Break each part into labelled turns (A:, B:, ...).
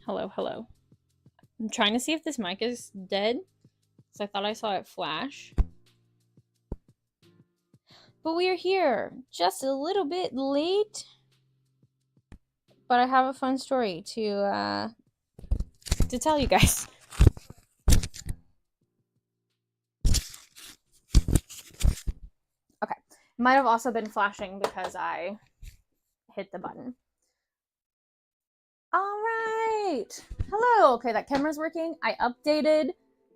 A: Hello, hello. I'm trying to see if this mic is dead, because I thought I saw it flash. But we are here, just a little bit late. But I have a fun story to tell you guys. Okay, might have also been flashing because I hit the button. All right. Hello. Okay, that camera's working. I updated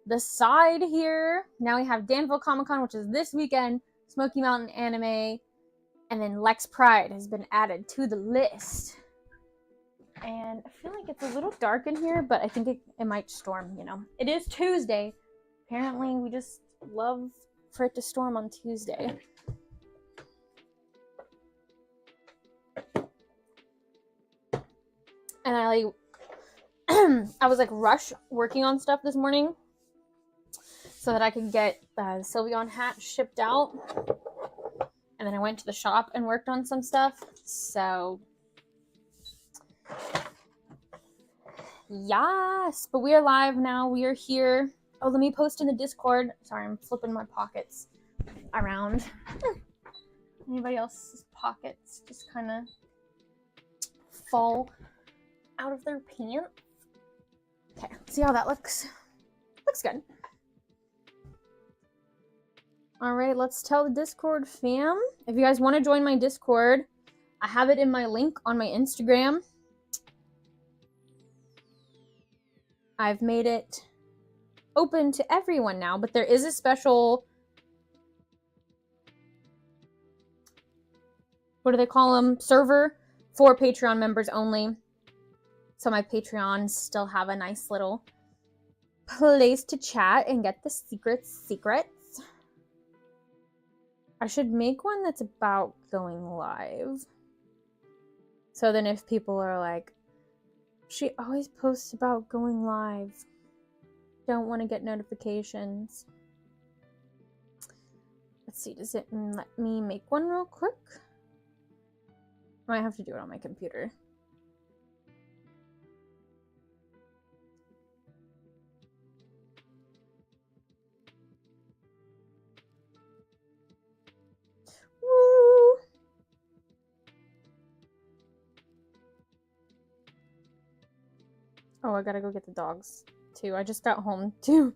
A: the side here. Now we have Danville Comic-Con, which is this weekend, Smoky Mountain Anime, and then Lex Pride has been added to the list. And I feel like it's a little dark in here, but I think it might storm, you know. It is Tuesday. Apparently, we just love for it to storm on Tuesday. And I was like rush working on stuff this morning so that I could get the Sylveon hat shipped out. And then I went to the shop and worked on some stuff. So, yes, but we are live now. We are here. Oh, let me post in the Discord. Sorry, I'm flipping my pockets around. Anybody else's pockets just kind of fall out of their pants. Okay, see how that looks. Looks good. All right, let's tell the Discord fam. If you guys want to join my Discord, I have it in my link on my Instagram. I've made it open to everyone now, but there is a special, what do they call them? Server for Patreon members only. So my Patreons still have a nice little place to chat and get the secrets. I should make one that's about going live. So then if people are like, she always posts about going live, don't want to get notifications. Let's see, does it let me make one real quick? I might have to do it on my computer. Woo! Oh, I gotta go get the dogs too. I just got home too.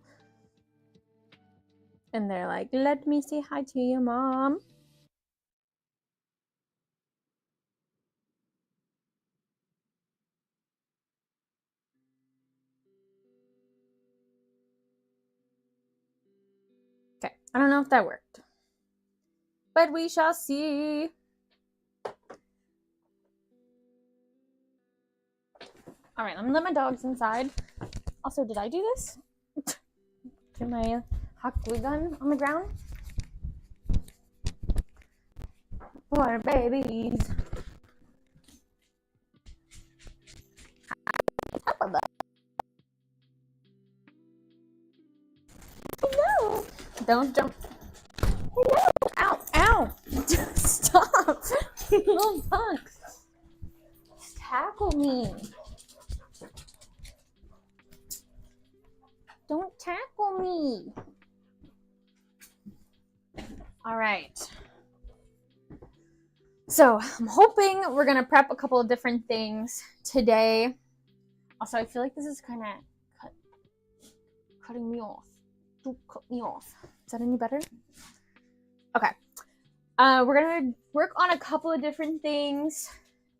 A: And they're like, let me say hi to you, Mom. Okay, I don't know if that worked, but we shall see. All right, let me let my dogs inside. Also, did I do this? Do my hot glue gun on the ground? Poor babies. Hello. Don't jump. Hello. Ow. Ow. Stop. You little punks. Tackle me. Don't tackle me. All right. So I'm hoping we're going to prep a couple of different things today. Also, I feel like this is kind of cutting me off. Don't cut me off. Is that any better? Okay. We're going to work on a couple of different things.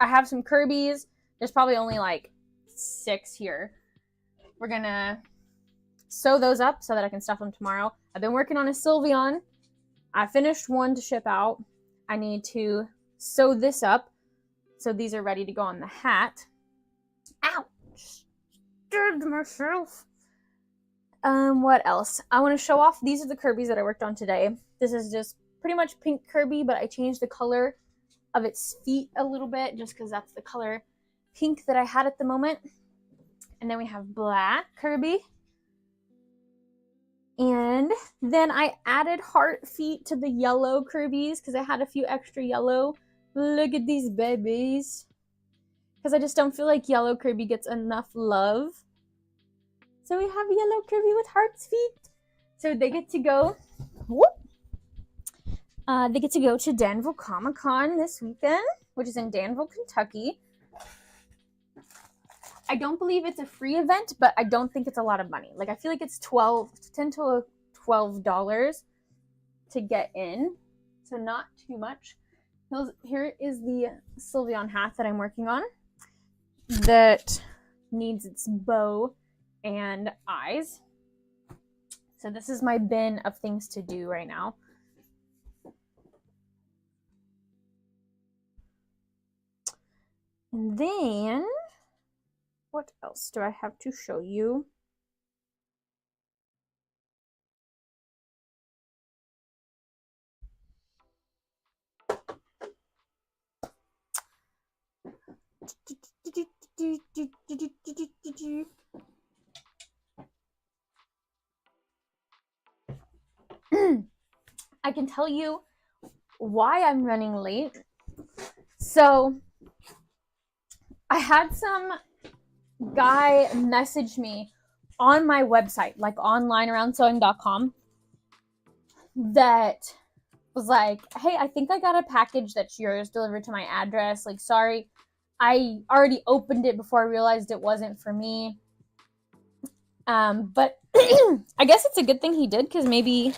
A: I have some Kirby's. There's probably only like 6 here. We're going to sew those up so that I can stuff them tomorrow. I've been working on a Sylveon. I finished one to ship out. I need to sew this up so these are ready to go on the hat. Ow! Stabbed myself. What else? I want to show off. These are the Kirby's that I worked on today. This is just pretty much pink Kirby, but I changed the color of its feet a little bit just because that's the color pink that I had at the moment. And then we have black Kirby. And then I added heart feet to the yellow Kirby's because I had a few extra yellow. Look at these babies. because I just don't feel like yellow Kirby gets enough love. So we have yellow Kirby with heart's feet. So they get to go, they get to go to Danville Comic-Con this weekend, which is in Danville, Kentucky. I don't believe it's a free event, but I don't think it's a lot of money. Like, I feel like it's $10 to $12 to get in, so not too much. Here is the Sylveon hat that I'm working on that needs its bow and eyes. So this is my bin of things to do right now. And then, what else do I have to show you? I can tell you why I'm running late. So I had some guy message me on my website, like online around sewing.com, that was like, hey, I think I got a package that's yours delivered to my address. Like, sorry, I already opened it before I realized it wasn't for me. But I guess it's a good thing he did, because maybe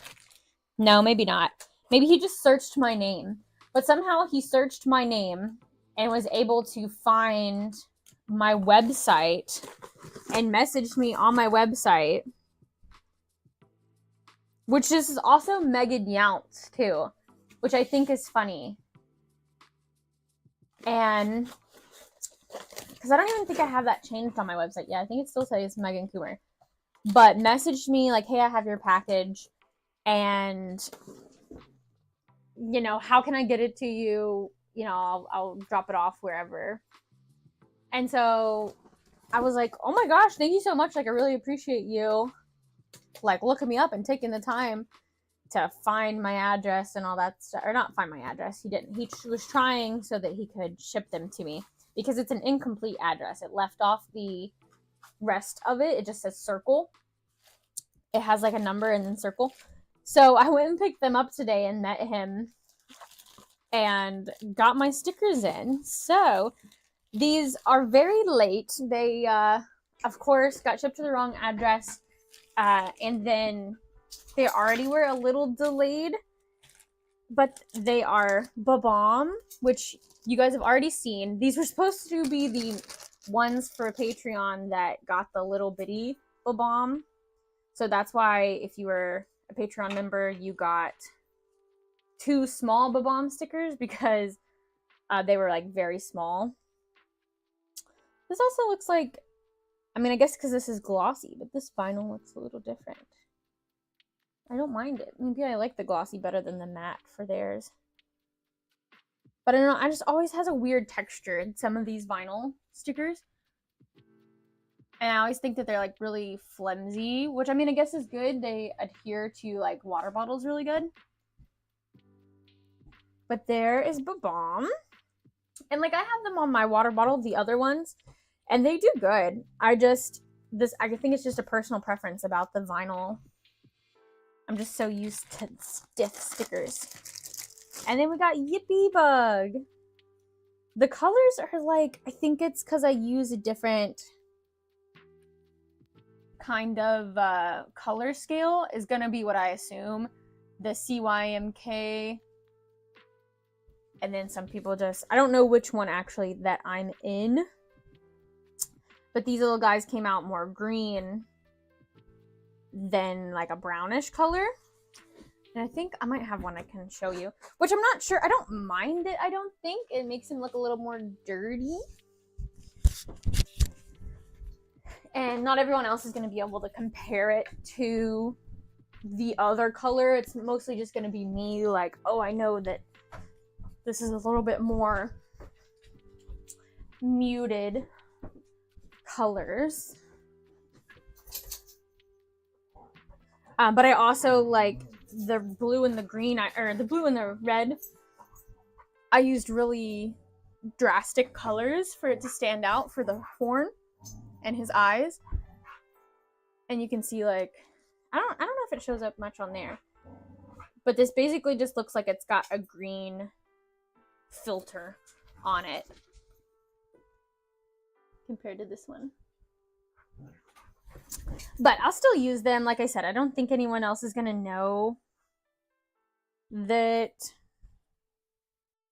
A: not. Maybe he just searched my name. But somehow he searched my name and was able to find my website and messaged me on my website, which is also Megan Younts too, which I think is funny. And because I don't even think I have that changed on my website yet. I think it still says Megan Coomer. But messaged me like, hey, I have your package, and how can I get it to you? I'll drop it off wherever. And so I was like, oh my gosh, thank you so much. Like, I really appreciate you, like, looking me up and taking the time to find my address and all that stuff. Or not find my address. He didn't. He was trying so that he could ship them to me, because it's an incomplete address. It left off the rest of it. It just says circle. It has like a number and then circle. So I went and picked them up today and met him and got my stickers in. So these are very late. They, of course, got shipped to the wrong address. And then they already were a little delayed. But they are Ba-Bomb, which you guys have already seen. These were supposed to be the ones for Patreon that got the little bitty Ba-Bomb. So that's why if you were a Patreon member, you got 2 small Ba-Bomb stickers, because they were like very small. This also looks like, I guess because this is glossy, but this vinyl looks a little different. I don't mind it. Maybe I like the glossy better than the matte for theirs. But I don't know, I just always has a weird texture in some of these vinyl stickers. And I always think that they're like really flimsy, which I guess is good. They adhere to like water bottles really good. But there is Ba-Bomb. And like I have them on my water bottle, the other ones, and they do good. I think it's just a personal preference about the vinyl. I'm just so used to stiff stickers. And then we got Yippee Bug. The colors are like, I think it's because I use a different kind of color scale is going to be what I assume. The CYMK. And then some people just, I don't know which one actually that I'm in. But these little guys came out more green than like a brownish color. And I think I might have one I can show you, which I'm not sure. I don't mind it, I don't think. It makes him look a little more dirty. And not everyone else is going to be able to compare it to the other color. It's mostly just going to be me like, oh, I know that this is a little bit more muted colors. But I also like the blue and the green, or the blue and the red. I used really drastic colors for it to stand out for the horn and his eyes. And you can see, like, I don't know if it shows up much on there, but this basically just looks like it's got a green filter on it compared to this one. But I'll still use them. Like I said, I don't think anyone else is gonna know that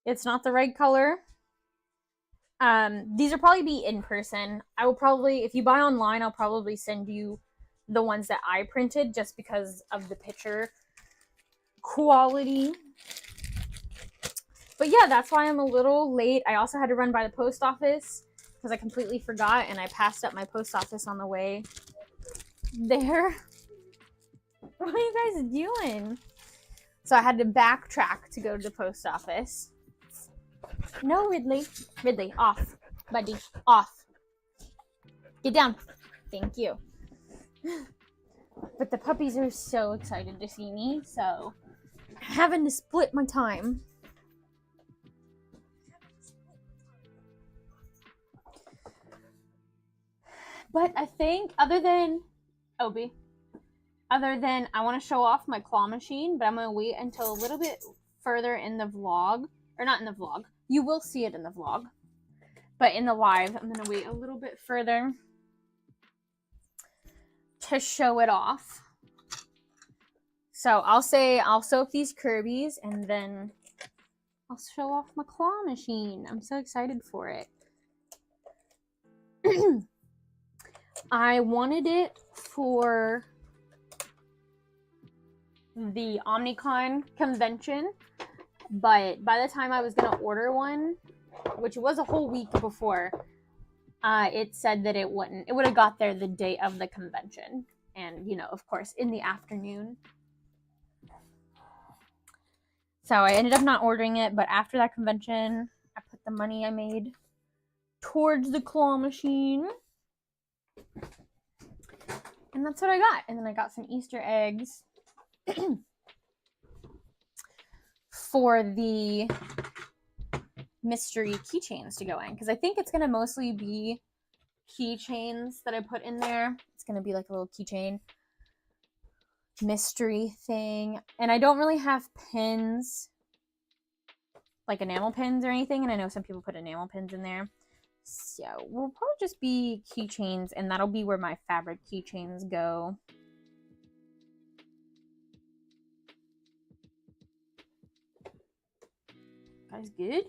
A: it's not the right color. These will probably be in person. I will probably, if you buy online, I'll probably send you the ones that I printed just because of the picture quality. But yeah, that's why I'm a little late. I also had to run by the post office because I completely forgot and I passed up my post office on the way there. What are you guys doing? So I had to backtrack to go to the post office. No, Ridley. Ridley, off. Buddy, off. Get down. Thank you. But the puppies are so excited to see me, so I'm having to split my time. But I think, other than Obi, I want to show off my claw machine, but I'm going to wait until a little bit further in the vlog. Or not in the vlog. You will see it in the vlog. But in the live, I'm going to wait a little bit further to show it off. So I'll soak these Kirby's and then I'll show off my claw machine. I'm so excited for it. I wanted it for the OmniCon convention, but by the time I was going to order one, which was a whole week before, it said that it would have got there the day of the convention. And, you know, of course, in the afternoon. So I ended up not ordering it, but after that convention, I put the money I made towards the claw machine. And that's what I got. And then I got some Easter eggs for the mystery keychains to go in. Because I think it's going to mostly be keychains that I put in there. It's going to be like a little keychain mystery thing. And I don't really have pins, like enamel pins or anything. And I know some people put enamel pins in there. So we'll probably just be keychains, and that'll be where my fabric keychains go. Guys, good?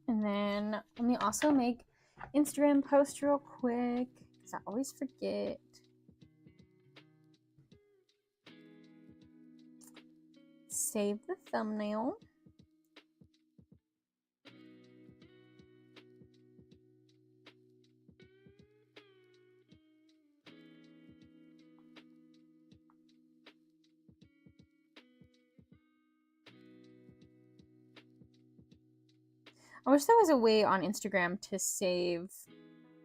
A: And then let me also make Instagram post real quick, because I always forget. Save the thumbnail. I wish there was a way on Instagram to save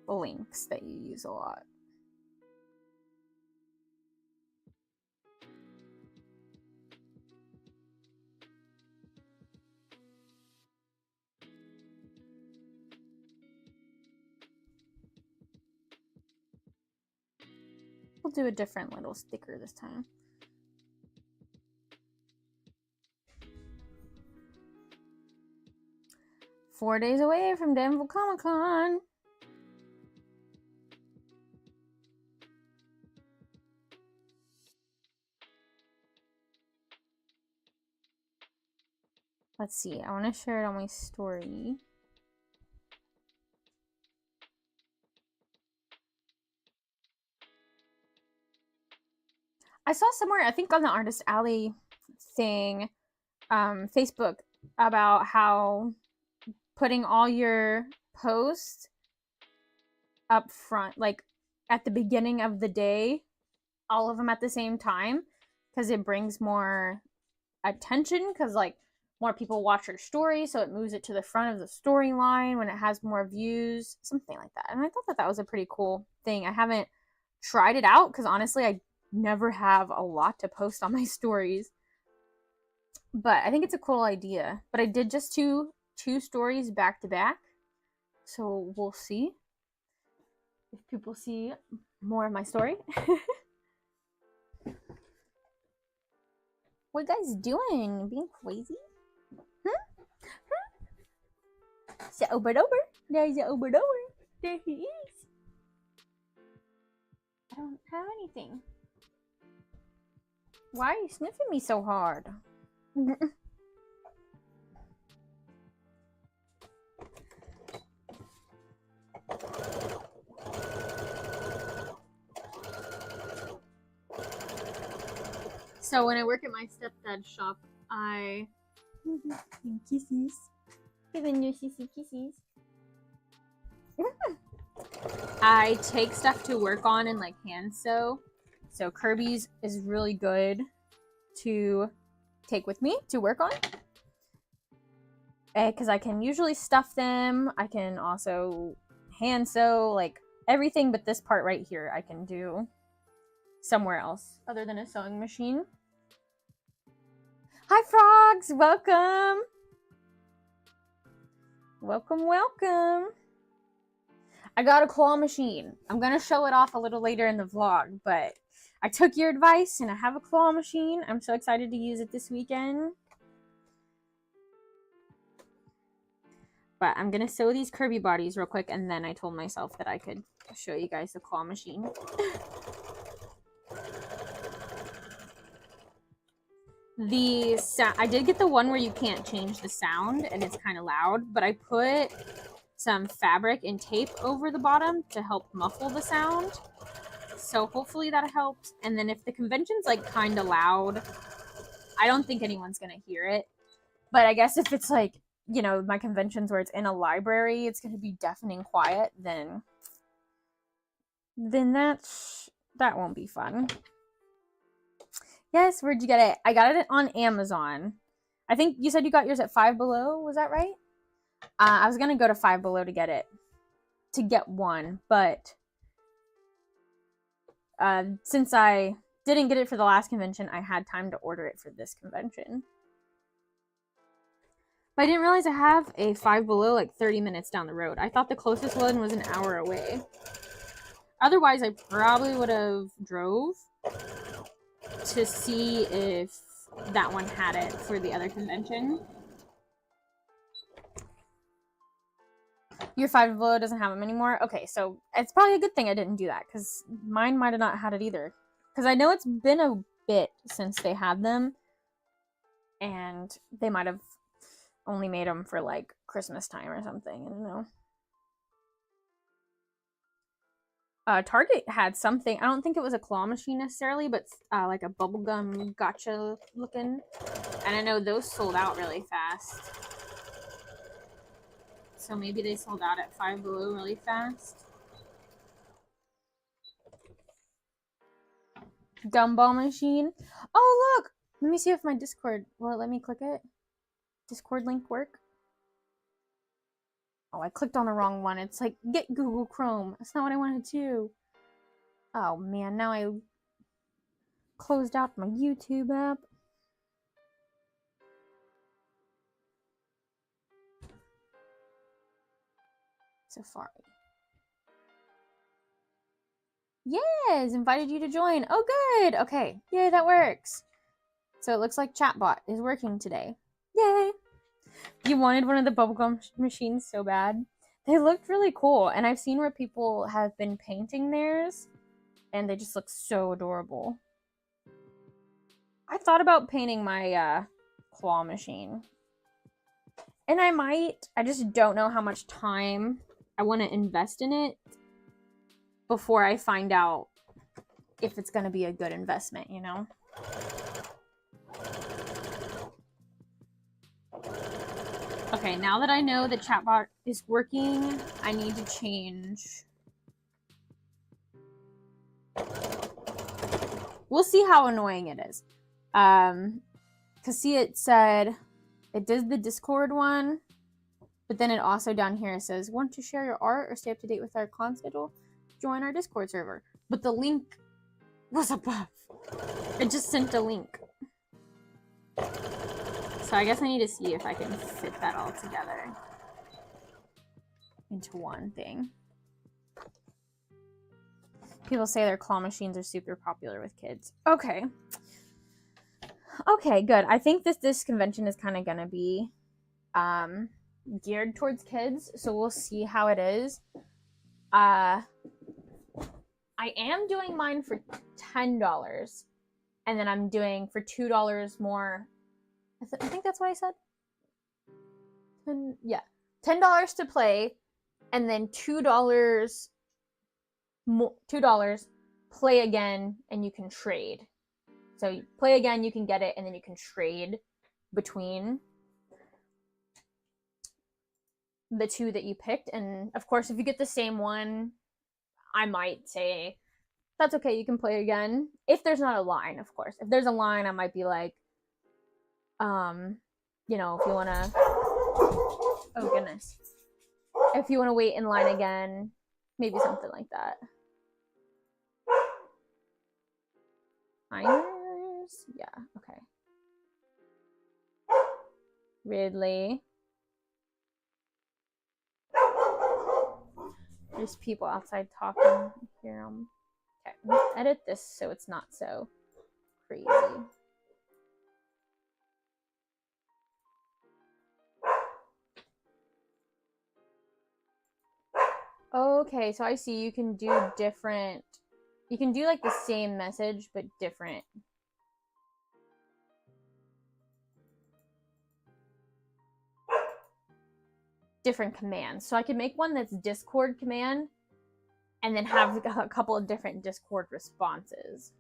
A: links that you use a lot. We'll do a different little sticker this time. Four days away from Danville Comic-Con. Let's see. I want to share it on my story. I saw somewhere, I think on the Artist Alley thing, Facebook, about how putting all your posts up front, like at the beginning of the day, all of them at the same time, because it brings more attention because like more people watch your story, so it moves it to the front of the storyline when it has more views, something like that. And I thought that that was a pretty cool thing. I haven't tried it out because honestly, I never have a lot to post on my stories. But I think it's a cool idea. But I did just two stories back to back, so we'll see if people see more of my story. What you guys doing? Being crazy? Is it over? There's it over. There he is. I don't have anything. Why are you sniffing me so hard? So when I work at my stepdad's shop, I kisses. Giving you sissy kisses. I take stuff to work on and like hand sew. So Kirby's is really good to take with me to work on. Because I can usually stuff them. I can also hand sew like everything but this part right here I can do somewhere else other than a sewing machine. Hi frogs! Welcome! Welcome! I got a claw machine. I'm gonna show it off a little later in the vlog, but I took your advice and I have a claw machine. I'm so excited to use it this weekend. But I'm gonna sew these Kirby bodies real quick, and then I told myself that I could show you guys the claw machine. I did get the one where you can't change the sound and it's kind of loud, but I put some fabric and tape over the bottom to help muffle the sound. So hopefully that helps. And then if the convention's like kind of loud, I don't think anyone's gonna hear it. But I guess if it's like, you know, my conventions where it's in a library, it's gonna be deafening quiet, then that won't be fun. Yes, where'd you get it? I got it on Amazon. I think you said you got yours at Five Below. Was that right? I was gonna go to Five Below to get one, but since I didn't get it for the last convention, I had time to order it for this convention. But I didn't realize I have a Five Below like 30 minutes down the road. I thought the closest one was an hour away. Otherwise, I probably would have drove to see if that one had it for the other convention. Your Five Below doesn't have them anymore? Okay, so it's probably a good thing I didn't do that, because mine might have not had it either. Because I know it's been a bit since they had them, and they might have only made them for like Christmas time or something. I don't know. Target had something. I don't think it was a claw machine necessarily, but like a bubblegum gotcha looking. And I know those sold out really fast. So maybe they sold out at Five Below really fast. Gumball machine. Oh, look! Let me see if my Discord, will it let me click it? Discord link work? Oh, I clicked on the wrong one. It's like, get Google Chrome. That's not what I wanted to do. Oh, man. Now I closed out my YouTube app. Safari. Yes, invited you to join. Oh, good. Okay. Yay, that works. So it looks like chatbot is working today. Yay. You wanted one of the bubblegum machines so bad. They looked really cool, and I've seen where people have been painting theirs, and they just look so adorable. I thought about painting my claw machine, and I might. I just don't know how much time I want to invest in it before I find out if it's going to be a good investment, you know? Okay, now that I know the chatbot is working, I need to change. We'll see how annoying it is. Because see, it said, it did the Discord one, but then it also down here says, want to share your art or stay up to date with our con schedule? Join our Discord server. But the link was above. It just sent a link. So I guess I need to see if I can fit that all together into one thing. People say their claw machines are super popular with kids. Okay. Okay, good. I think this convention is kind of gonna be geared towards kids, so we'll see how it is. I am doing mine for $10, and then I'm doing for $2 more. I think that's what I said. Yeah, $10 to play, and then $2 play again, and you can trade. So you play again, you can get it, and then you can trade between the two that you picked. And of course, if you get the same one, I might say, that's okay, you can play again. If there's not a line, of course. If there's a line, I might be like, you know, if you want to, oh goodness. If you want to wait in line again, maybe something like that. Miners? Yeah, okay. Ridley. There's people outside talking. Hear them. Okay, let's edit this so it's not so crazy. Okay, so I see you can do different. You can do like the same message, but different. Different commands. So I could make one that's Discord command and then have a couple of different Discord responses.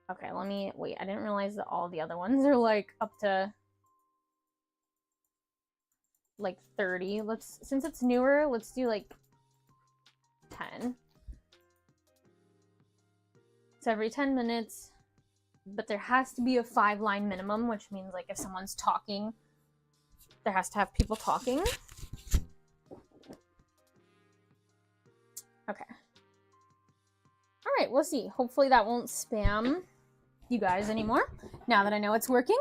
A: Okay, let me, wait, I didn't realize that all the other ones are like up to like 30. Let's, since it's newer, let's do like 10. So every 10 minutes, but there has to be a 5-line minimum, which means like if someone's talking, there has to have people talking. Okay. All right, we'll see. Hopefully that won't spam you guys anymore, now that I know it's working.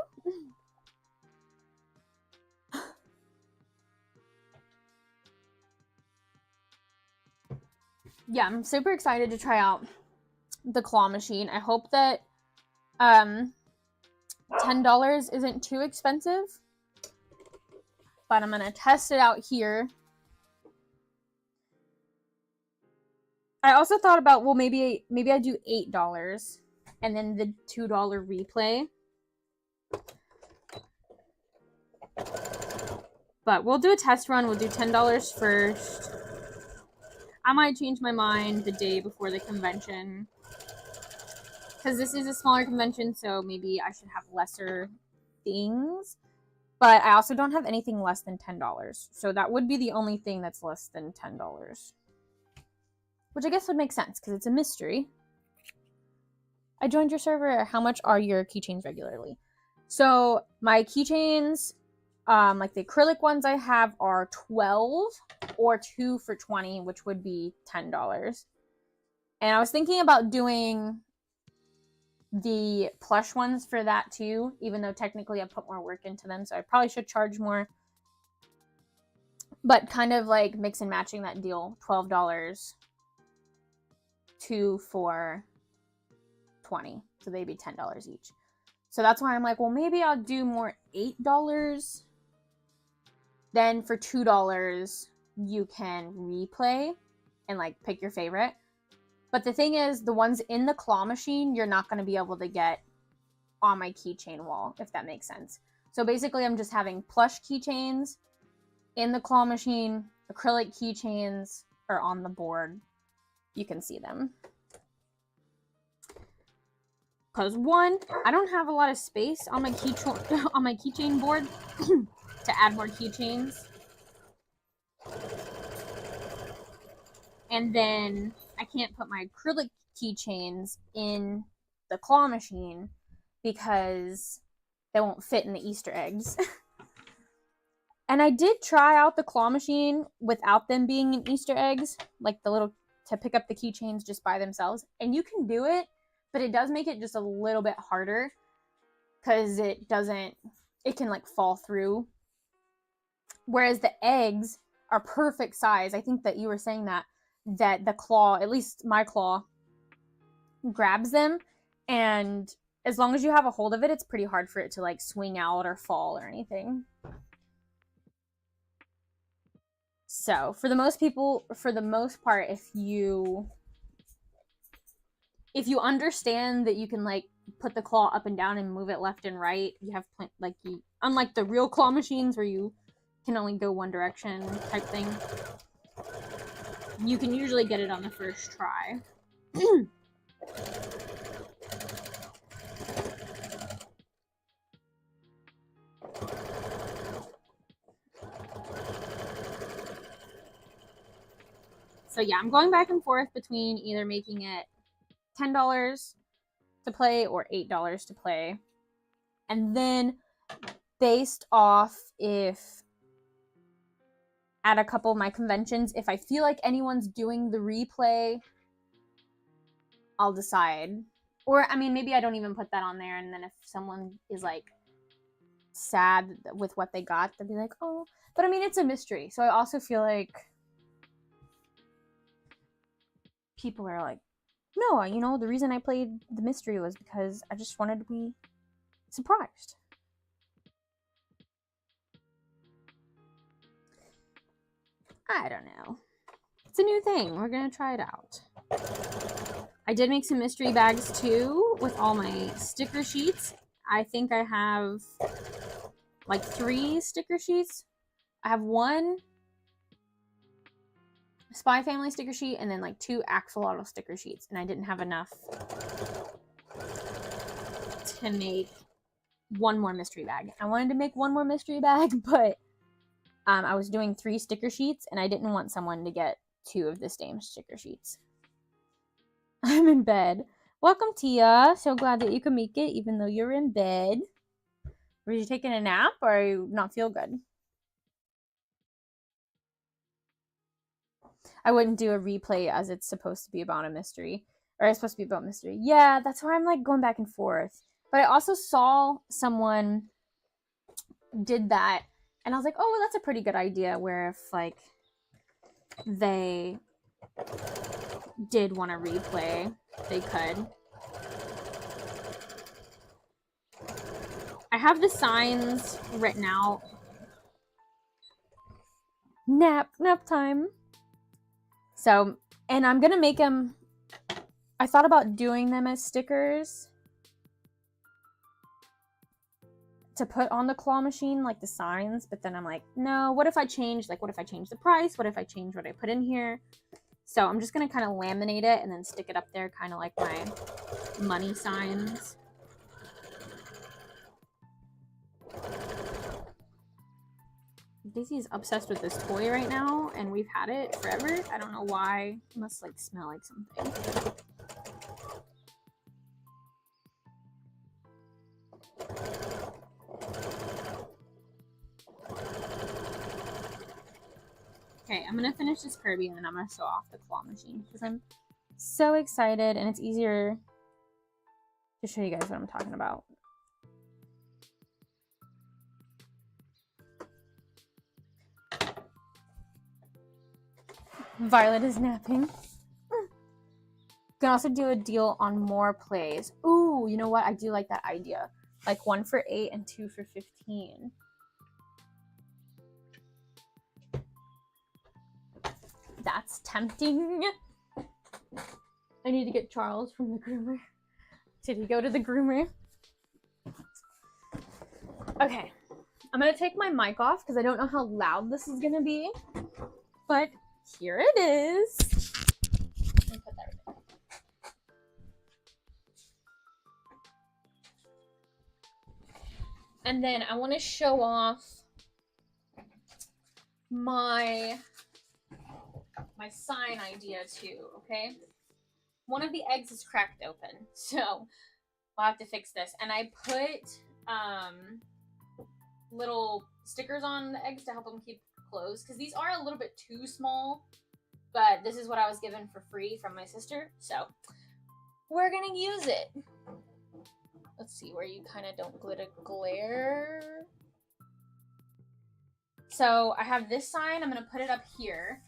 A: Yeah, I'm super excited to try out the claw machine. I hope that $10 isn't too expensive, but I'm gonna test it out here. I also thought about, well, maybe I do $8 and then the $2 replay. But we'll do a test run. We'll do $10 first. I might change my mind the day before the convention, because this is a smaller convention, so maybe I should have lesser things. But I also don't have anything less than $10. So that would be the only thing that's less than $10. Which I guess would make sense, because it's a mystery. I joined your server. How much are your keychains regularly? So my keychains, like the acrylic ones I have, are 12 or 2 for 20, which would be $10. And I was thinking about doing the plush ones for that too, even though technically I put more work into them, so I probably should charge more. But kind of like mix and matching that deal, $12, 2 for 20, so they'd be $10 each. So that's why I'm like, well, maybe I'll do more $8. Then for $2, you can replay and like pick your favorite. But the thing is, the ones in the claw machine, you're not going to be able to get on my keychain wall, if that makes sense. So basically, I'm just having plush keychains in the claw machine. Acrylic keychains are on the board. You can see them. Because one, I don't have a lot of space on my keychain board to add more keychains. And then I can't put my acrylic keychains in the claw machine because they won't fit in the Easter eggs. And I did try out the claw machine without them being in Easter eggs, like the little, to pick up the keychains just by themselves. And you can do it, but it does make it just a little bit harder because it can like fall through. Whereas the eggs are perfect size. I think that you were saying that the claw, at least my claw, grabs them, and as long as you have a hold of it, it's pretty hard for it to like swing out or fall or anything. So for the most part, if you understand that you can like put the claw up and down and move it left and right, you have unlike the real claw machines where you can only go one direction type thing, you can usually get it on the first try. So yeah, I'm going back and forth between either making it $10 to play or $8 to play. And then based off if at a couple of my conventions, if I feel like anyone's doing the replay, I'll decide. Or I mean, maybe I don't even put that on there, and then if someone is like sad with what they got, they'll be like, oh, but I mean, it's a mystery. So I also feel like people are like, no, you know, the reason I played the mystery was because I just wanted to be surprised. I don't know. It's a new thing. We're gonna try it out. I did make some mystery bags too with all my sticker sheets. I think I have like 3 sticker sheets. I have 1 Spy Family sticker sheet and then like 2 Axolotl sticker sheets, and I didn't have enough to make 1 more mystery bag. I wanted to make 1 more mystery bag, but I was doing 3 sticker sheets, and I didn't want someone to get 2 of the same sticker sheets. I'm in bed. Welcome, Tia. So glad that you could make it, even though you're in bed. Were you taking a nap, or you not feel good? I wouldn't do a replay as it's supposed to be about a mystery. Or it's supposed to be about mystery. Yeah, that's why I'm like going back and forth. But I also saw someone did that, and I was like, oh, well, that's a pretty good idea, where if like they did want to replay, they could. I have the signs written out. Nap time. So, and I'm gonna make them, I thought about doing them as stickers to put on the claw machine, like the signs, but then I'm like, no, what if I change the price? What if I change what I put in here? So I'm just gonna kind of laminate it and then stick it up there, kind of like my money signs. Daisy is obsessed with this toy right now, and we've had it forever. I don't know why. It must like smell like something. Okay, I'm gonna finish this Kirby, and then I'm gonna show off the claw machine because I'm so excited, and it's easier to show you guys what I'm talking about. Violet is napping. You can also do a deal on more plays. Ooh, you know what? I do like that idea. Like 1 for $8 and 2 for $15. That's tempting. I need to get Charles from the groomer. Did he go to the groomer? Okay. I'm going to take my mic off because I don't know how loud this is going to be. But here it is. Let me put that right there. And then I want to show off my sign idea too, okay? one of the eggs is cracked open, so we'll have to fix this. And I put little stickers on the eggs to help them keep closed, because these are a little bit too small, but this is what I was given for free from my sister, so we're gonna use it. Let's see where you kind of don't glare. So I have this sign. I'm gonna put it up here.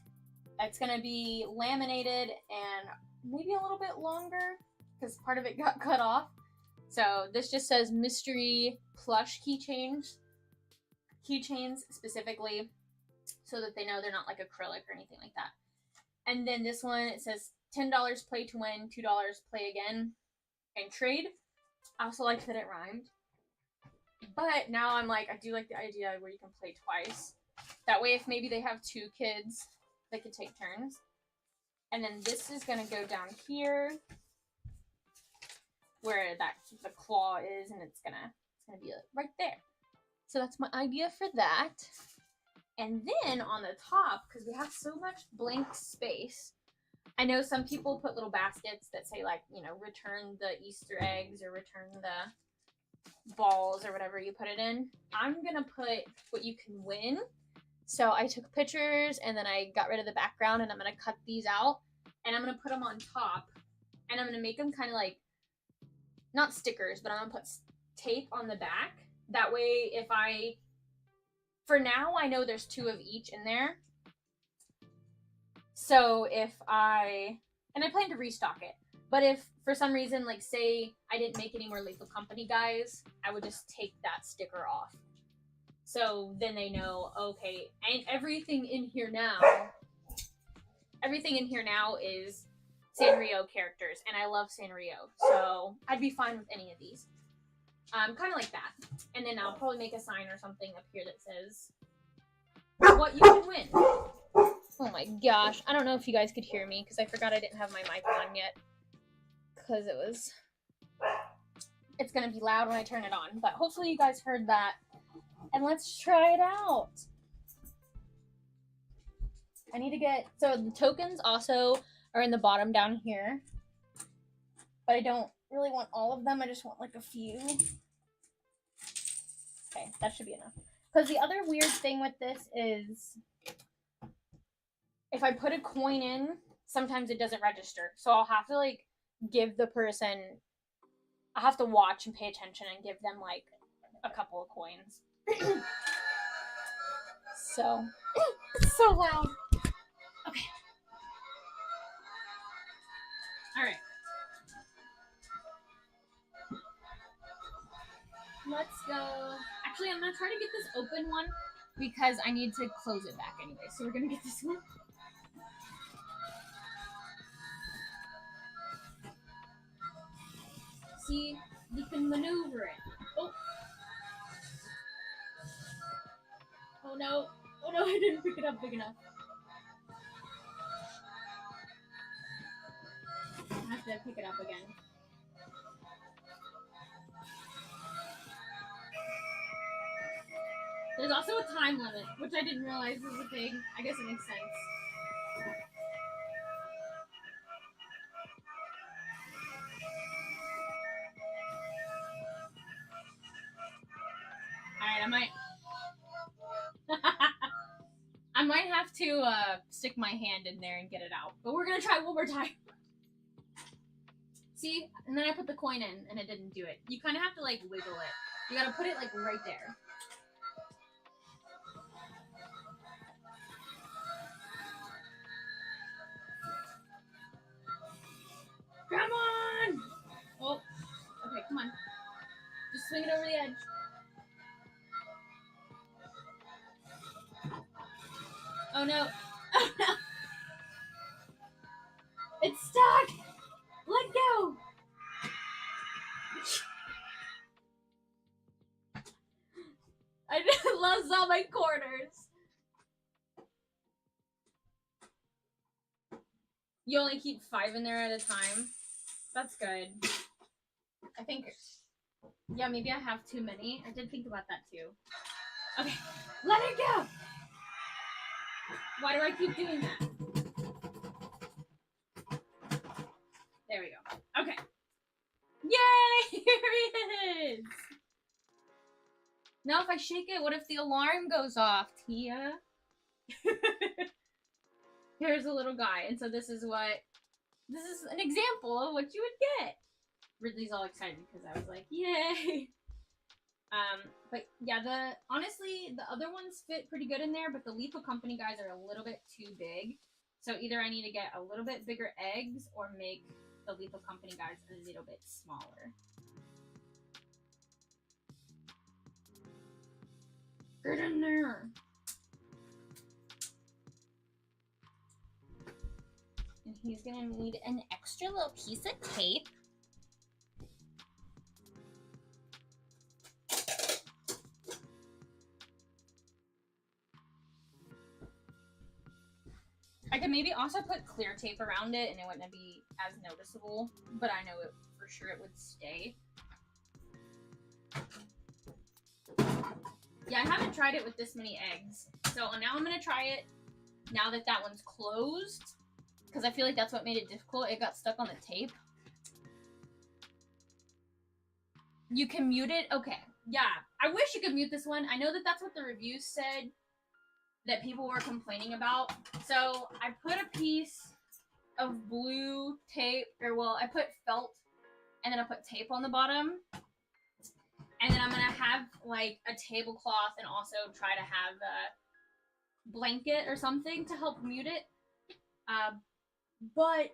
A: It's gonna be laminated and maybe a little bit longer because part of it got cut off. So this just says mystery plush keychains specifically, so that they know they're not like acrylic or anything like that. And then this one, it says $10 play to win, $2 play again and trade. I also like that it rhymed. But now I'm like, I do like the idea where you can play twice. That way, if maybe they have 2 kids, they could take turns. And then this is gonna go down here where the claw is, and it's gonna be right there. So that's my idea for that. And then on the top, because we have so much blank space, I know some people put little baskets that say, like, you know, return the Easter eggs or return the balls or whatever you put it in. I'm gonna put what you can win. So I took pictures and then I got rid of the background, and I'm gonna cut these out and I'm gonna put them on top, and I'm gonna make them kind of like, not stickers, but I'm gonna put tape on the back. That way, for now, I know there's 2 of each in there. So I plan to restock it. But if for some reason, like say I didn't make any more Lethal Company guys, I would just take that sticker off. So then they know, okay, and everything in here now is Sanrio characters, and I love Sanrio, so I'd be fine with any of these. Kind of like that. And then I'll probably make a sign or something up here that says what you can win. Oh my gosh, I don't know if you guys could hear me because I forgot I didn't have my mic on yet. Because it's gonna be loud when I turn it on, but hopefully you guys heard that. And let's try it out. I need to get, so the tokens also are in the bottom down here, but I don't really want all of them. I just want like a few. Okay, that should be enough. Because the other weird thing with this is if I put a coin in, sometimes it doesn't register. So I'll have to like give the person, I have to watch and pay attention and give them like a couple of coins. So, it's so loud. Okay. All right. Let's go. Actually, I'm going to try to get this open one because I need to close it back anyway. So we're going to get this one. See, you can maneuver it. Oh. Oh no. Oh no, I didn't pick it up big enough. I have to pick it up again. There's also a time limit, which I didn't realize was a thing. I guess it makes sense. Alright, I might have to stick my hand in there and get it out. But we're gonna try one more time. See? And then I put the coin in and it didn't do it. You kind of have to like wiggle it. You gotta put it like right there. Come on! Oh, okay, come on. Just swing it over the edge. Oh no. Oh no. It's stuck! Let go! I just lost all my quarters. You only keep 5 in there at a time. That's good. I think, yeah, maybe I have too many. I did think about that too. Okay, let it go! Why do I keep doing that? Now if I shake it, what if the alarm goes off, Tia? Here's a little guy, and so this is an example of what you would get. Ridley's all excited because I was like, yay! But yeah, honestly, the other ones fit pretty good in there, but the Lethal Company guys are a little bit too big. So either I need to get a little bit bigger eggs or make the Lethal Company guys a little bit smaller. Get in there! And he's gonna need an extra little piece of tape. I could maybe also put clear tape around it and it wouldn't be as noticeable, but I know it for sure it would stay. Yeah, I haven't tried it with this many eggs. So now I'm gonna try it now that that one's closed, because I feel like that's what made it difficult. It got stuck on the tape. You can mute it? Okay. Yeah, I wish you could mute this one. I know that that's what the reviews said that people were complaining about. So I put a piece of blue tape, or well, I put felt and then I put tape on the bottom. And then I'm gonna have like a tablecloth and also try to have a blanket or something to help mute it. But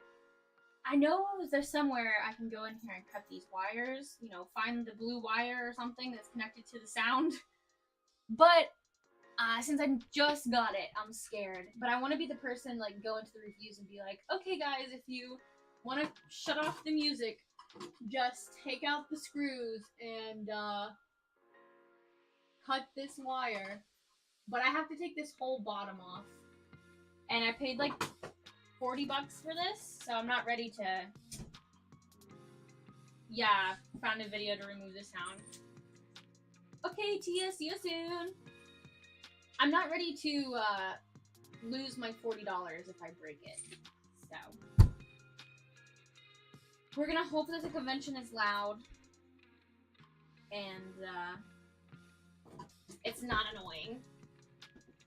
A: I know there's somewhere I can go in here and cut these wires, you know, find the blue wire or something that's connected to the sound. But since I just got it, I'm scared. But I want to be the person, like, go into the reviews and be like, okay, guys, if you want to shut off the music, just take out the screws and cut this wire. But I have to take this whole bottom off. And I paid, like, $40 for this, so I'm not ready to... Yeah, found a video to remove the sound. Okay, Tia, see you soon! I'm not ready to lose my $40 if I break it, so... We're gonna hope that the convention is loud, and it's not annoying.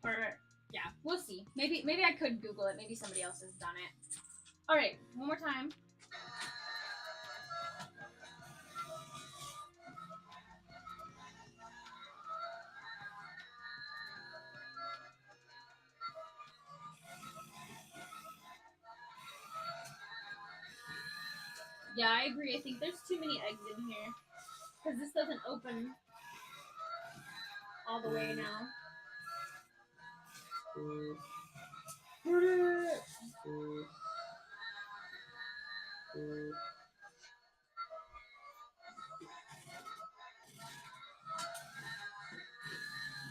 A: Or, yeah, we'll see. Maybe I could Google it. Maybe somebody else has done it. Alright, one more time. Yeah, I agree. I think there's too many eggs in here. Because this doesn't open all the way now.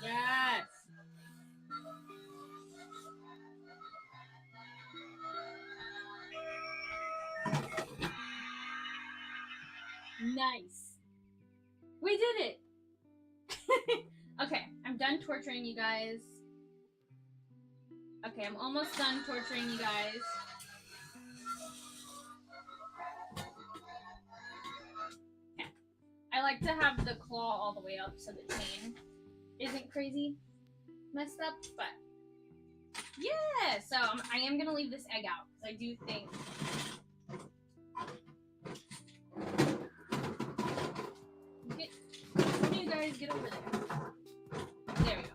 A: Yes! Nice. We did it! Okay, I'm done torturing you guys. Okay, I'm almost done torturing you guys. Okay. I like to have the claw all the way up so the chain isn't crazy messed up, but yeah! So I am gonna leave this egg out, because I do think... One of you guys get over there. There we go.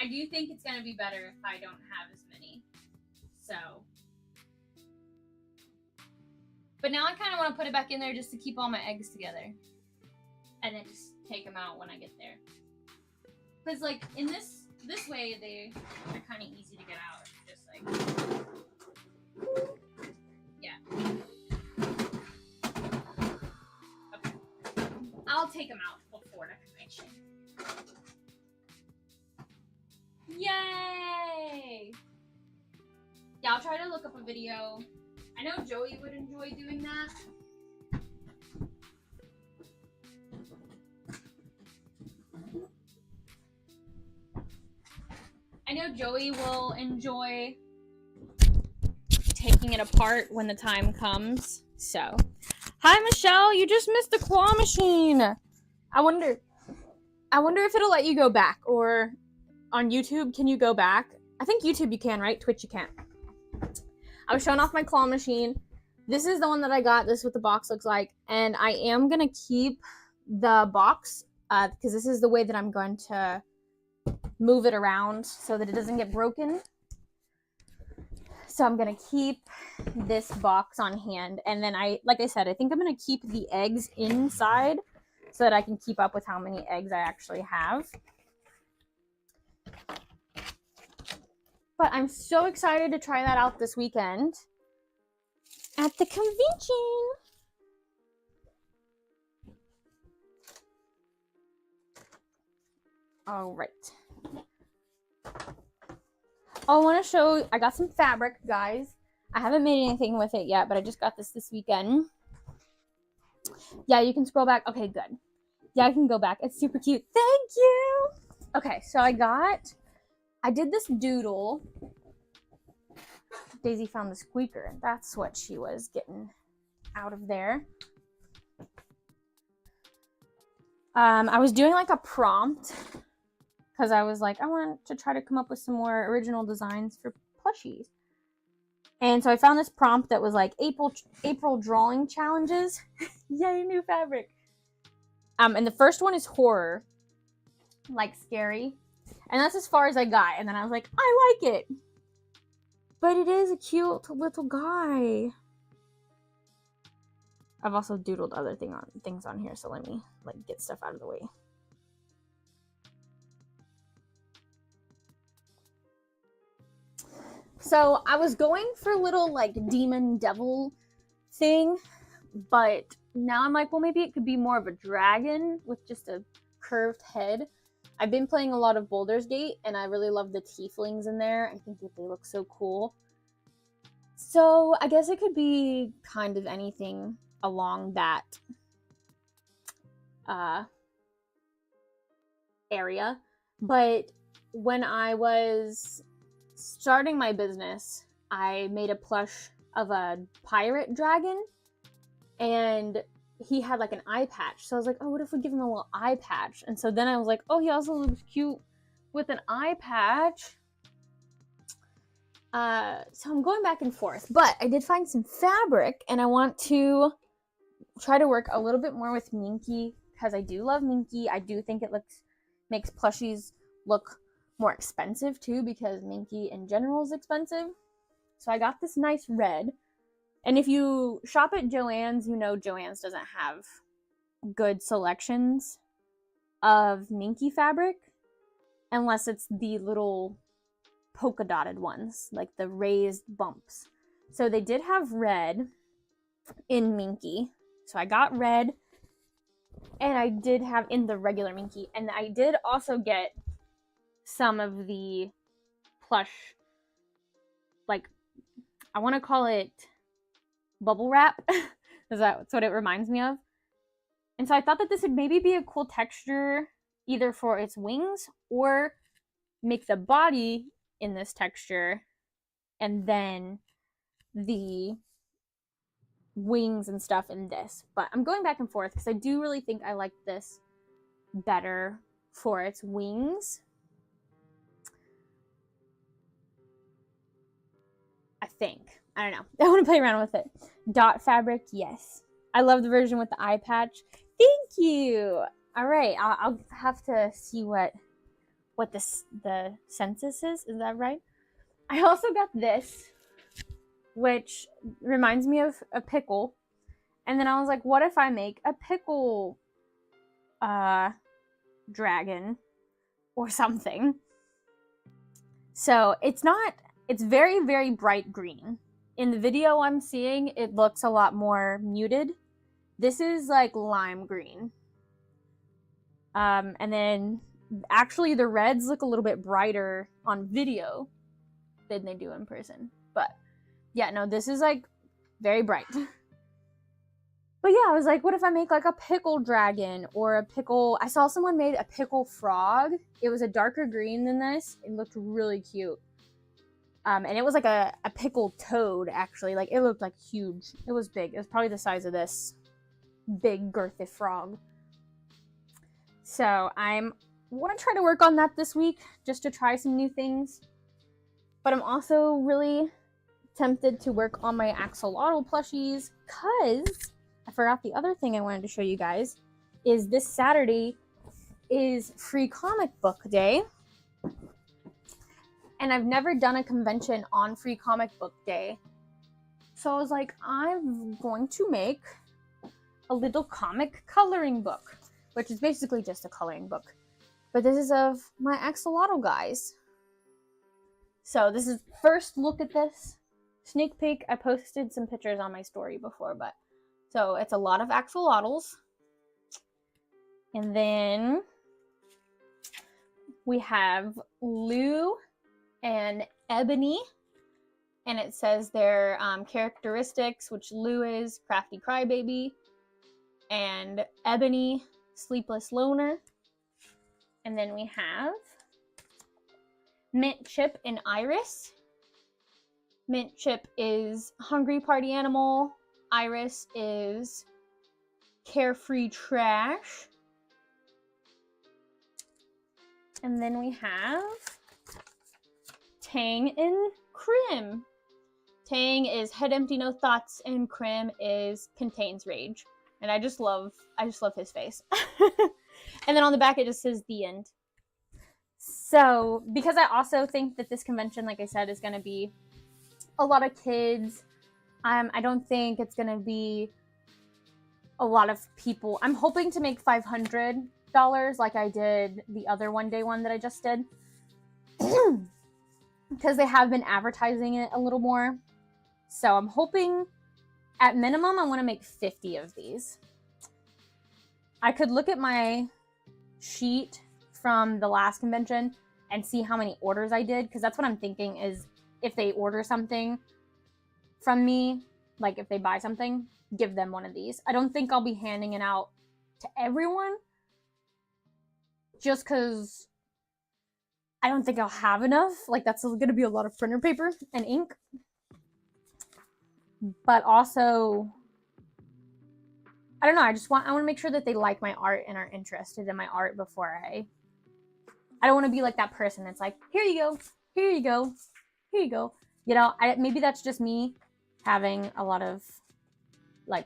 A: I do think it's gonna be better if I don't have as many. So. But now I kind of want to put it back in there just to keep all my eggs together. And then just take them out when I get there. Because, like, in this way, they're kind of easy to get out. Just like... Yeah. Okay. I'll take them out before the convention. Yay! Yeah, I'll try to look up a video. I know Joey would enjoy doing that. I know Joey will enjoy taking it apart when the time comes. So, hi Michelle, you just missed the claw machine. I wonder I wonder if it'll let you go back, or on YouTube, can you go back? I think YouTube you can, right? Twitch you can't. I was showing off my claw machine. This is the one that I got. This is what the box looks like. And I am going to keep the box because this is the way that I'm going to move it around so that it doesn't get broken. So I'm going to keep this box on hand. And then like I said, I think I'm going to keep the eggs inside so that I can keep up with how many eggs I actually have. But I'm so excited to try that out this weekend at the convention. All right. I want to show, I got some fabric, guys. I haven't made anything with it yet, but I just got this weekend. Yeah, you can scroll back. Okay, good. Yeah, I can go back. It's super cute. Thank you. Okay, so I did this doodle. Daisy found the squeaker. That's what she was getting out of there. I was doing like a prompt because I was like, I want to try to come up with some more original designs for plushies. And so I found this prompt that was like April drawing challenges. Yay, new fabric. And the first one is horror, like scary. And that's as far as I got. And then I was like, I like it. But it is a cute little guy. I've also doodled other things on here, so let me get stuff out of the way. So I was going for a little like demon devil thing, but now I'm like, well, maybe it could be more of a dragon with just a curved head. I've been playing a lot of Baldur's Gate, and I really love the tieflings in there. I think that they look so cool. So I guess it could be kind of anything along that area. But when I was starting my business, I made a plush of a pirate dragon, and he had like an eye patch. So I was like, oh, what if we give him a little eye patch? And so then I was like, oh, he also looks cute with an eye patch. So I'm going back and forth, but I did find some fabric, and I want to try to work a little bit more with Minky because I do love Minky. I do think it makes plushies look more expensive too, because Minky in general is expensive. So I got this nice red. And if you shop at Joann's, you know Joann's doesn't have good selections of Minky fabric unless it's the little polka dotted ones, like the raised bumps. So they did have red in Minky. So I got red, and I did have in the regular Minky. And I did also get some of the plush, like, I want to call it bubble wrap, because that's what it reminds me of. And so I thought that this would maybe be a cool texture either for its wings or make the body in this texture and then the wings and stuff in this. But I'm going back and forth because I do really think I like this better for its wings. I think. I don't know. I want to play around with it. Dot fabric, yes. I love the version with the eye patch. Thank you. All right, I'll have to see what the census is. Is that right? I also got this, which reminds me of a pickle. And then I was like, what if I make a pickle dragon or something? So it's very, very bright green. In the video I'm seeing, it looks a lot more muted. This is like lime green. And then actually the reds look a little bit brighter on video than they do in person. But yeah, no, this is like very bright. But yeah, I was like, what if I make like a pickle dragon or a pickle... I saw someone made a pickle frog. It was a darker green than this. It looked really cute. And it was like a pickle toad, actually. Like, it looked like huge. It was big. It was probably the size of this big girthy frog. So I'm want to try to work on that this week just to try some new things. But I'm also really tempted to work on my axolotl plushies because I forgot the other thing I wanted to show you guys is this Saturday is Free Comic Book Day. And I've never done a convention on Free Comic Book Day. So I was like, I'm going to make a little comic coloring book, which is basically just a coloring book. But this is of my axolotl guys. So this is first look at this. Sneak peek. I posted some pictures on my story before, but so it's a lot of axolotls. And then we have Lou and Ebony. And it says their characteristics, which Lou is crafty crybaby, and Ebony, sleepless loner. And then we have Mint Chip and Iris. Mint Chip is hungry party animal. Iris is carefree trash. And then we have Tang and Krim. Tang is head empty, no thoughts, and Krim is contains rage. And I just love his face. And then on the back it just says the end. So, because I also think that this convention, like I said, is going to be a lot of kids. I don't think it's going to be a lot of people. I'm hoping to make $500 like I did the other one-day one that I just did. Because they have been advertising it a little more. So I'm hoping, at minimum, I want to make 50 of these. I could look at my sheet from the last convention and see how many orders I did, because that's what I'm thinking is if they order something from me, like if they buy something, give them one of these. I don't think I'll be handing it out to everyone, just because I don't think I'll have enough. Like, that's going to be a lot of printer paper and ink. But also, I don't know, I want to make sure that they like my art and are interested in my art before I don't want to be like that person that's like, here you go, here you go, here you go. You know, maybe that's just me having a lot of, like,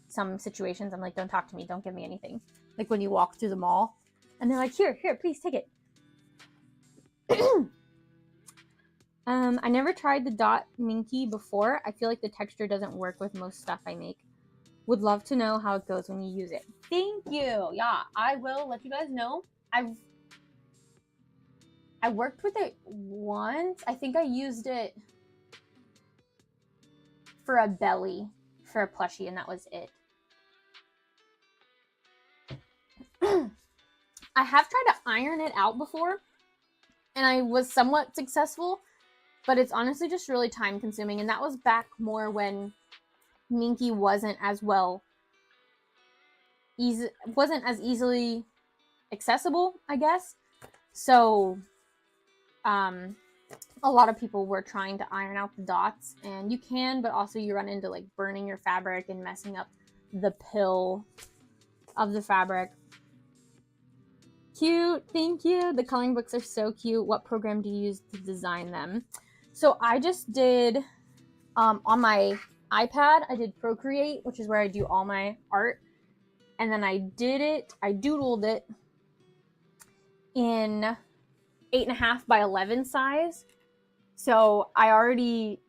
A: some situations I'm like, don't talk to me, don't give me anything. Like when you walk through the mall and they're like, here, please take it. I never tried the dot minky before. I feel like the texture doesn't work with most stuff I make. Would love to know how it goes when you use it. Thank you. Yeah, I will let you guys know. I worked with it once. I think I used it for a belly, for a plushie, and that was it. I have tried to iron it out before, and I was somewhat successful, but it's honestly just really time consuming, and that was back more when Minky wasn't as easily accessible, I guess. So a lot of people were trying to iron out the dots, and you can, but also you run into like burning your fabric and messing up the pill of the fabric. Cute, thank you. The coloring books are so cute. What program do you use to design them? So I just did on my iPad, I did Procreate, which is where I do all my art. And then I doodled it in 8.5 by 11 size. So I already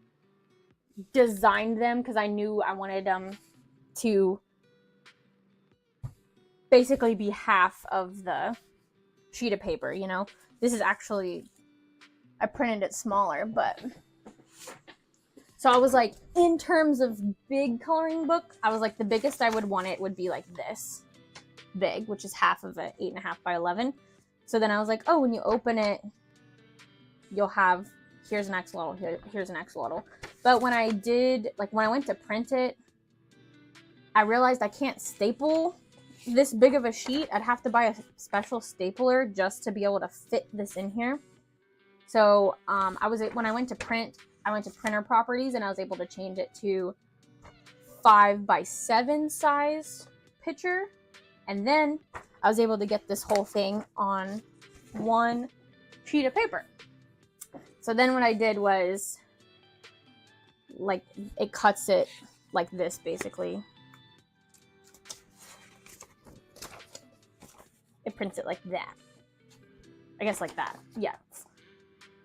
A: designed them because I knew I wanted them to basically be half of the sheet of paper, you know? This is actually, I printed it smaller, but... So I was like, in terms of big coloring book, I was like, the biggest I would want it would be like this big, which is half of it, 8.5 by 11. So then I was like, oh, when you open it, you'll have, here's an axolotl, here's an axolotl. But when I went to print it, I realized I can't staple this big of a sheet. I'd have to buy a special stapler just to be able to fit this in here. So when I went to print, I went to printer properties and I was able to change it to 5 by 7 size picture. And then I was able to get this whole thing on one sheet of paper. So then what I did was, like, it cuts it like this, basically. It prints it like that. I guess like that, yeah.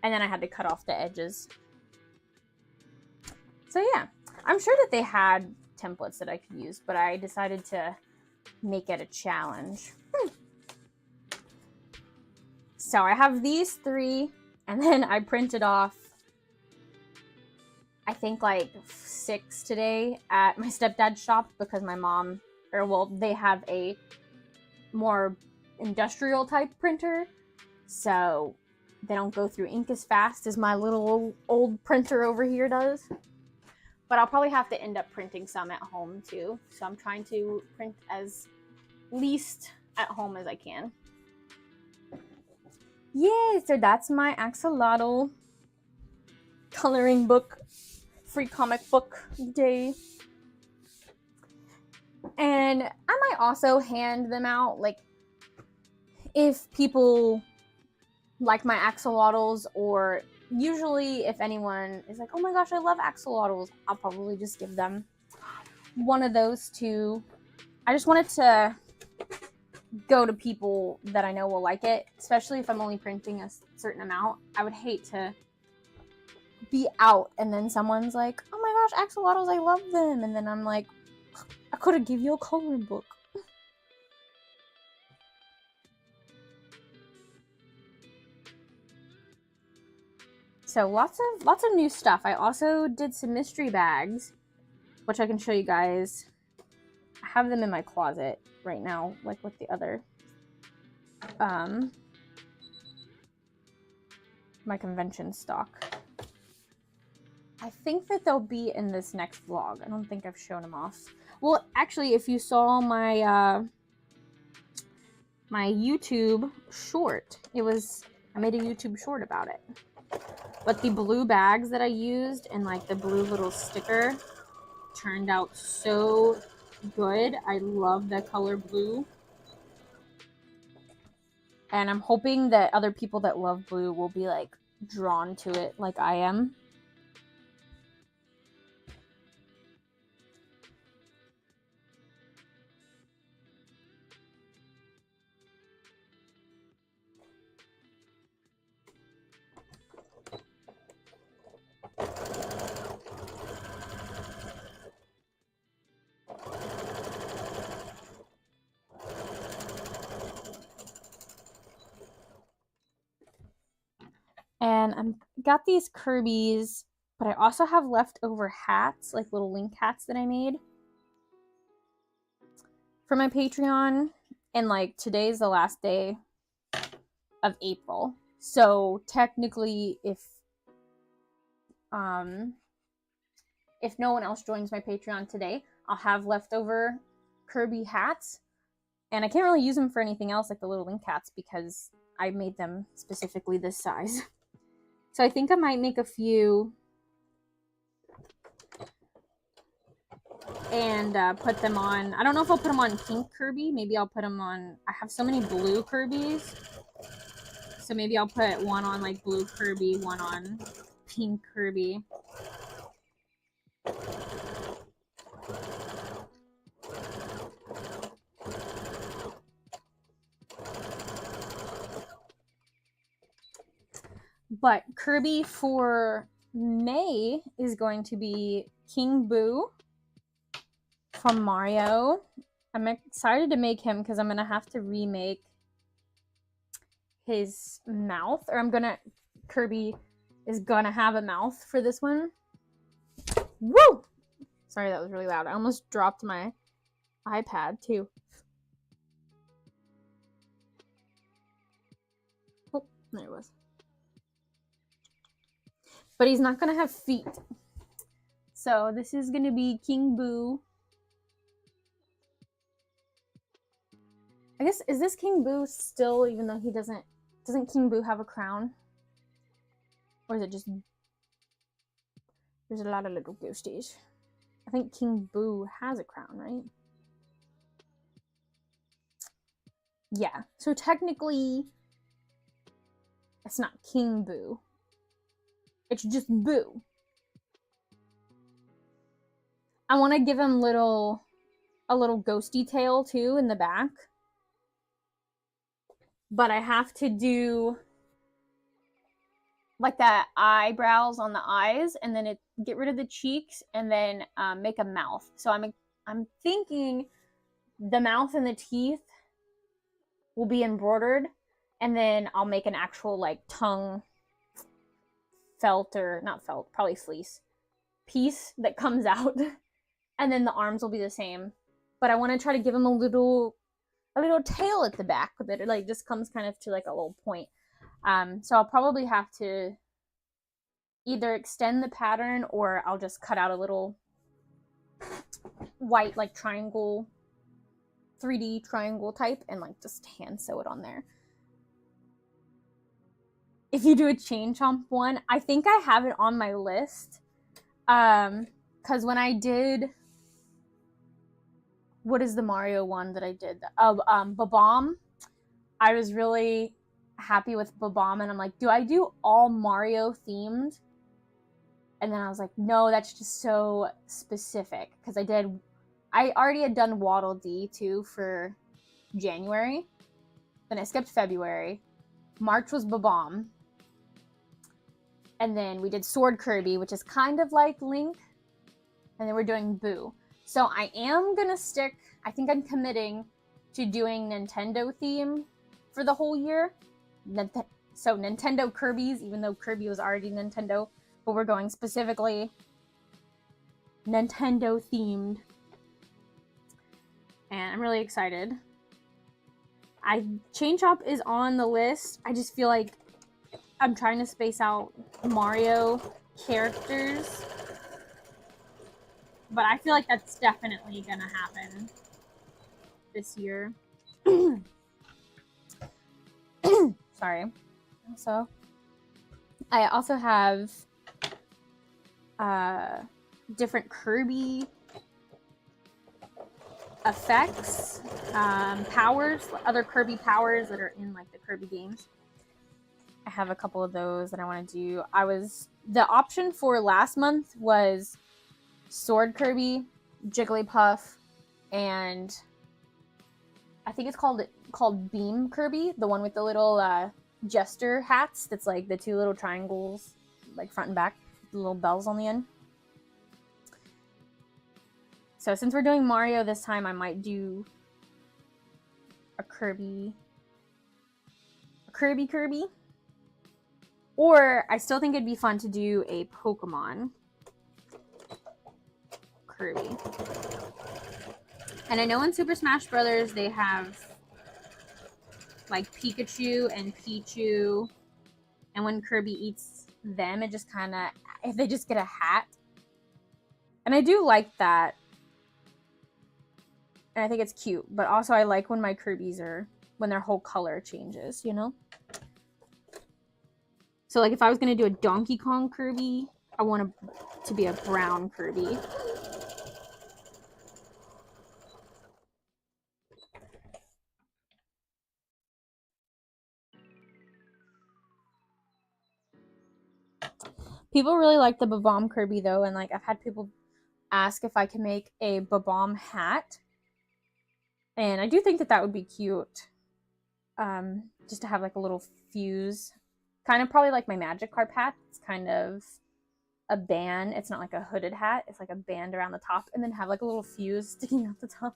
A: And then I had to cut off the edges. So yeah, I'm sure that they had templates that I could use, but I decided to make it a challenge. So I have these 3, and then I printed off, I think, like 6 today at my stepdad's shop, because my mom, or well, they have a more industrial type printer, so they don't go through ink as fast as my little old printer over here does. But I'll probably have to end up printing some at home too, so I'm trying to print as least at home as I can. Yeah, so that's my axolotl coloring book, free comic book day. And I might also hand them out, like, if people like my axolotls, or usually if anyone is like, oh my gosh, I love axolotls, I'll probably just give them one of those too. I just wanted to go to people that I know will like it, especially if I'm only printing a certain amount. I would hate to be out and then someone's like, oh my gosh, axolotls, I love them, and then I'm like, I could have give you a coloring book. So lots of new stuff. I also did some mystery bags, which I can show you guys. I have them in my closet right now, like with the other my convention stock. I think that they'll be in this next vlog. I don't think I've shown them off. Well, actually, if you saw my my YouTube short, I made a YouTube short about it. But the blue bags that I used and like the blue little sticker turned out so good. I love the color blue. And I'm hoping that other people that love blue will be like drawn to it like I am. And I got these Kirby's, but I also have leftover hats, like little link hats that I made for my Patreon. And like today's the last day of April. So technically if no one else joins my Patreon today, I'll have leftover Kirby hats. And I can't really use them for anything else like the little link hats because I made them specifically this size. So I think I might make a few and put them on. I don't know if I'll put them on pink Kirby. Maybe I'll put them on. I have so many blue Kirby's. So maybe I'll put one on like blue Kirby, one on pink Kirby. But Kirby for May is going to be King Boo from Mario. I'm excited to make him because I'm going to have to remake his mouth. Or Kirby is going to have a mouth for this one. Woo! Sorry, that was really loud. I almost dropped my iPad too. Oh, there it was. But he's not going to have feet. So this is going to be King Boo. I guess, is this King Boo still, even though he doesn't King Boo have a crown? Or is it just, there's a lot of little ghosties. I think King Boo has a crown, right? Yeah, so technically, it's not King Boo. It's just Boo. I want to give him a little ghosty tail too in the back. But I have to do like that eyebrows on the eyes, and then get rid of the cheeks, and then make a mouth. So I'm thinking the mouth and the teeth will be embroidered, and then I'll make an actual like tongue felt, or not felt, probably fleece piece that comes out, and then the arms will be the same. But I want to try to give him a little tail at the back that it like just comes kind of to like a little point. So I'll probably have to either extend the pattern, or I'll just cut out a little white like triangle, 3D triangle type, and like just hand sew it on there. If you do a chain chomp one, I think I have it on my list. Because when I did, what is the Mario one that I did? Babam. I was really happy with Babam, and I'm like, do I do all Mario themed? And then I was like, no, that's just so specific. Because I already had done Waddle Dee too for January. Then I skipped February. March was Babam. And then we did Sword Kirby, which is kind of like Link. And then we're doing Boo. So I am going to stick, I think I'm committing to doing Nintendo theme for the whole year. So Nintendo Kirby's, even though Kirby was already Nintendo, but we're going specifically Nintendo themed. And I'm really excited. Chain Chomp is on the list. I just feel like I'm trying to space out Mario characters. But I feel like that's definitely gonna happen this year. Sorry. So I also have different Kirby effects, powers, other Kirby powers that are in like the Kirby games. I have a couple of those that I want to do. The option for last month was Sword Kirby, Jigglypuff, and I think it's called Beam Kirby, the one with the little jester hats. That's like the two little triangles, like front and back, the little bells on the end. So since we're doing Mario this time, I might do a Kirby. Or I still think it'd be fun to do a Pokemon Kirby. And I know in Super Smash Brothers they have like Pikachu and Pichu, and when Kirby eats them, it just kind of, if they just get a hat. And I do like that. And I think it's cute, but also I like when my Kirby's when their whole color changes, you know? So like if I was going to do a Donkey Kong Kirby, I want it to be a brown Kirby. People really like the Babam Kirby though, and like I've had people ask if I can make a Babam hat. And I do think that would be cute. Just to have like a little fuse. Kind of probably like my Magikarp hat. It's kind of a band. It's not like a hooded hat. It's like a band around the top, and then have like a little fuse sticking out the top.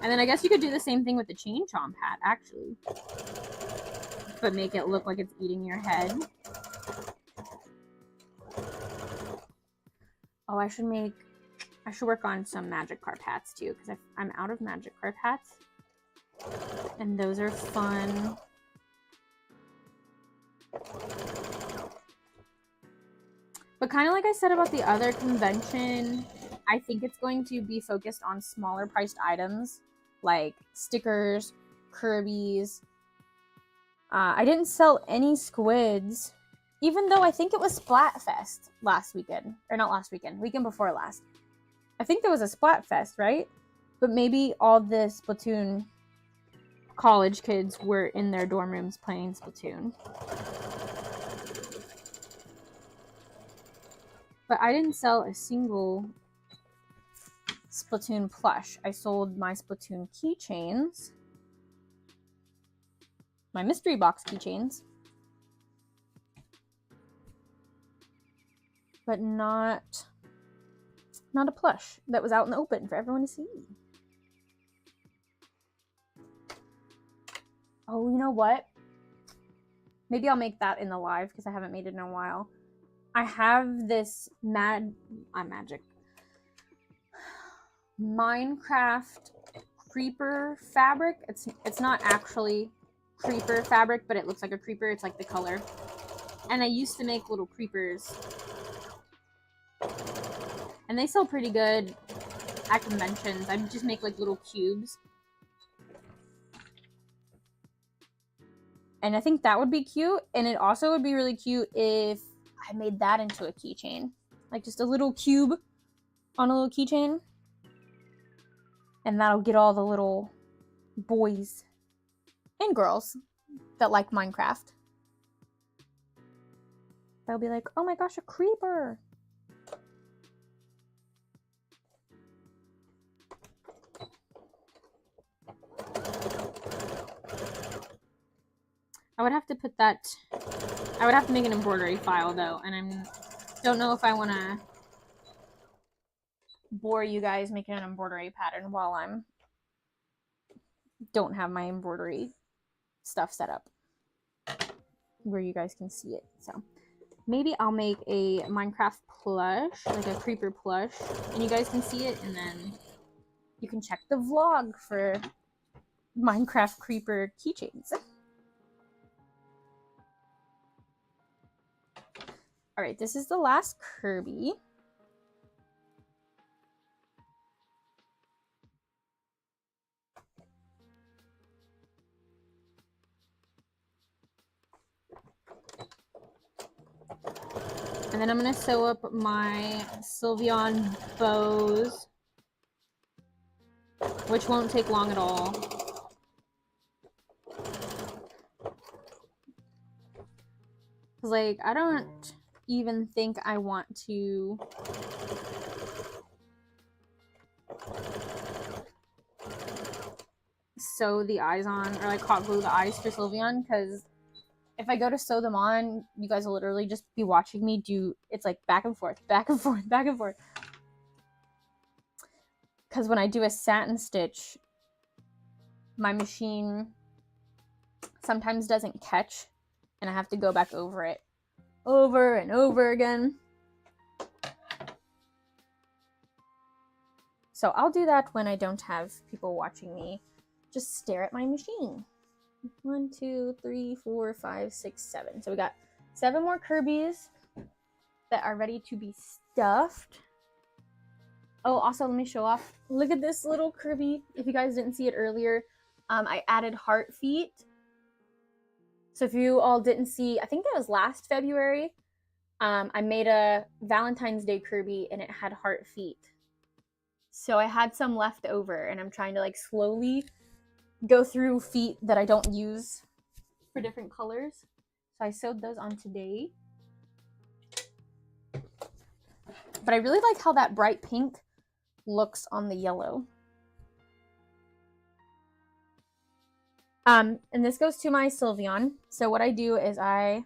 A: And then I guess you could do the same thing with the Chain Chomp hat, actually. But make it look like it's eating your head. Oh, I should work on some Magikarp hats too, because I'm out of Magikarp hats. And those are fun. But kind of like I said about the other convention, I think it's going to be focused on smaller priced items like stickers, Kirby's. I didn't sell any squids Even though I think it was Splatfest last weekend. Or not last weekend. Weekend before last. I think there was a Splatfest, right? But maybe all the Splatoon college kids were in their dorm rooms playing Splatoon. But I didn't sell a single Splatoon plush. I sold my Splatoon keychains. My mystery box keychains. But not a plush that was out in the open for everyone to see. Oh, you know what? Maybe I'll make that in the live because I haven't made it in a while. I have this Minecraft creeper fabric. It's not actually creeper fabric, but it looks like a creeper. It's like the color. And I used to make little creepers. And they sell pretty good at conventions. I just make like little cubes. And I think that would be cute. And it also would be really cute if I made that into a keychain. Like just a little cube on a little keychain. And that'll get all the little boys and girls that like Minecraft. They'll be like, oh my gosh, a creeper. I would have to put that, I would have to make an embroidery file though, and I don't know if I want to bore you guys making an embroidery pattern while don't have my embroidery stuff set up where you guys can see it. So maybe I'll make a Minecraft plush, like a creeper plush, and you guys can see it, and then you can check the vlog for Minecraft creeper keychains. All right, this is the last Kirby. And then I'm gonna sew up my Sylveon bows, which won't take long at all. Like, I don't even think I want to sew the eyes on, or like hot glue the eyes for Sylveon, because if I go to sew them on, you guys will literally just be watching me do, it's like back and forth, back and forth, back and forth. Because when I do a satin stitch, my machine sometimes doesn't catch, and I have to go back over it over and over again. So I'll do that when I don't have people watching me just stare at my machine. 1, 2, 3, 4, 5, 6, 7. So we got 7 more Kirby's that are ready to be stuffed. Oh, also let me show off. Look at this little Kirby. If you guys didn't see it earlier, I added heart feet. So if you all didn't see, I think that was last February, I made a Valentine's Day Kirby and it had heart feet. So I had some left over, and I'm trying to like slowly go through feet that I don't use for different colors. So I sewed those on today. But I really like how that bright pink looks on the yellow. And this goes to my Sylveon. So what I do is I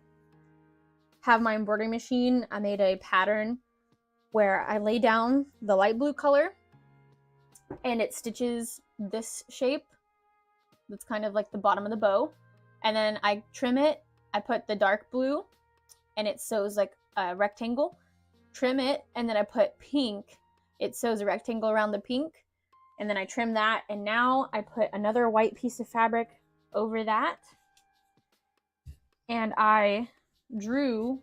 A: have my embroidery machine. I made a pattern where I lay down the light blue color and it stitches this shape. That's kind of like the bottom of the bow. And then I trim it. I put the dark blue and it sews like a rectangle. Trim it, and then I put pink. It sews a rectangle around the pink. And then I trim that, and now I put another white piece of fabric over that. And I drew,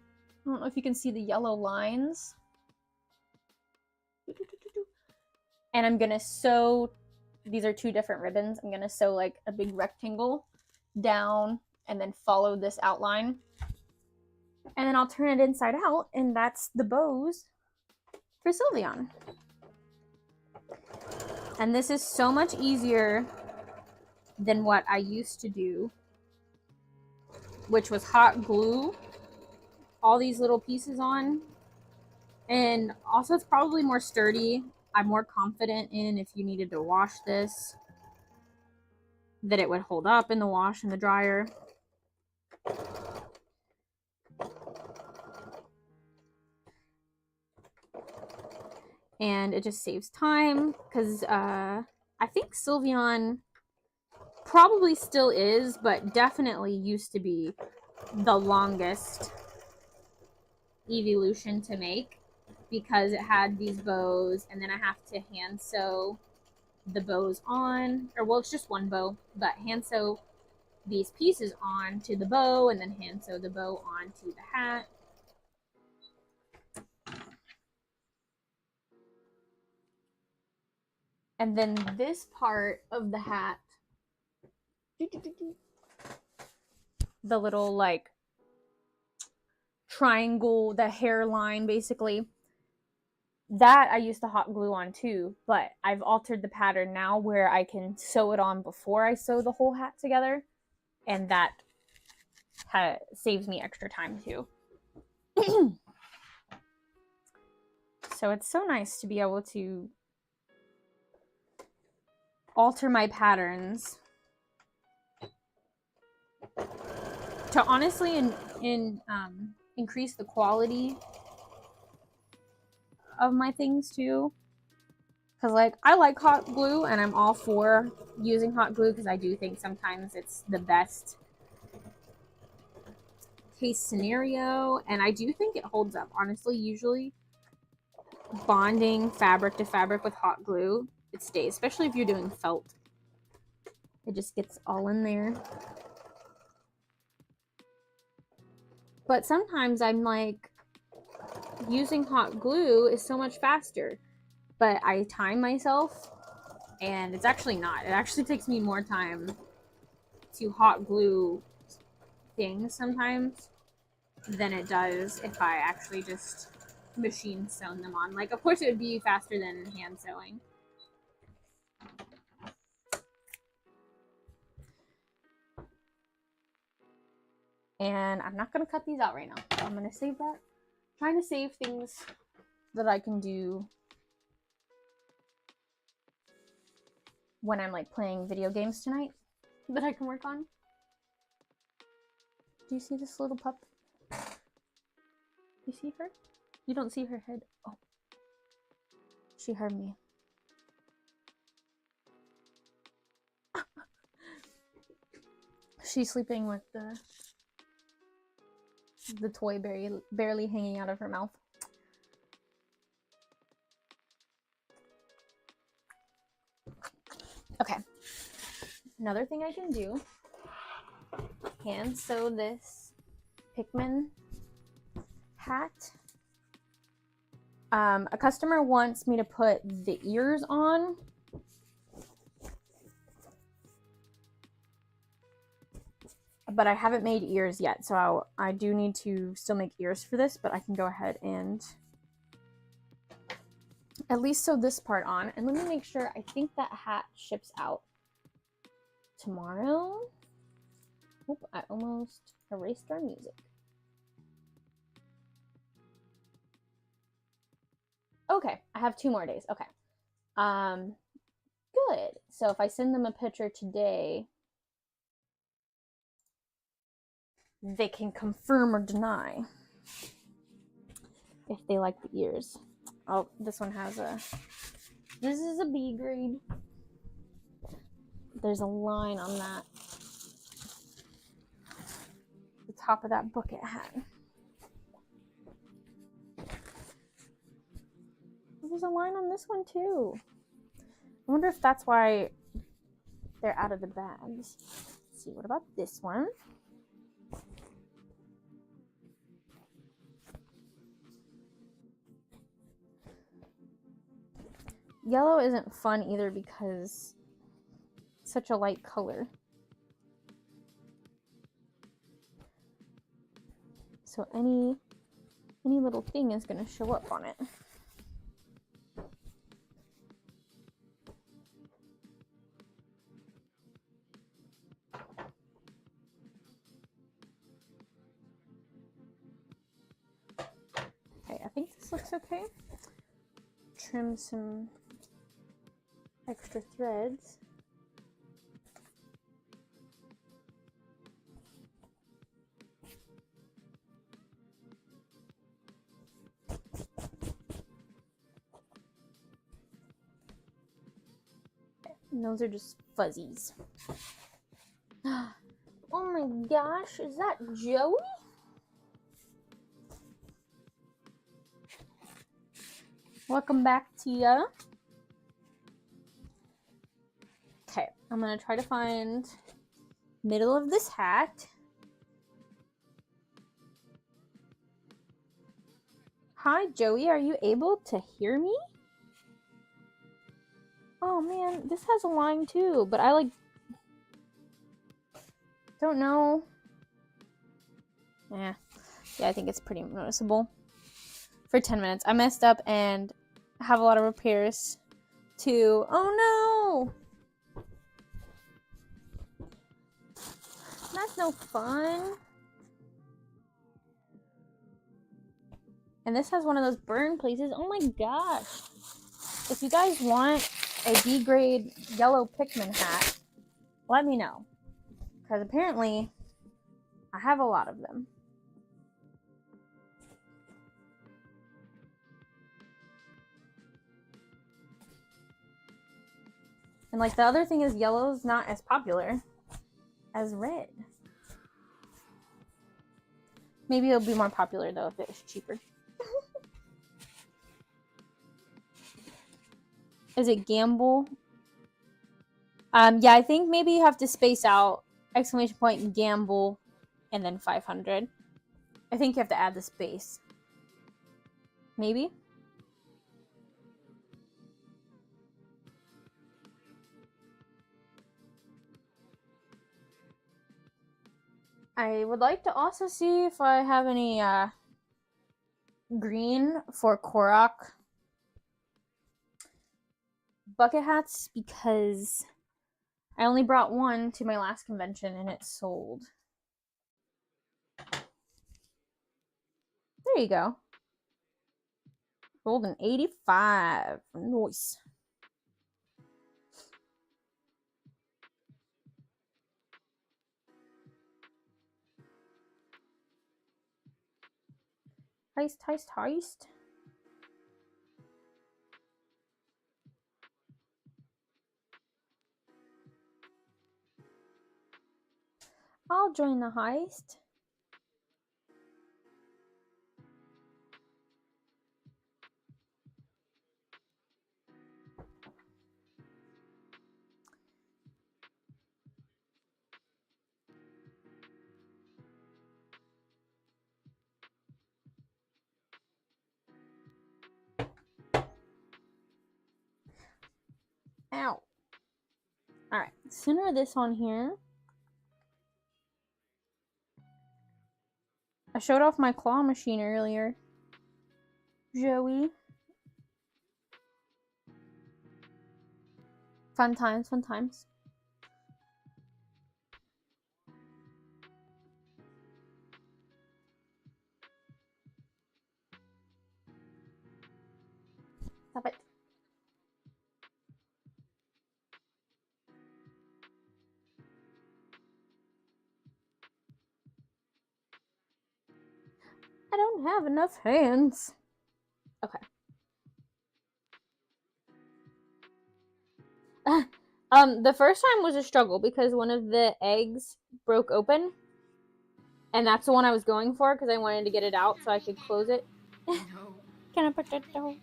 A: I don't know if you can see the yellow lines. And I'm gonna sew, these are 2 different ribbons. I'm gonna sew like a big rectangle down and then follow this outline. And then I'll turn it inside out, and that's the bows for Sylveon. And this is so much easier than what I used to do, which was hot glue all these little pieces on. And also it's probably more sturdy. I'm more confident in, if you needed to wash this, that it would hold up in the wash and the dryer. And it just saves time, because I think Sylveon probably still is, but definitely used to be the longest evolution to make, because it had these bows, and then I have to hand sew the bows on, or well, it's just one bow, but hand sew these pieces on to the bow, and then hand sew the bow onto the hat. And then this part of the hat, the little like triangle, the hairline basically, that I used to hot glue on too, but I've altered the pattern now where I can sew it on before I sew the whole hat together, and that saves me extra time too. So it's so nice to be able to alter my patterns to honestly increase the quality of my things too. Because like, I like hot glue, and I'm all for using hot glue, because I do think sometimes it's the best case scenario, and I do think it holds up. Honestly, usually bonding fabric to fabric with hot glue, it stays, especially if you're doing felt. It just gets all in there. But sometimes I'm like, using hot glue is so much faster, but I time myself, and it's actually not. It actually takes me more time to hot glue things sometimes than it does if I actually just machine sew them on. Like, of course it would be faster than hand sewing. And I'm not going to cut these out right now. I'm going to save that. I'm trying to save things that I can do when I'm like playing video games tonight that I can work on. Do you see this little pup? You see her? You don't see her head. Oh, she heard me. She's sleeping with the toy barely hanging out of her mouth. Okay. Another thing I can do, hand sew this Pikmin hat. A customer wants me to put the ears on. But I haven't made ears yet, so I do need to still make ears for this, but I can go ahead and at least sew this part on. And let me make sure, I think that hat ships out tomorrow. Oop, I almost erased our music. Okay, I have 2 more days. Okay. Good. So if I send them a picture today, they can confirm or deny if they like the ears. Oh, this one has this is a B grade. There's a line on that, the top of that bucket hat. There's a line on this one too. I wonder if that's why they're out of the bags. Let's see, what about this one? Yellow isn't fun either because it's such a light color. So any little thing is going to show up on it. Okay, I think this looks okay. Trim some extra threads. And those are just fuzzies. Oh my gosh, is that Joey? Welcome back, Tia. Okay, I'm gonna try to find middle of this hat. Hi, Joey, are you able to hear me? Oh man, this has a line too, but I don't know. Yeah, I think it's pretty noticeable. For 10 minutes. I messed up and have a lot of repairs to... Oh no! That's no fun. And this has one of those burn places. Oh my gosh. If you guys want a B-grade yellow Pikmin hat, let me know. Because apparently, I have a lot of them. And like the other thing is yellow's not as popular as red. Maybe it'll be more popular though if it was cheaper. Is it gamble? Yeah, I think maybe you have to space out exclamation point gamble and then 500. I think you have to add the space. Maybe? I would like to also see if I have any green for Korok bucket hats because I only brought one to my last convention and it sold. There you go. Rolled an 85. Nice. Heist, heist, heist. I'll join the heist. Ow. Alright, center this on here. I showed off my claw machine earlier. Joey. Fun times, fun times. Stop it. I don't have enough hands. Okay. The first time was a struggle because one of the eggs broke open. And that's the one I was going for because I wanted to get it out so I could close it.
B: No.
A: Can I put that doll?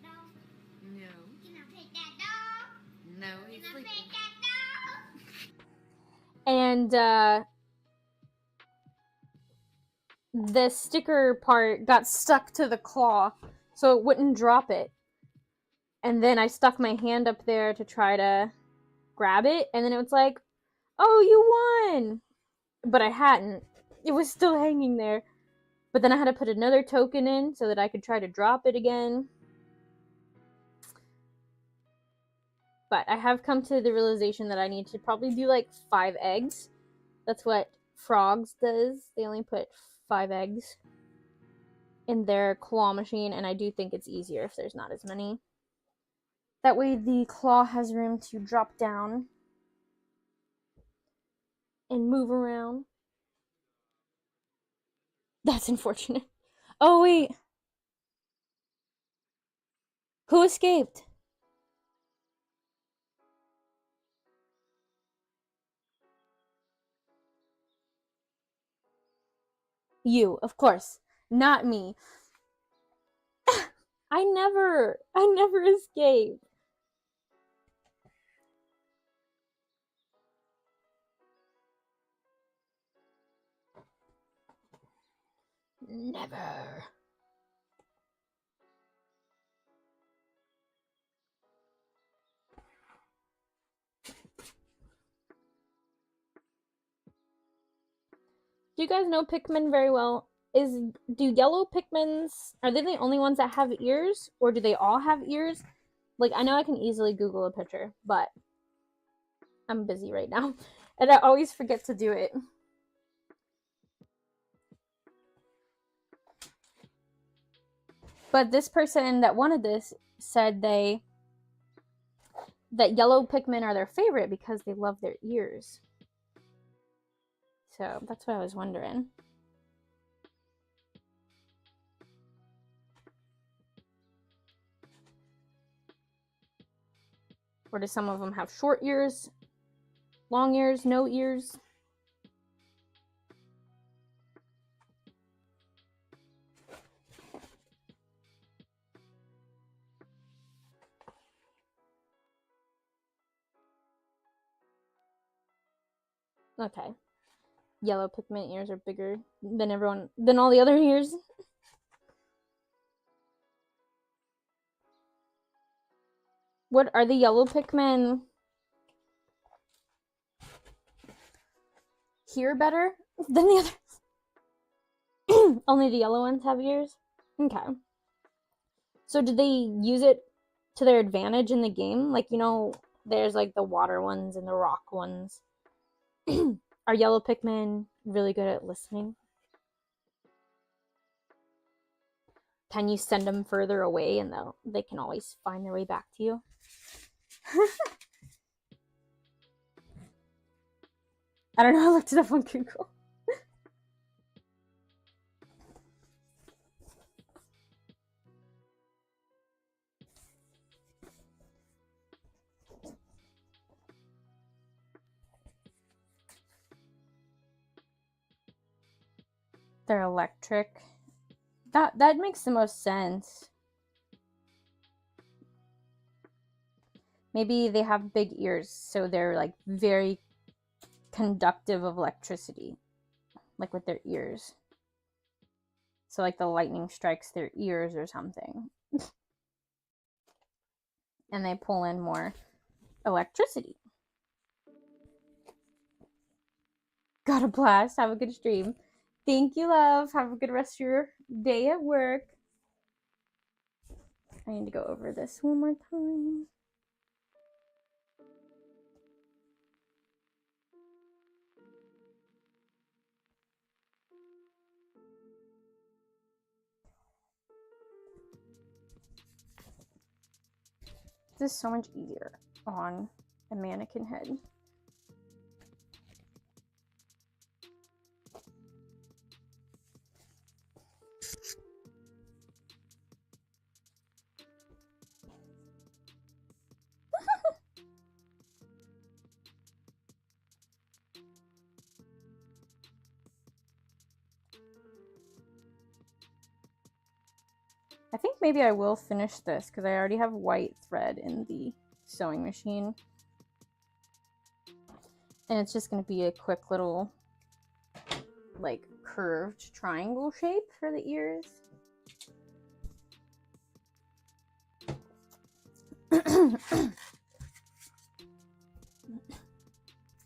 B: No.
C: Can I pet that dog?
B: No, he's
C: Can I
B: sleeping.
C: pet that dog?
A: And the sticker part got stuck to the claw, so it wouldn't drop it. And then I stuck my hand up there to try to grab it, and then it was like, oh, you won! But I hadn't. It was still hanging there. But then I had to put another token in so that I could try to drop it again. But I have come to the realization that I need to probably do like 5 eggs. That's what Frogs does. They only put 5 eggs in their claw machine, and I do think it's easier if there's not as many. That way the claw has room to drop down and move around. That's unfortunate. Oh, wait. Who escaped? You, of course. Not me. I never escape. Never. Do you guys know Pikmin very well? Do yellow Pikmins, are they the only ones that have ears? Or do they all have ears? Like, I know I can easily Google a picture, but I'm busy right now. And I always forget to do it. But this person that wanted this said that yellow Pikmin are their favorite because they love their ears. So that's what I was wondering. Or do some of them have short ears, long ears, no ears? Okay. Yellow Pikmin ears are bigger than all the other ears. What are the yellow Pikmin hear better than the others? Only the yellow ones have ears? Okay. So did they use it to their advantage in the game? Like, there's like the water ones and the rock ones. Are yellow Pikmin really good at listening? Can you send them further away and they can always find their way back to you? I don't know, I looked it up on Google. They're electric. That makes the most sense. Maybe they have big ears, so they're like very conductive of electricity, like with their ears. So like the lightning strikes their ears or something. And they pull in more electricity. Got a blast. Have a good stream. Thank you, love. Have a good rest of your day at work. I need to go over this one more time. This is so much easier on a mannequin head. I think maybe I will finish this because I already have white thread in the sewing machine. And it's just going to be a quick little, like, curved triangle shape for the ears.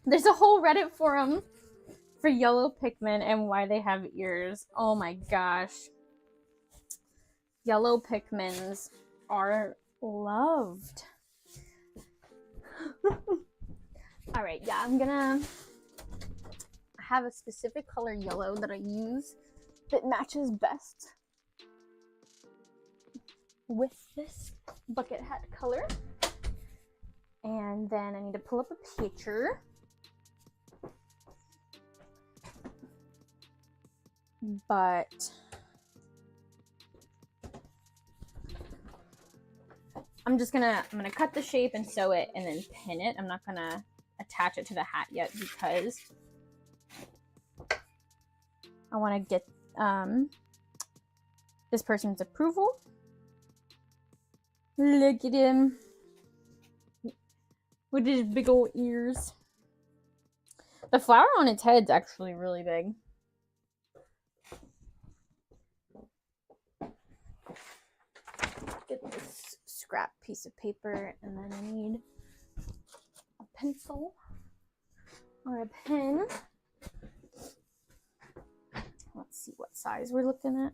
A: There's a whole Reddit forum for yellow Pikmin and why they have ears. Oh my gosh. Yellow Pikmins are loved. Alright, yeah, I'm gonna have a specific color yellow that I use that matches best with this bucket hat color. And then I need to pull up a picture. But I'm gonna cut the shape and sew it and then pin it. I'm not gonna attach it to the hat yet because I want to get this person's approval. Look at him with his big old ears. The flower on its head's actually really big. Get this scrap piece of paper, and then I need a pencil or a pen. Let's see what size we're looking at.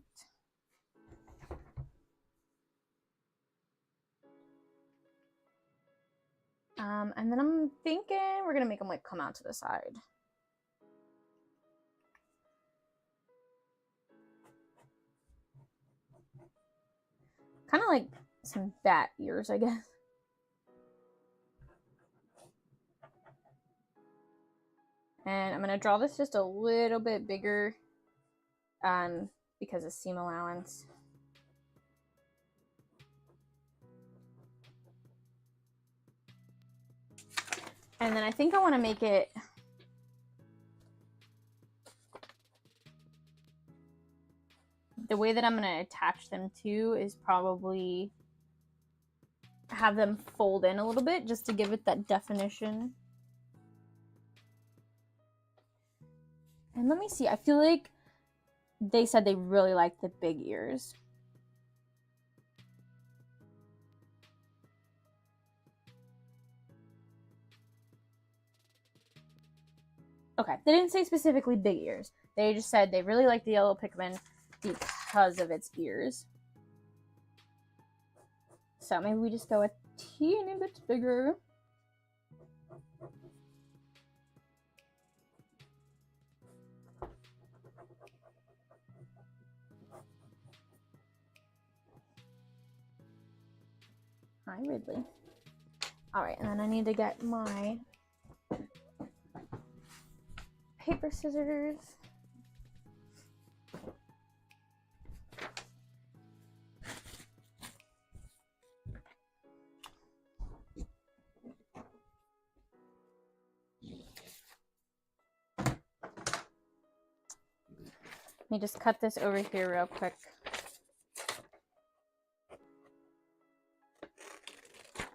A: And then I'm thinking we're gonna make them like come out to the side. Kind of like some bat ears, I guess. And I'm gonna draw this just a little bit bigger because of seam allowance. And then I think I want to make it the way that I'm going to attach them to is probably have them fold in a little bit just to give it that definition. And let me see, I feel like they said they really like the big ears. Okay, they didn't say specifically big ears. They just said they really like the yellow Pikmin because of its ears. So maybe we just go a teeny bit bigger. Hi, Ridley. All right, and then I need to get my paper scissors. Let me just cut this over here real quick.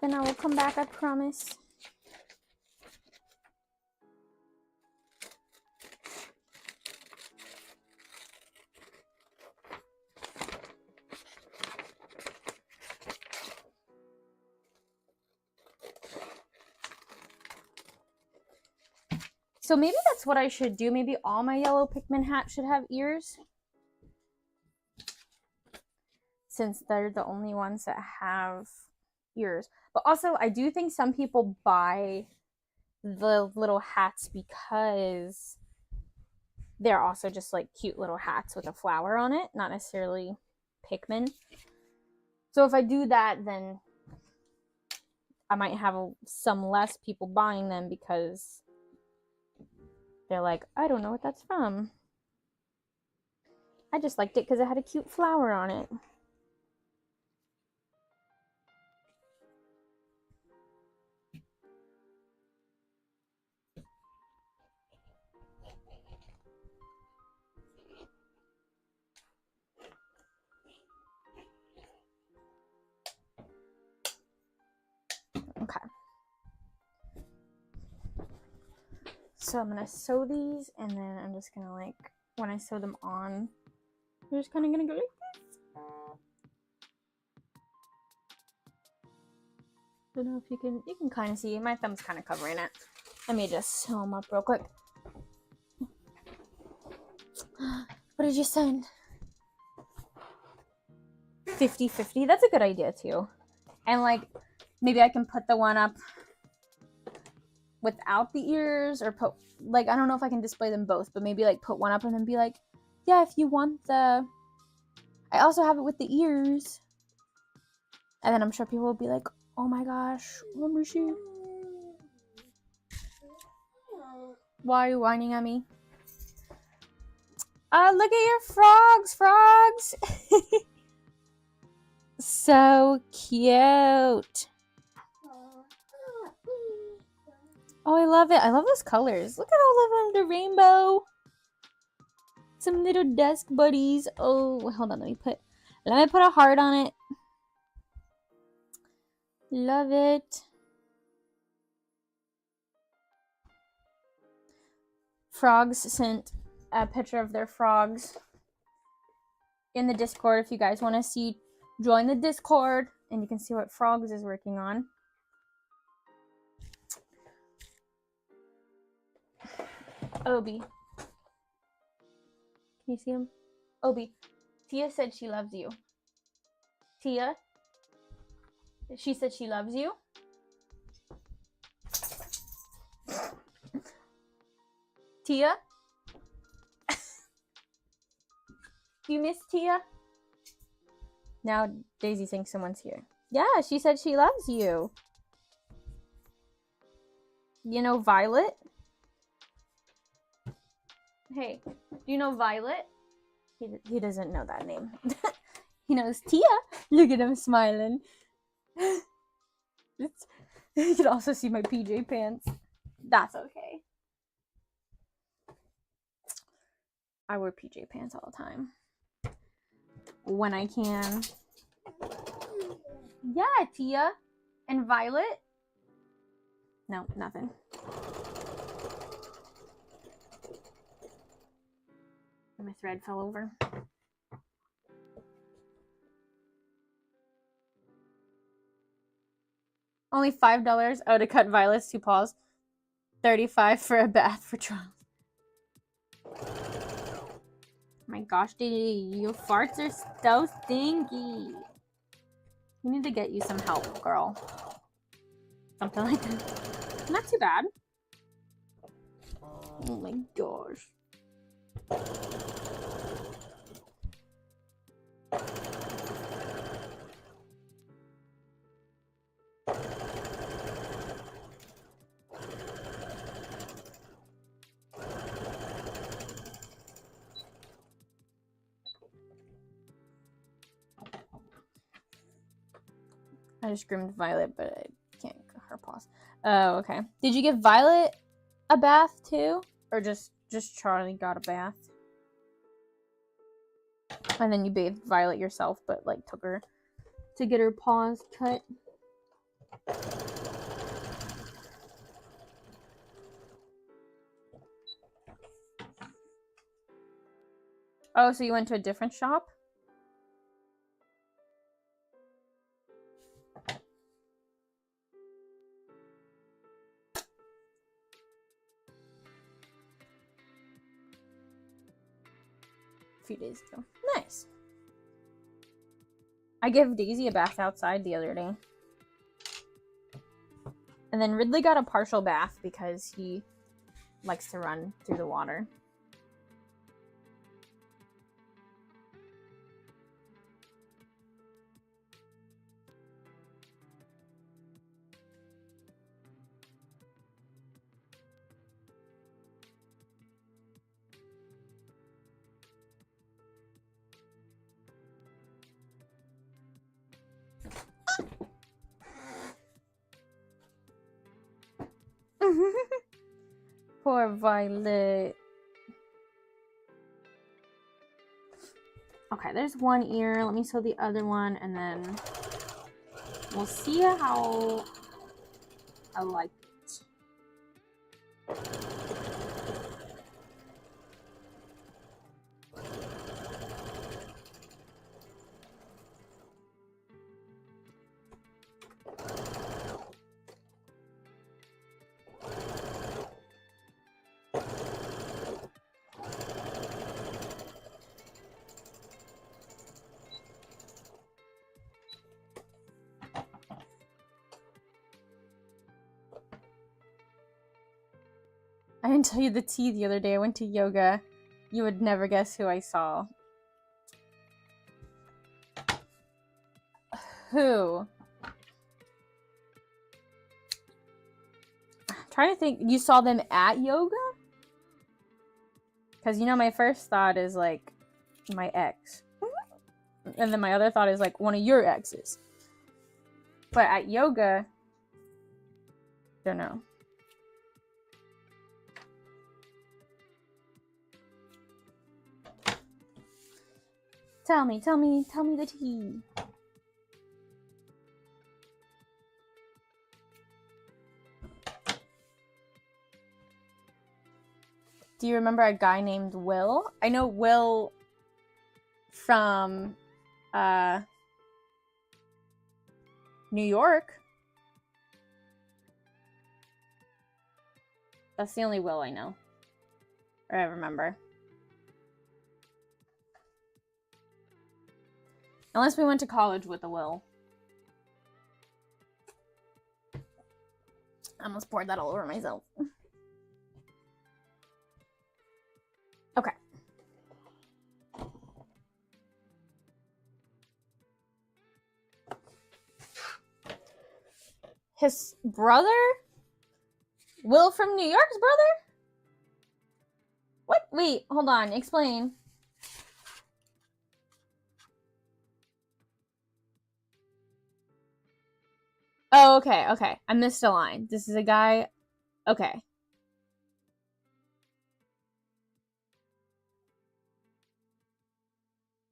A: Then I will come back, I promise. So maybe that's what I should do. Maybe all my yellow Pikmin hats should have ears, since they're the only ones that have ears. But also, I do think some people buy the little hats because they're also just like cute little hats with a flower on it, not necessarily Pikmin. So if I do that, then I might have some less people buying them because they're like, I don't know what that's from. I just liked it because it had a cute flower on it. Okay. So I'm gonna sew these, and then I'm just gonna like, when I sew them on, I'm just kind of gonna go like this. I don't know if you can kind of see, my thumb's kind of covering it. Let me just sew them up real quick. What did you send? 50-50. That's a good idea too. And like maybe I can put the one up without the ears, or put like, I don't know if I can display them both, but maybe like put one up and then be like, yeah, if you want the, I also have it with the ears. And then I'm sure people will be like, oh my gosh, let me see. Why are you whining at me? Look at your frogs. So cute. Oh, I love it. I love those colors. Look at all of them, the rainbow. Some little desk buddies. Oh, hold on. Let me put a heart on it. Love it. Frogs sent a picture of their frogs in the Discord. If you guys want to see, join the Discord and you can see what Frogs is working on. Obi. Can you see him? Obi. Tia said she loves you. Tia? She said she loves you. Tia? Do you miss Tia? Now Daisy thinks someone's here. Yeah, she said she loves you. You know Violet? Hey, do you know Violet? He doesn't know that name. He knows Tia. Look at him smiling. You can also see my PJ pants. That's okay. I wear PJ pants all the time. When I can. Yeah, Tia. And Violet? No, nothing. My thread fell over. Only $5. Oh, to cut Violet's 2 paws. $35 for a bath for trial. My gosh, Didi, your farts are so stinky. We need to get you some help, girl. Something like that. Not too bad. Oh my gosh. I just groomed Violet, but I can't get her paws. Oh, okay. Did you give Violet a bath too? Or just Charlie got a bath? And then you bathed Violet yourself, but like took her to get her paws cut. Oh, so you went to a different shop? A few days ago. Nice. I gave Daisy a bath outside the other day. And then Ridley got a partial bath because he likes to run through the water. Poor Violet. Okay, there's one ear. Let me sew the other one, and then we'll see how I like it. I didn't tell you the tea the other day. I went to yoga. You would never guess who I saw. Who? I'm trying to think. You saw them at yoga? Because, you know, my first thought is, like, my ex. And then my other thought is, like, one of your exes. But at yoga, don't know. Tell me the tea. Do you remember a guy named Will? I know Will from New York. That's the only Will I know. Or I remember. Unless we went to college with the Will. I almost poured that all over myself. Okay. His brother? Will from New York's brother? What? Wait, hold on. Explain. Oh, okay, okay. I missed a line. This is a guy. Okay.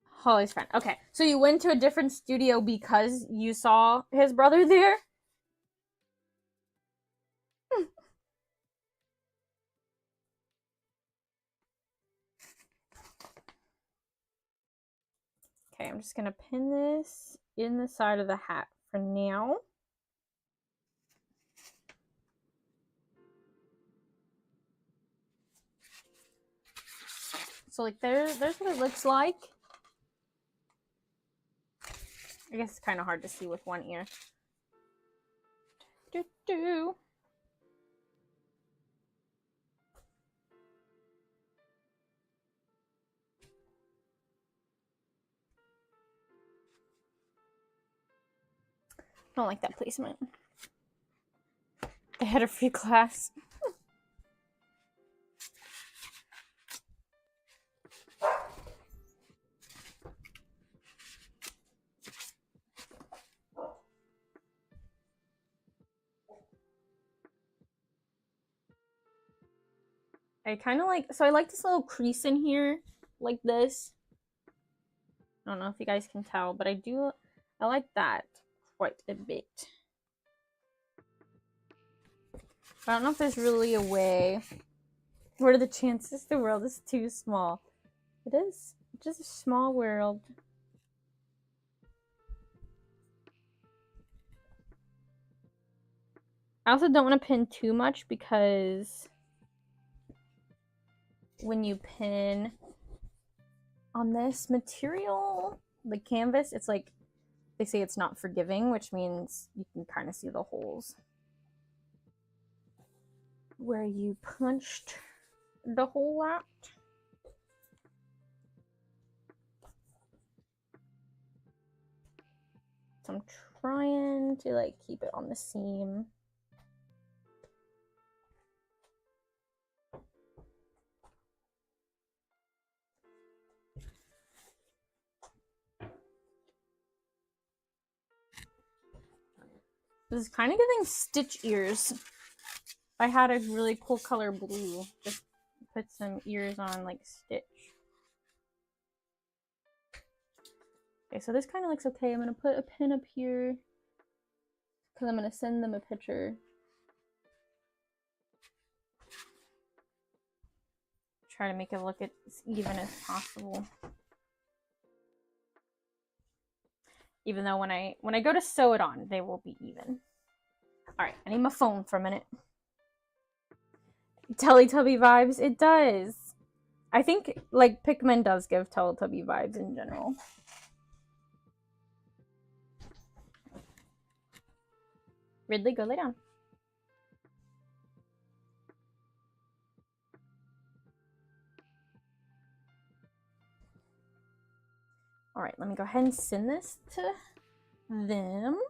A: Holly's friend. Okay. So you went to a different studio because you saw his brother there? Okay, I'm just gonna pin this in the side of the hat for now. So like there's what it looks like. I guess it's kind of hard to see with one ear. Do. I don't like that placement. I had a free class. I kind of like, so I like this little crease in here, like this. I don't know if you guys can tell, but I like that quite a bit. I don't know if there's really a way. What are the chances the world is too small? It is just a small world. I also don't want to pin too much because when you pin on this material, the canvas, it's like, they say it's not forgiving, which means you can kind of see the holes where you punched the hole out. So I'm trying to like keep it on the seam. This is kind of giving Stitch ears. I had a really cool color blue. Just put some ears on like Stitch. Okay, so this kind of looks okay. I'm going to put a pin up here because I'm going to send them a picture. Try to make it look as even as possible. Even though when I go to sew it on, they will be even. Alright, I need my phone for a minute. Teletubby vibes? It does. I think, like, Pikmin does give Teletubby vibes in general. Ridley, go lay down. All right, let me go ahead and send this to them.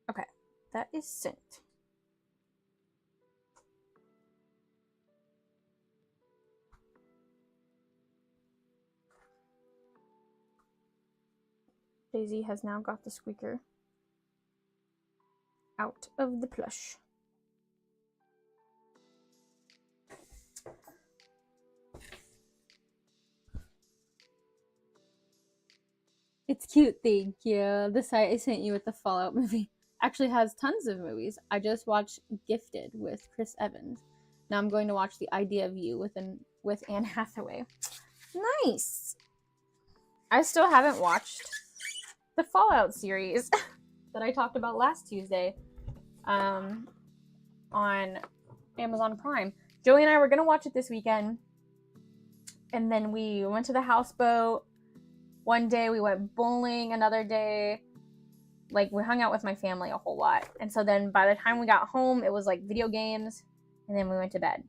A: Okay, that is sent. Daisy has now got the squeaker out of the plush. It's cute, thank you. The site I sent you with the Fallout movie actually has tons of movies. I just watched Gifted with Chris Evans. Now I'm going to watch The Idea of You with Anne Hathaway. Nice! I still haven't watched the Fallout series that I talked about last Tuesday on Amazon Prime. Joey and I were going to watch it this weekend, and then we went to the houseboat. One day we went bowling, another day, like, we hung out with my family a whole lot. And so then by the time we got home, it was like video games, and then we went to bed.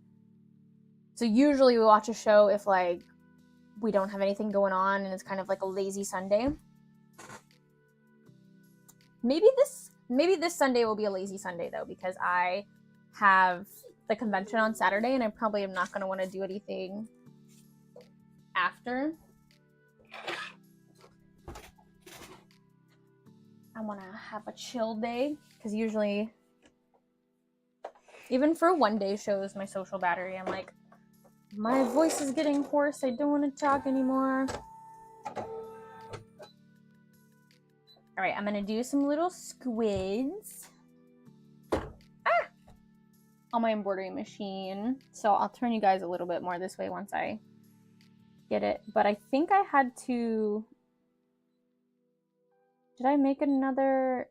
A: So usually we watch a show if, like, we don't have anything going on and it's kind of like a lazy Sunday. Maybe this Sunday will be a lazy Sunday, though, because I have the convention on Saturday, and I probably am not going to want to do anything after. I want to have a chill day, because usually, even for one-day shows, my social battery, I'm like, my voice is getting hoarse, I don't want to talk anymore. Alright, I'm going to do some little squids on my embroidery machine. So I'll turn you guys a little bit more this way once I get it. But I think I had to... Did I make another...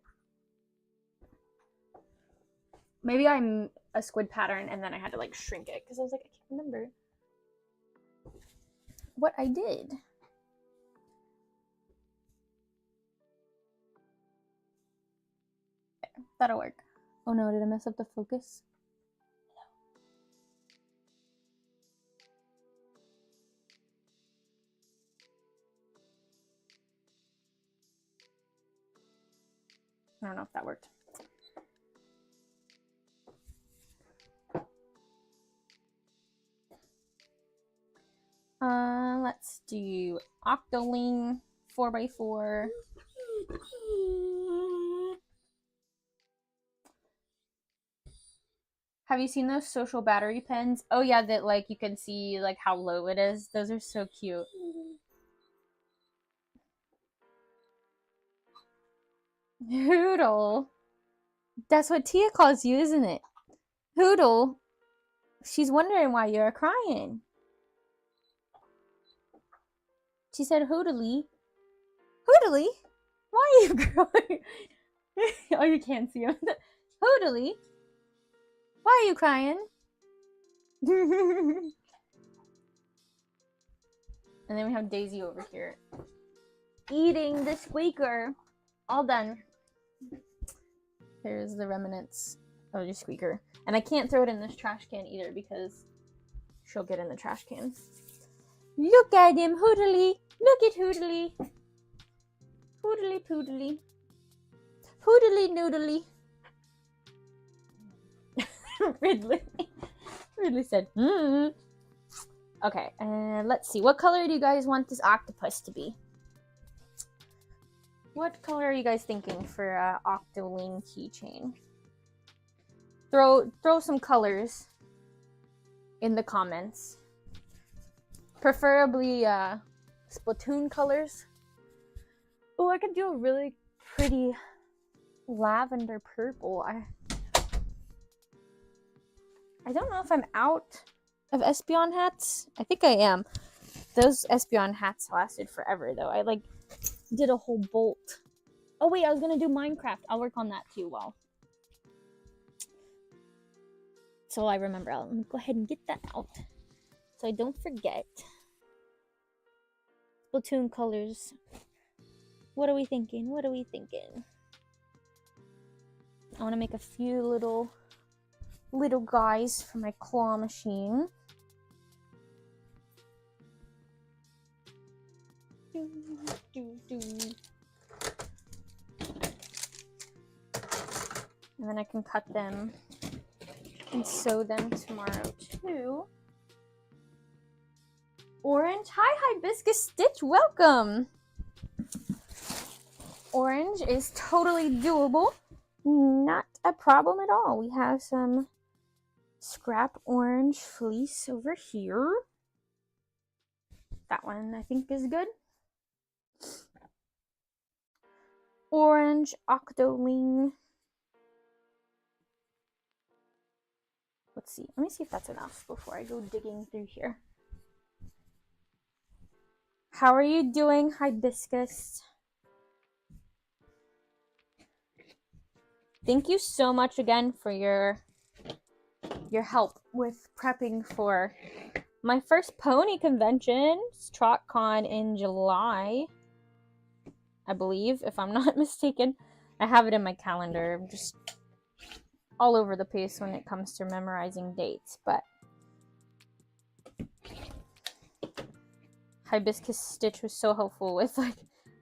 A: Maybe I'm a squid pattern and then I had to like shrink it because I was like, I can't remember what I did. Okay, that'll work. Oh no, did I mess up the focus? I don't know if that worked. Let's do Octoling 4x4. Have you seen those social battery pens? Oh yeah, that like you can see like how low it is. Those are so cute. Hoodle. That's what Tia calls you, isn't it? Hoodle. She's wondering why you're crying. She said, Hoodly. Hoodly? Why are you crying? Oh, you can't see him. Hoodly? Why are you crying? And then we have Daisy over here eating the squeaker. All done. Here's the remnants of the squeaker. And I can't throw it in this trash can either because she'll get in the trash can. Look at him, Hoodly. Look at Hoodly. Hoodly poodly. Hoodly noodly. Ridley said, Okay, and let's see. What color do you guys want this octopus to be? What color are you guys thinking for Octoling keychain? throw some colors in the comments. Preferably Splatoon colors. Oh, I could do a really pretty lavender purple. I don't know if I'm out of Espeon hats. I think I am. Those Espeon hats lasted forever though. I like did a whole bolt. Oh wait, I was gonna do Minecraft. I'll work on that too. So I remember. I'll go ahead and get that out so I don't forget. Splatoon colors. What are we thinking? What are we thinking? I want to make a few little guys for my claw machine. And then I can cut them and sew them tomorrow too. Orange, hi Hibiscus Stitch, welcome. Orange is totally doable. Not a problem at all. We have some scrap orange fleece over here. That one I think is good. Orange octoling. Let's see. Let me see if that's enough before I go digging through here. How are you doing, Hibiscus? Thank you so much again for your help with prepping for my first pony convention, TrotCon in July, I believe, if I'm not mistaken. I have it in my calendar. I'm just all over the place when it comes to memorizing dates, but Hibiscus Stitch was so helpful with I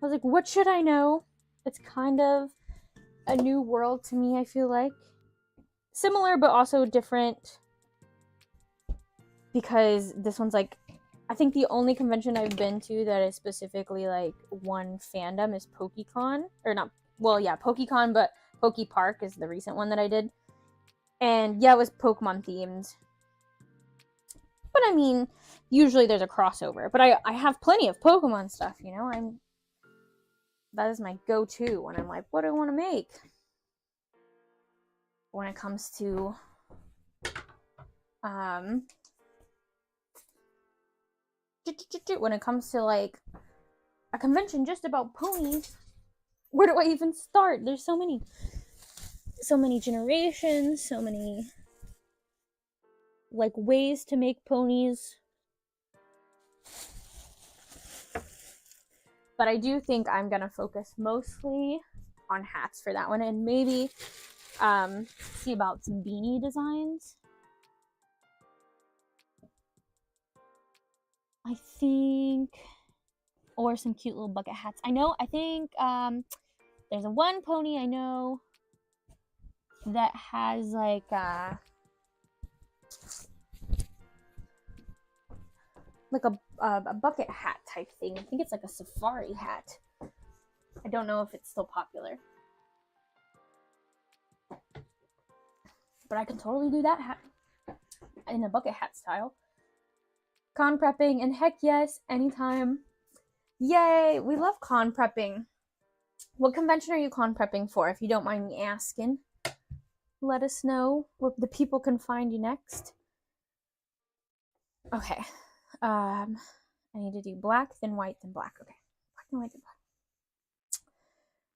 A: was like, what should I know? It's kind of a new world to me, I feel like. Similar but also different, because this one's like, I think the only convention I've been to that is specifically like one fandom is PokeCon, or not, well yeah, PokeCon, but Poke Park is the recent one that I did. And yeah, it was Pokemon themed. But I mean, usually there's a crossover. But I have plenty of Pokemon stuff, you know? That is my go-to when I'm like, what do I want to make? When it comes to like a convention just about ponies, where do I even start? There's so many generations, so many like ways to make ponies. But I do think I'm gonna focus mostly on hats for that one, and maybe see about some beanie designs. I think, or some cute little bucket hats. I think there's a one pony I know that has like a bucket hat type thing. I think it's like a safari hat. I don't know if it's still popular, but I can totally do that hat in a bucket hat style. Con prepping, and heck yes, anytime. Yay, we love con prepping. What convention are you con prepping for, if you don't mind me asking? Let us know where the people can find you next. Okay. I need to do black, then white, then black. Okay. Black, then white, then black.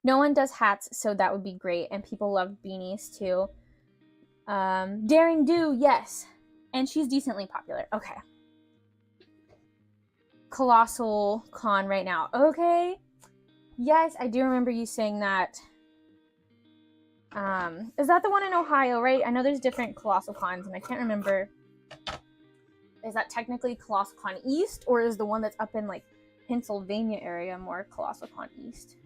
A: No one does hats, so that would be great. And people love beanies too. Daring Do, yes. And she's decently popular. Okay. Colossal Con right now. Okay. Yes, I do remember you saying that. Is that the one in Ohio, right? I know there's different Colossal Cons, and I can't remember. Is that technically Colossal Con East, or is the one that's up in like Pennsylvania area more Colossal Con East?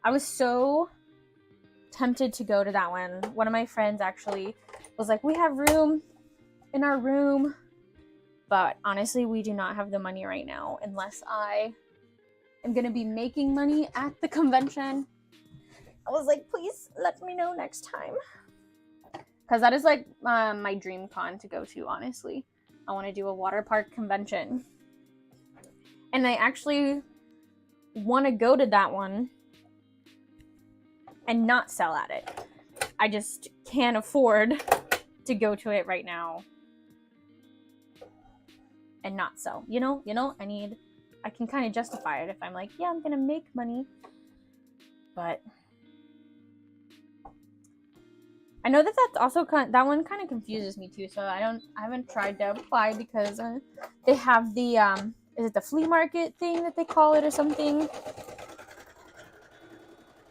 A: I was so tempted to go to that one. One of my friends actually was like, we have room in our room, but honestly, we do not have the money right now unless I am going to be making money at the convention. I was like, please let me know next time. because that is like my dream con to go to, honestly. I want to do a water park convention. And I actually want to go to that one and not sell at it. I just can't afford to go to it right now and not sell. You know, I can kind of justify it if I'm like, yeah, I'm gonna make money. But I know that that's also that one kind of confuses me too. So I haven't tried to apply because they have the is it the flea market thing that they call it or something?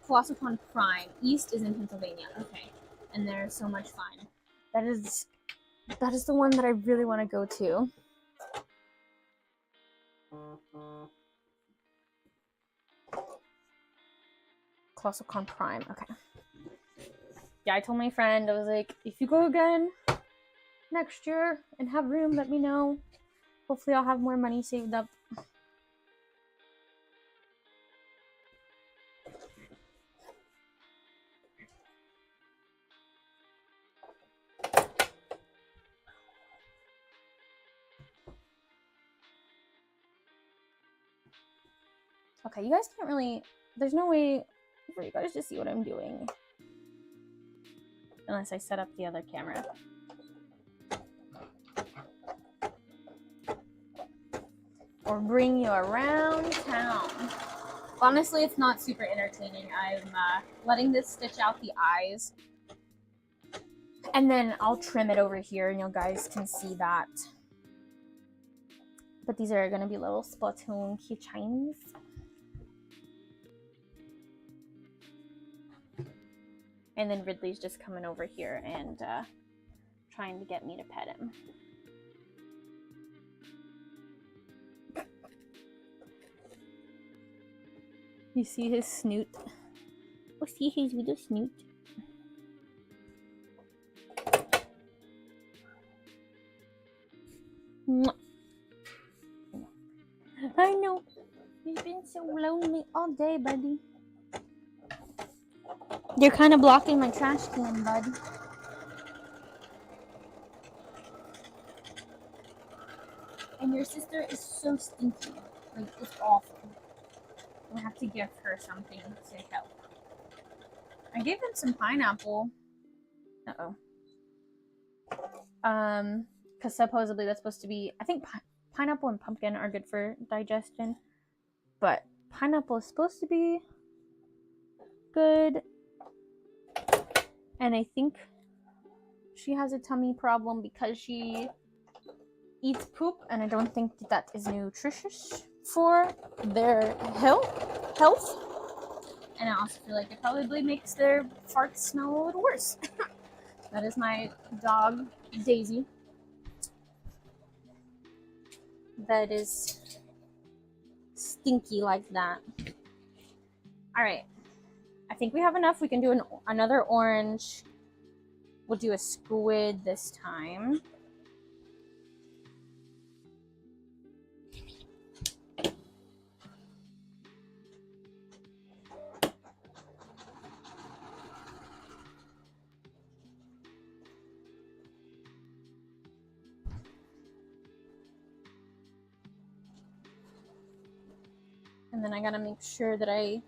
A: Colossal Prime East is in Pennsylvania. Okay, and they're so much fun. That is the one that I really want to go to. Colossal Prime. Okay. Yeah, I told my friend, I was like, if you go again next year and have room, let me know. Hopefully I'll have more money saved up. Okay, you guys can't really, there's no way for you guys to see what I'm doing. Unless I set up the other camera. Or bring you around town. Honestly, it's not super entertaining. I'm letting this stitch out the eyes. And then I'll trim it over here and you guys can see that. But these are going to be little Splatoon keychains. And then Ridley's just coming over here and trying to get me to pet him. You see his snoot? Oh, see his little snoot. I know. You've been so lonely all day, buddy. You're kind of blocking my trash can, bud. And your sister is so stinky. Like, it's awful. I have to give her something to help. I gave him some pineapple. Uh-oh. Because supposedly that's supposed to be, I think pineapple and pumpkin are good for digestion. But pineapple is supposed to be good. And I think she has a tummy problem because she eats poop, and I don't think that is nutritious for their health. And I also feel like it probably makes their farts smell a little worse. That is my dog, Daisy. That is stinky like that. All right. I think we have enough. We can do another orange. We'll do a squid this time. And then I gotta make sure that I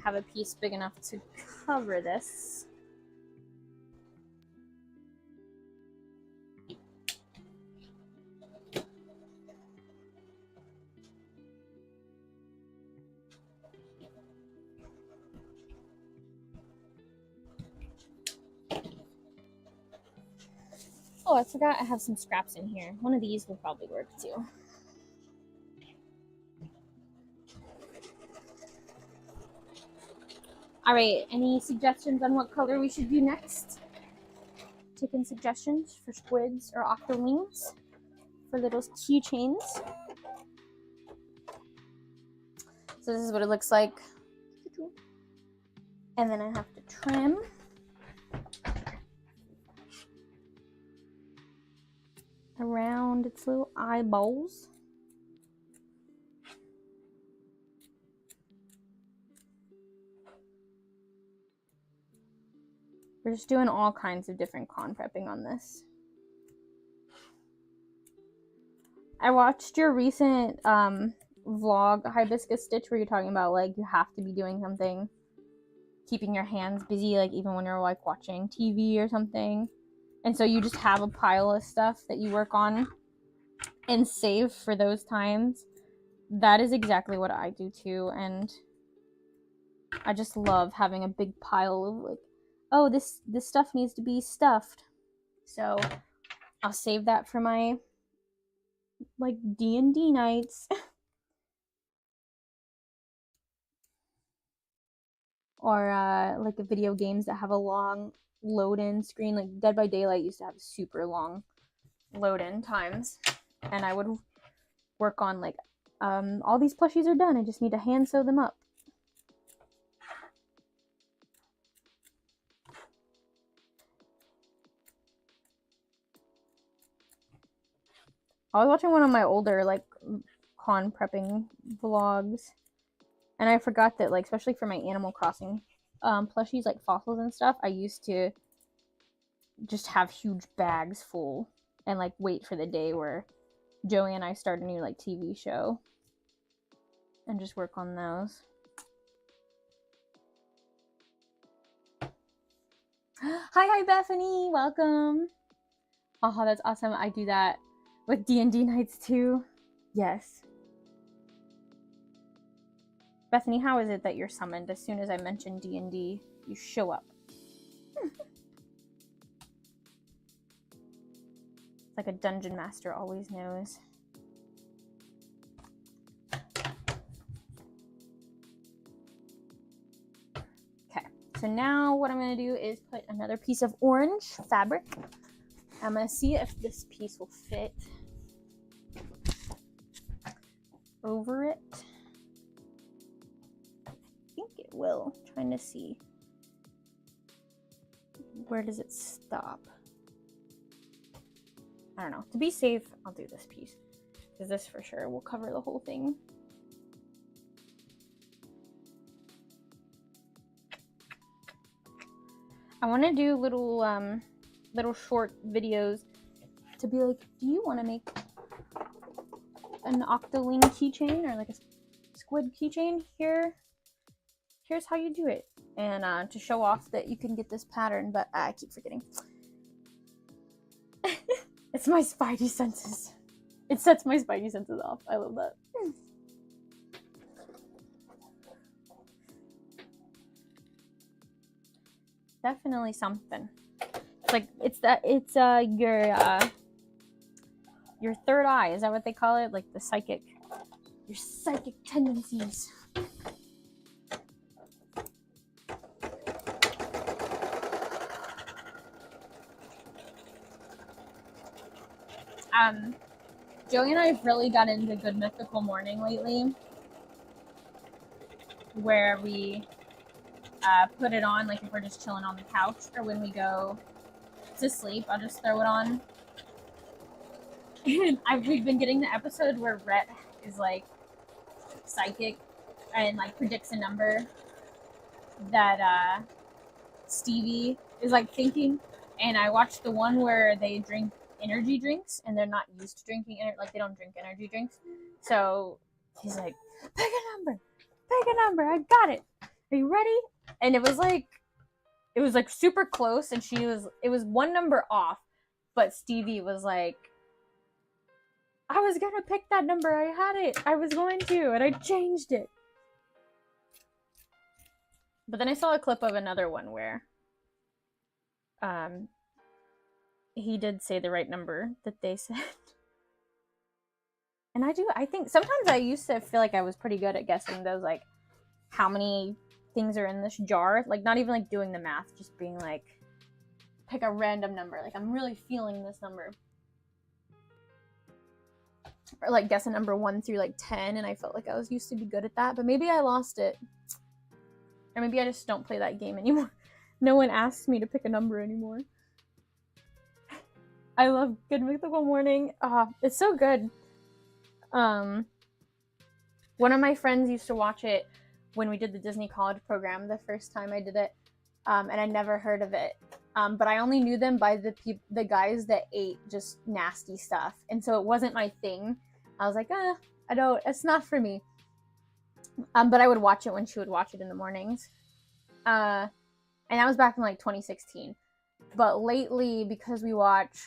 A: have a piece big enough to cover this. Oh, I forgot I have some scraps in here. One of these will probably work too. All right, any suggestions on what color we should do next? Chicken suggestions for squids or octolings for little keychains. So this is what it looks like. And then I have to trim. Around its little eyeballs. We're just doing all kinds of different con prepping on this. I watched your recent vlog, Hibiscus Stitch, where you're talking about like you have to be doing something, keeping your hands busy, like even when you're like watching TV or something. And so you just have a pile of stuff that you work on and save for those times. That is exactly what I do too. And I just love having a big pile of like, oh, this stuff needs to be stuffed. So I'll save that for my like D&D nights. Or like video games that have a long load-in screen. Like Dead by Daylight used to have super long load-in times. And I would work on like, all these plushies are done. I just need to hand sew them up. I was watching one of my older like con prepping vlogs, and I forgot that like especially for my Animal Crossing plushies like fossils and stuff, I used to just have huge bags full and like wait for the day where Joey and I start a new like TV show and just work on those. Hi Bethany, welcome. Oh, that's awesome. I do that with D&D nights too. Yes. Bethany, how is it that you're summoned as soon as I mention D&D, you show up? It's like a dungeon master always knows. Okay, so now what I'm going to do is put another piece of orange fabric. I'm going to see if this piece will fit over it. I think it will. I'm trying to see. Where does it stop? I don't know. To be safe, I'll do this piece. Because this for sure will cover the whole thing. I want to do little short videos to be like, do you want to make an octoling keychain or like a squid keychain? Here's how you do it. And to show off that you can get this pattern, but I keep forgetting. It's my spidey senses. It sets my spidey senses off. I love that. Definitely something. It's like it's your third eye. Is that what they call it? Like the psychic, your psychic tendencies. Joey and I have really got into Good Mythical Morning lately, where we put it on, like if we're just chilling on the couch, or when we go to sleep, I'll just throw it on. And we've been getting the episode where Rhett is like psychic and like predicts a number that Stevie is like thinking. And I watched the one where they drink energy drinks and they're not used to drinking like they don't drink energy drinks. So he's like, pick a number, I got it. Are you ready? And it was like super close, and it was one number off, but Stevie was like, I was gonna pick that number, I had it, I was going to, and I changed it. But then I saw a clip of another one where he did say the right number that they said. And I think sometimes I used to feel like I was pretty good at guessing those, like how many things are in this jar, like not even like doing the math, just being like, pick a random number, like I'm really feeling this number, or like guess a number 1 through like 10, and I felt like I was used to be good at that, but maybe I lost it, or maybe I just don't play that game anymore. No one asks me to pick a number anymore. I love Good Mythical Morning. It's so good. One of my friends used to watch it when we did the Disney College program the first time I did it, and I never heard of it. But I only knew them by the guys that ate just nasty stuff, and so it wasn't my thing. I was like, it's not for me. But I would watch it when she would watch it in the mornings. And that was back in like 2016. But lately, because we watch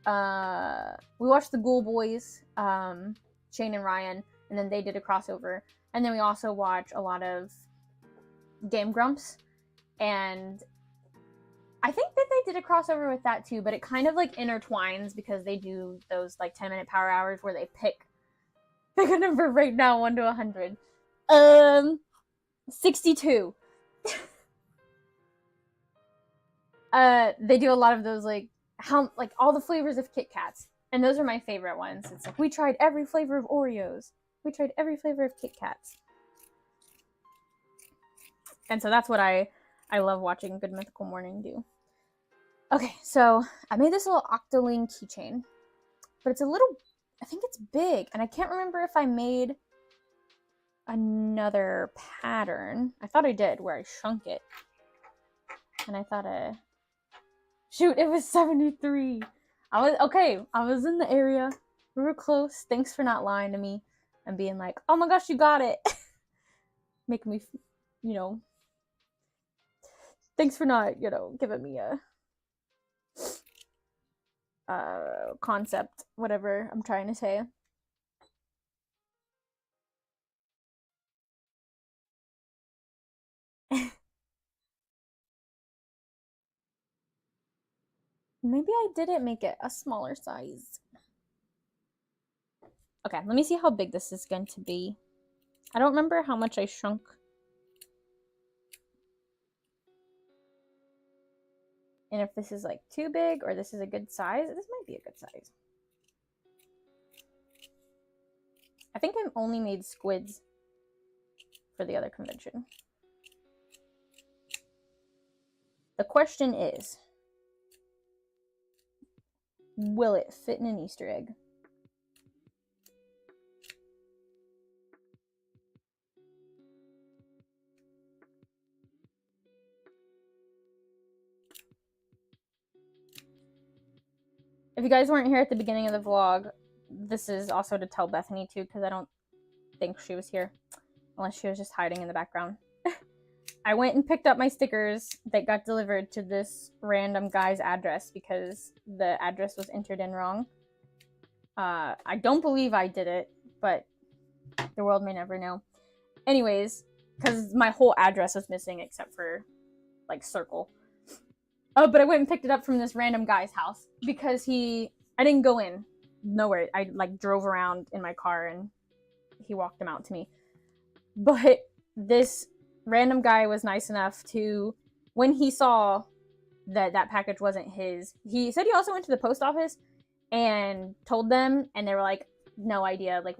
A: the Ghoul Boys, Shane and Ryan, and then they did a crossover. And then we also watch a lot of Game Grumps, and I think that they did a crossover with that too, but it kind of like intertwines because they do those like 10-minute power hours where they pick a number right now, 1 to 100. 62. They do a lot of those like all the flavors of Kit Kats, and those are my favorite ones. It's like, we tried every flavor of Oreos. We tried every flavor of Kit Kats. And so that's what I love watching Good Mythical Morning do. Okay, so I made this little Octoling keychain, but it's a little, I think it's big, and I can't remember if I made another pattern. I thought I did, where I shrunk it. And I thought, shoot, it was 73. I was in the area. We were close. Thanks for not lying to me and being like, oh my gosh, you got it. Making me, thanks for not, giving me a concept, whatever I'm trying to say. Maybe I didn't make it a smaller size. Okay, let me see how big this is going to be. I don't remember how much I shrunk. And if this is like too big or this is a good size, this might be a good size. I think I only made squids for the other convention. The question is, will it fit in an Easter egg? If you guys weren't here at the beginning of the vlog, this is also to tell Bethany too, because I don't think she was here, unless she was just hiding in the background. I went and picked up my stickers that got delivered to this random guy's address because the address was entered in wrong. I don't believe I did it, but the world may never know. Anyways, because my whole address was missing except for like circle. But I went and picked it up from this random guy's house because I didn't go in nowhere. I like drove around in my car and he walked them out to me. But this random guy was nice enough to, when he saw that that package wasn't his, he said he also went to the post office and told them, and they were like, no idea, like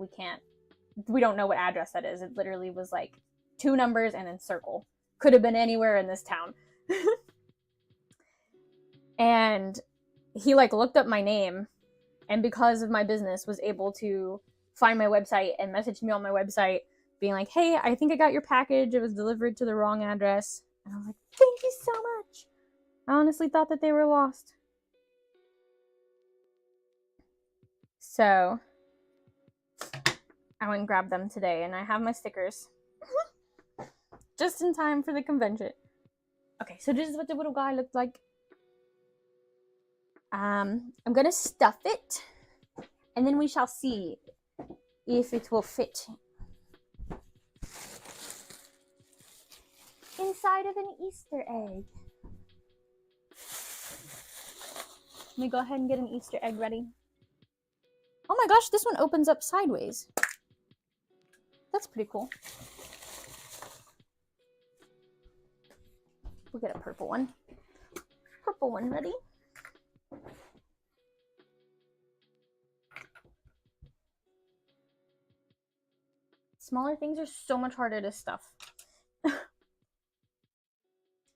A: we don't know what address that is. It literally was like 2 numbers and then circle. Could have been anywhere in this town. And he like looked up my name, and because of my business was able to find my website and message me on my website being like, hey, I think I got your package. It was delivered to the wrong address. And I was like, thank you so much. I honestly thought that they were lost. So I went and grabbed them today, and I have my stickers just in time for the convention. Okay, so this is what the little guy looked like. I'm gonna stuff it, and then we shall see if it will fit inside of an Easter egg. Let me go ahead and get an Easter egg ready. Oh my gosh, this one opens up sideways. That's pretty cool. We'll get a purple one. Purple one ready. Smaller things are so much harder to stuff.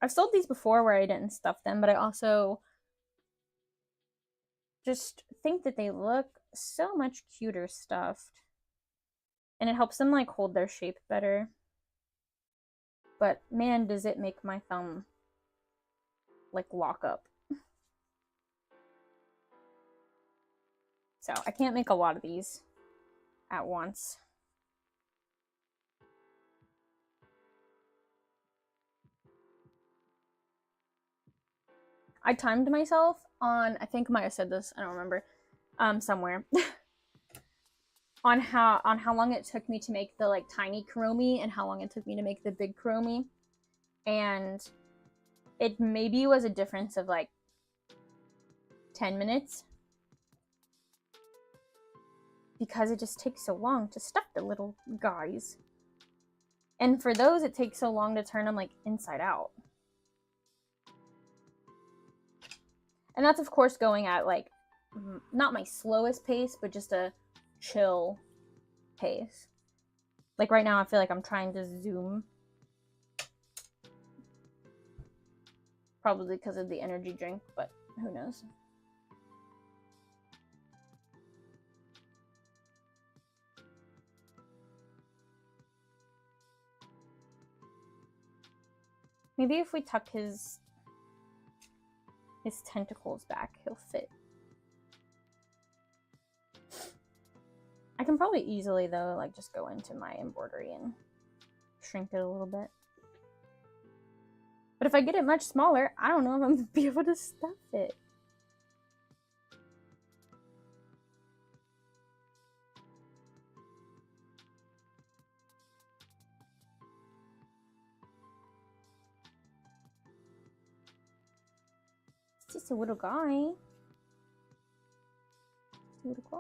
A: I've sold these before where I didn't stuff them, but I also just think that they look so much cuter stuffed. And it helps them like hold their shape better. but man, does it make my thumb like lock up. So I can't make a lot of these at once. I timed myself on, I think I might have said this, I don't remember, somewhere, on how long it took me to make the like tiny kuromi and how long it took me to make the big kuromi, and it maybe was a difference of like 10 minutes because it just takes so long to stuff the little guys, and for those it takes so long to turn them like inside out. And that's of course going at like not my slowest pace, but just a chill pace. Like right now I feel like I'm trying to zoom, probably because of the energy drink, but who knows. Maybe if we tuck his tentacles back, he'll fit. I can probably easily though like just go into my embroidery and shrink it a little bit. But if I get it much smaller, I don't know if I'm gonna be able to stuff it. It's just a little guy. Just a little guy.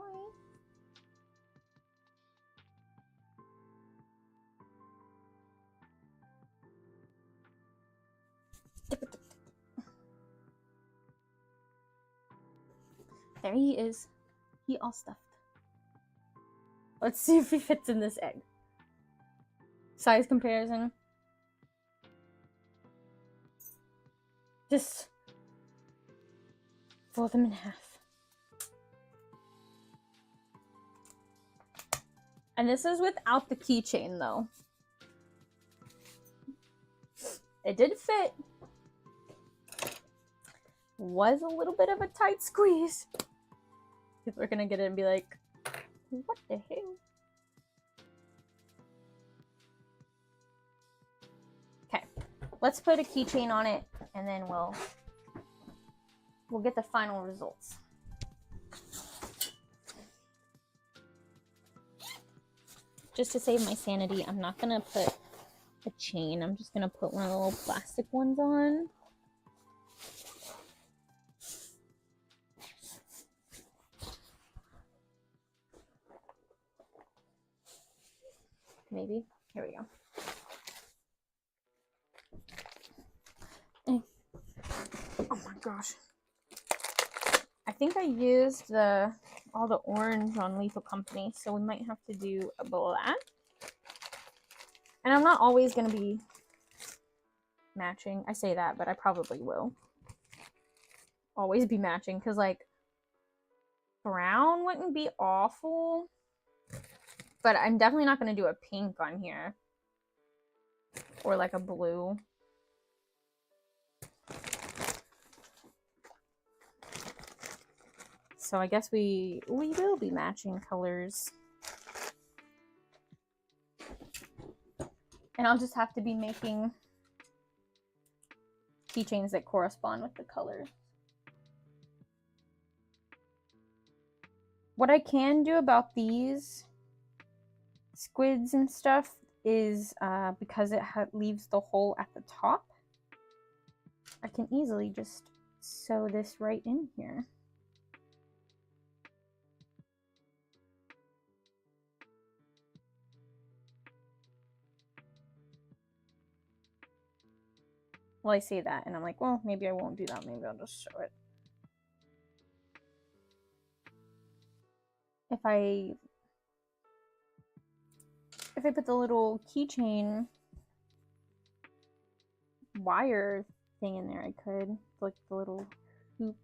A: There he is. He all stuffed. Let's see if he fits in this egg. Size comparison. Just fold them in half. And this is without the keychain though. It did fit. Was a little bit of a tight squeeze. People are gonna get it and be like, what the hell? Okay, let's put a keychain on it and then we'll get the final results. Just to save my sanity, I'm not gonna put a chain. I'm just gonna put one of the little plastic ones on. Maybe. Here we go. Oh my gosh. I think I used all the orange on Lethal Company, so we might have to do a black. And I'm not always going to be matching. I say that, but I probably will always be matching, because like brown wouldn't be awful. But I'm definitely not going to do a pink on here. Or like a blue. So I guess we will be matching colors. And I'll just have to be making keychains that correspond with the color. What I can do about these squids and stuff is because it leaves the hole at the top, I can easily just sew this right in here. Well, I say that and I'm like, well, maybe I won't do that. Maybe I'll just show it. If I put the little keychain wire thing in there, I could, like the little hoop.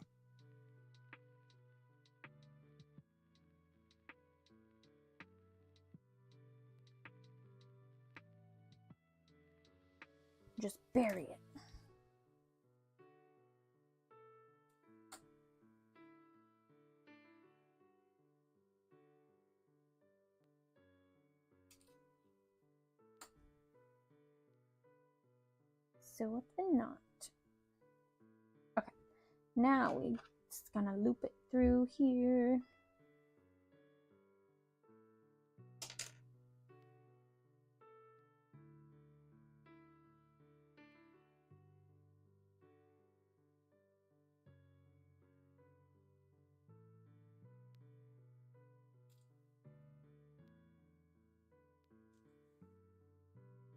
A: Just bury it. Sew up the knot. Okay, now we're just gonna loop it through here.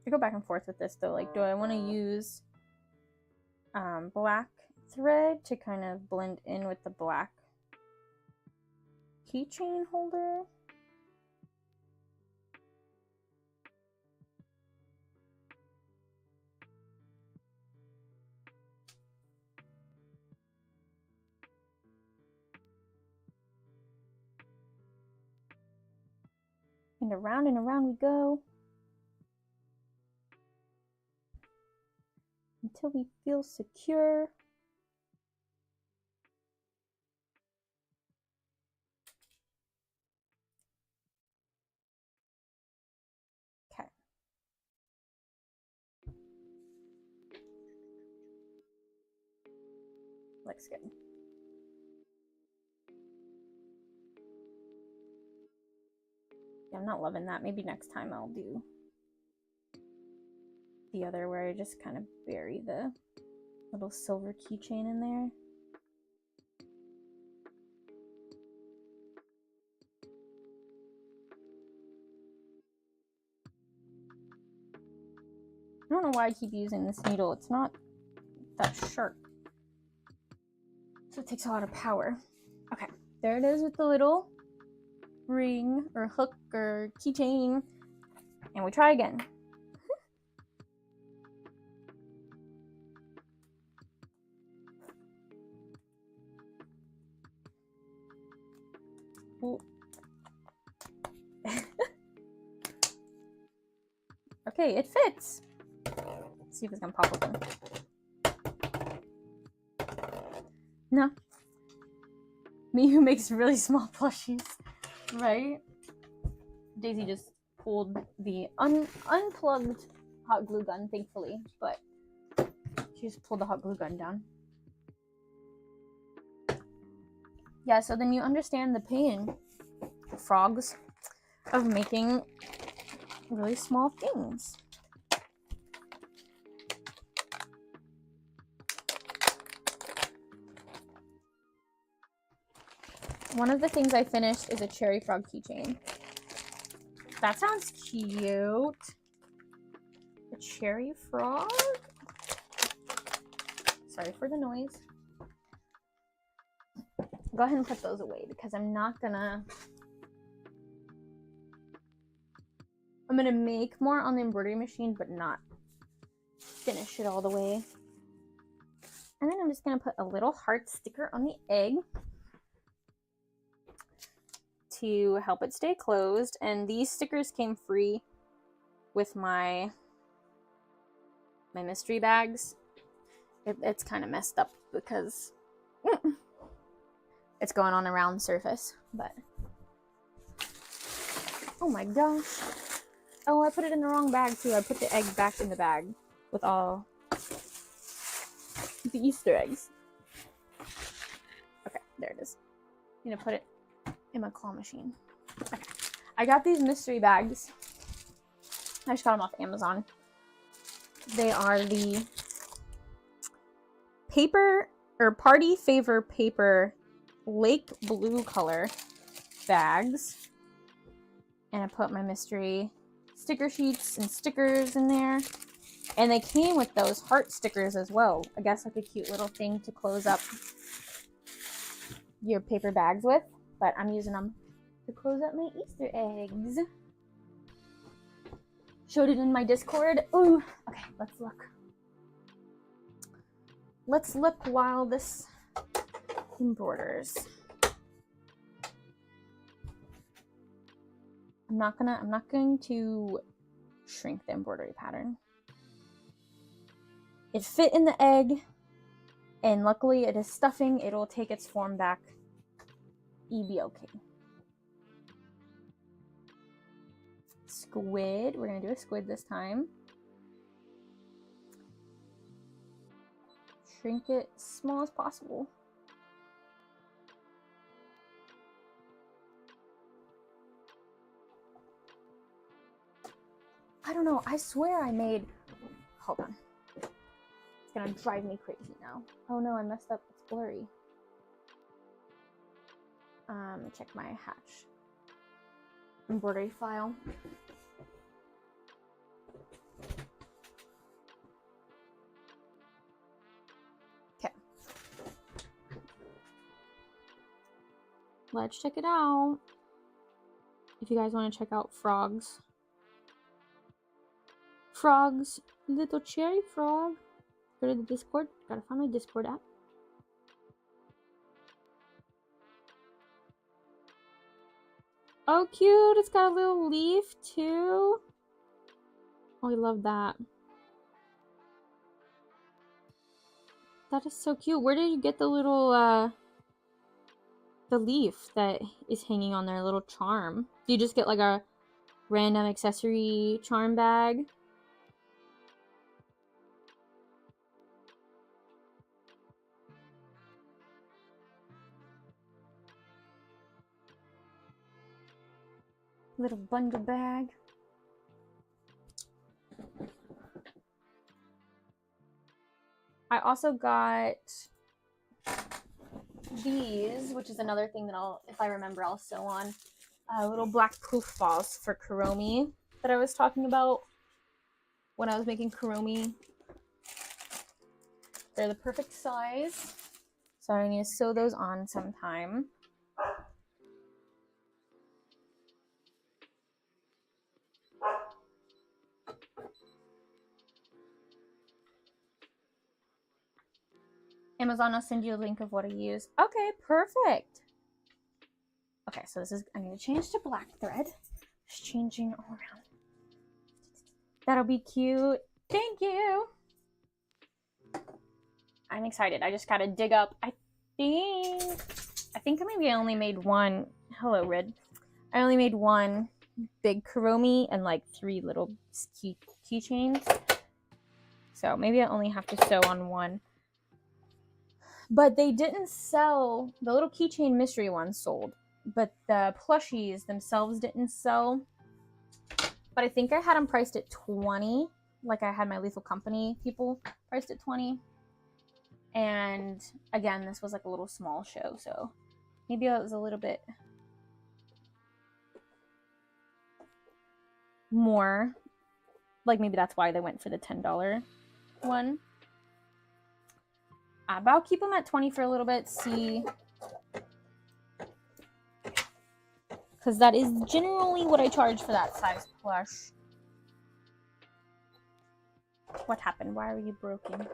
A: I go back and forth with this though. Like, do I want to use black thread to kind of blend in with the black keychain holder? And around we go. Until we feel secure. Okay. Looks good. Yeah, I'm not loving that. Maybe next time I'll do the other where I just kind of bury the little silver keychain in there. I don't know why I keep using this needle. It's not that sharp. So it takes a lot of power. Okay, there it is with the little ring or hook or keychain. And we try again. Okay, it fits. Let's see if it's gonna pop open. No. Me who makes really small plushies, right? Daisy just pulled the unplugged hot glue gun, thankfully, but she just pulled the hot glue gun down. Yeah, so then you understand the pain, frogs, of making really small things. One of the things I finished is a cherry frog keychain. That sounds cute. A cherry frog? Sorry for the noise. Go ahead and put those away because I'm gonna make more on the embroidery machine, but not finish it all the way. And then I'm just gonna put a little heart sticker on the egg to help it stay closed. And these stickers came free with my mystery bags. It's kind of messed up because it's going on a round surface, but oh my gosh. Oh, I put it in the wrong bag too. I put the egg back in the bag with all the Easter eggs. Okay, there it is. I'm gonna put it in my claw machine. Okay. I got these mystery bags. I just got them off Amazon. They are the paper or party favor paper lake blue color bags. And I put my mystery sticker sheets and stickers in there. And they came with those heart stickers as well. I guess like a cute little thing to close up your paper bags with. But I'm using them to close up my Easter eggs. Showed it in my Discord. Ooh, okay, let's look. Let's look while this embroiders. I'm not going to shrink the embroidery pattern. It fit in the egg, and luckily it is stuffing. It'll take its form back. Be okay. Squid. We're gonna do a squid this time. Shrink it as small as possible. I don't know. I swear I made... Hold on. It's gonna drive me crazy now. Oh no, I messed up. It's blurry. Check my hatch embroidery file. Okay. Let's check it out. If you guys want to check out frogs. Frogs. Little cherry frog. Go to the Discord. Gotta find my Discord app. Oh, cute. It's got a little leaf, too. Oh, I love that. That is so cute. Where did you get the little, the leaf that is hanging on there? Little charm. Do you just get, like, a random accessory charm bag? Little bundle bag. I also got these, which is another thing that I'll, if I remember, I'll sew on. Little black poof balls for kuromi that I was talking about when I was making kuromi. They're the perfect size, so I need to sew those on sometime. Amazon, I'll send you a link of what I use. Okay, perfect. Okay, so this is, I'm going to change to black thread. Just changing all around. That'll be cute. Thank you. I'm excited. I just got to dig up. I think maybe I only made one. Hello, Red. I only made one big kuromi and like 3 little keychains. So maybe I only have to sew on one. But they didn't sell, the little keychain mystery ones sold, but the plushies themselves didn't sell. But I think I had them priced at 20, like I had my Lethal Company people priced at 20. And again, this was like a little small show, so maybe it was a little bit more. Like maybe that's why they went for the $10 one. But I'll keep them at 20 for a little bit, see. Because that is generally what I charge for that size plush. What happened? Why are you broken?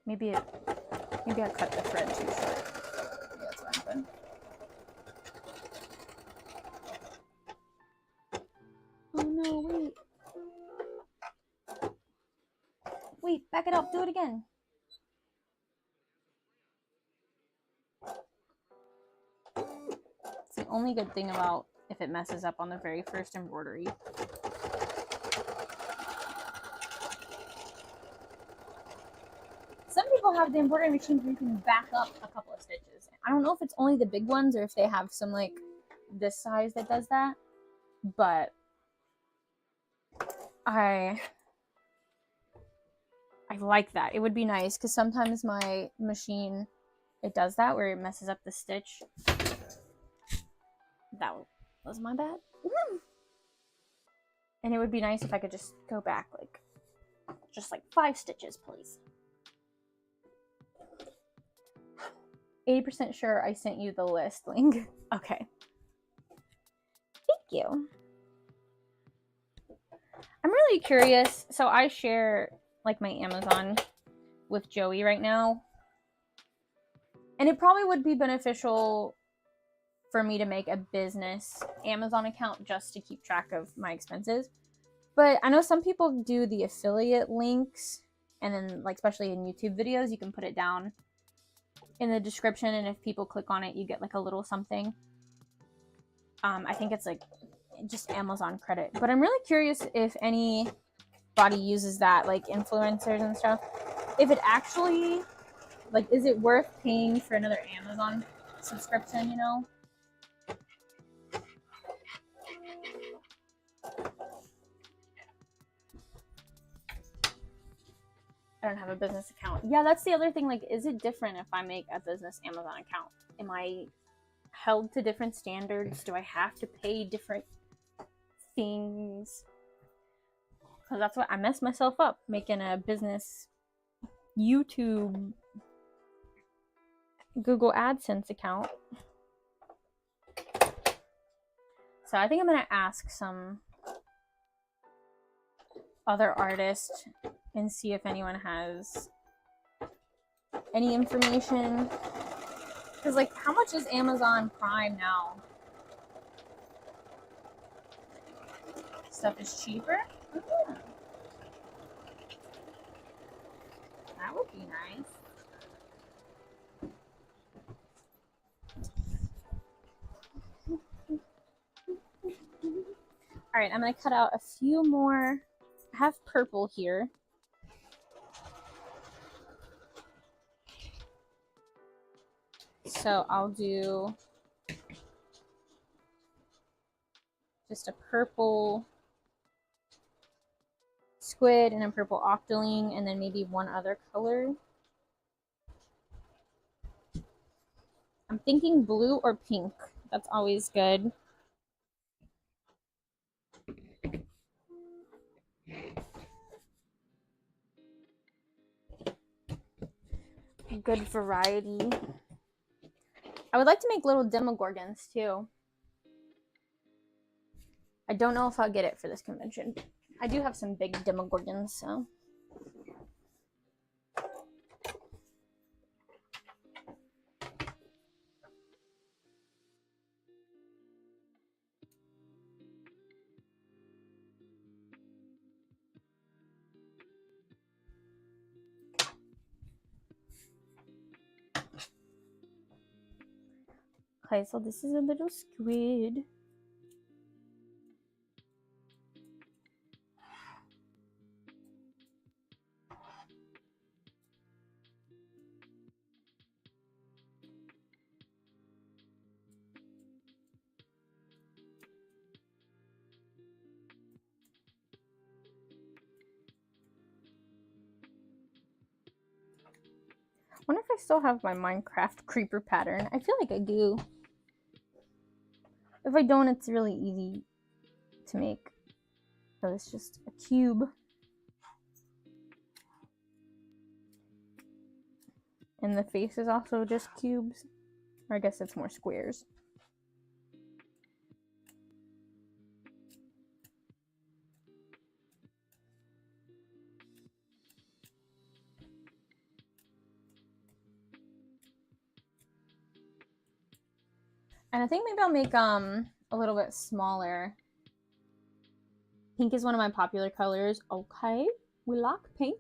A: Maybe I cut the thread too short. Maybe that's what happened. Oh no, wait. Wait, back it up. Do it again. It's the only good thing about if it messes up on the very first embroidery. Some people have the embroidery machines where you can back up a couple of stitches. I don't know if it's only the big ones or if they have some like this size that does that, but I like that. It would be nice because sometimes my machine, it does that where it messes up the stitch. That was my bad. And it would be nice if I could just go back like just like 5 stitches, please. 80% sure I sent you the list link. Okay. Thank you. I'm really curious. So I share like my Amazon with Joey right now. And it probably would be beneficial for me to make a business Amazon account just to keep track of my expenses. But I know some people do the affiliate links, and then like especially in YouTube videos, you can put it down in the description, and if people click on it, you get like a little something. I think it's like just Amazon credit. But I'm really curious if anybody uses that, like influencers and stuff. If it actually, like, is it worth paying for another Amazon subscription, you know? I don't have a business account. Yeah, that's the other thing. Like, is it different if I make a business Amazon account? Am I held to different standards? Do I have to pay different things? Because that's what I messed myself up making a business YouTube Google AdSense account. So I think I'm gonna ask some other artists and see if anyone has any information. Because, like, how much is Amazon Prime now? Stuff is cheaper? Oh, that would be nice. All right, I'm going to cut out a few more. I have purple here. So I'll do just a purple squid and a purple octoling, and then maybe one other color. I'm thinking blue or pink. That's always good. Good variety. I would like to make little demogorgons too. I don't know if I'll get it for this convention. I do have some big demogorgons, so. Okay, so this is a little squid. I wonder if I still have my Minecraft creeper pattern. I feel like I do. If I don't, it's really easy to make. So it's just a cube. And the face is also just cubes. Or I guess it's more squares. And I think maybe I'll make a little bit smaller. Pink is one of my popular colors. Okay, we like pink.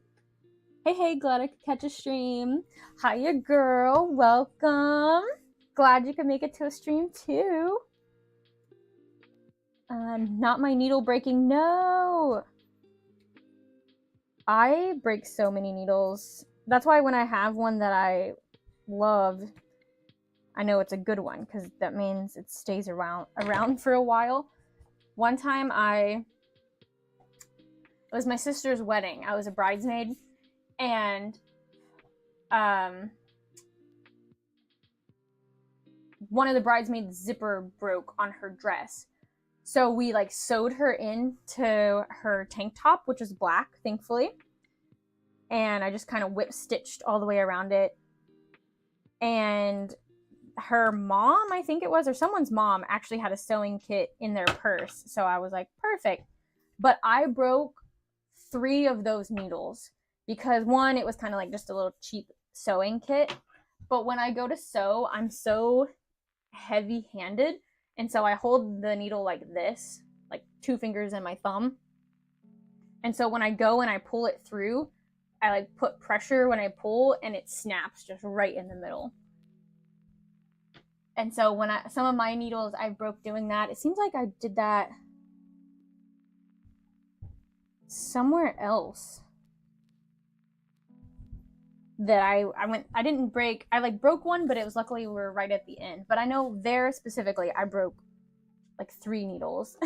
A: Hey, glad I could catch a stream. Hiya, girl. Welcome. Glad you could make it to a stream too. Not my needle breaking. No. I break so many needles. That's why when I have one that I love, I know it's a good one because that means it stays around for a while. One time it was my sister's wedding. I was a bridesmaid, and one of the bridesmaids' zipper broke on her dress. So we like sewed her into her tank top, which was black, thankfully. And I just kind of whip stitched all the way around it. And her mom, I think it was, or someone's mom actually had a sewing kit in their purse. So I was like, perfect. But I broke 3 of those needles. because one, it was kind of like just a little cheap sewing kit. But when I go to sew, I'm so heavy handed. And so I hold the needle like this, like 2 fingers and my thumb. And so when I go and I pull it through, I like put pressure when I pull and it snaps just right in the middle. And so when some of my needles I broke doing that. It seems like I did that somewhere else. That I didn't break. I like broke one, but it was luckily we were right at the end. But I know there specifically I broke like 3 needles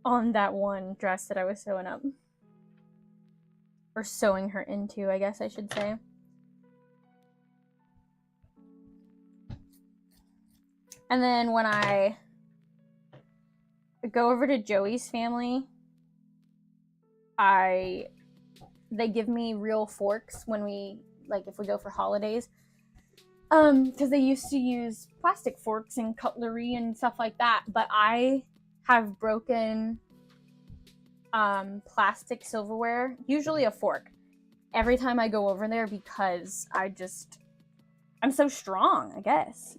A: on that one dress that I was sewing up. Or sewing her into, I guess I should say. And then when I go over to Joey's family, they give me real forks when we, like, if we go for holidays. Because they used to use plastic forks and cutlery and stuff like that. But I have broken plastic silverware, usually a fork, every time I go over there because I'm so strong, I guess.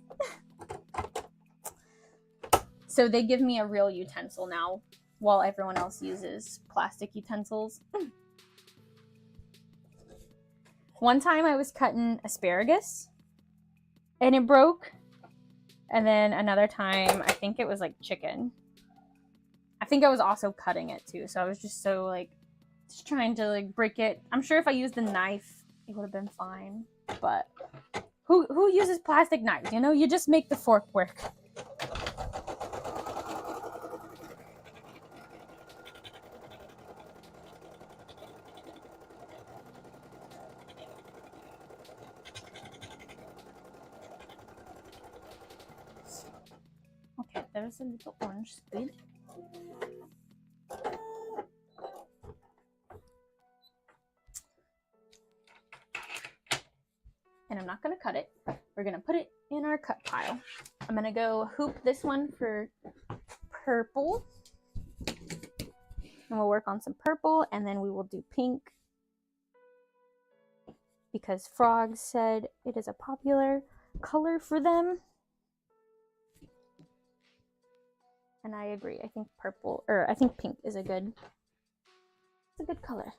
A: So they give me a real utensil now while everyone else uses plastic utensils. One time I was cutting asparagus and it broke. And then another time, I think it was like chicken. I think I was also cutting it too. So I was just so like, just trying to like break it. I'm sure if I used a knife, it would have been fine. But who uses plastic knives? You know, you just make the fork work. Okay, there's a little orange spid. And I'm not going to cut it. We're going to put it in our cut pile. I'm going to go hoop this one for purple. And we'll work on some purple, and then we will do pink. Because Frog said it is a popular color for them. And I agree. I think pink is a good color.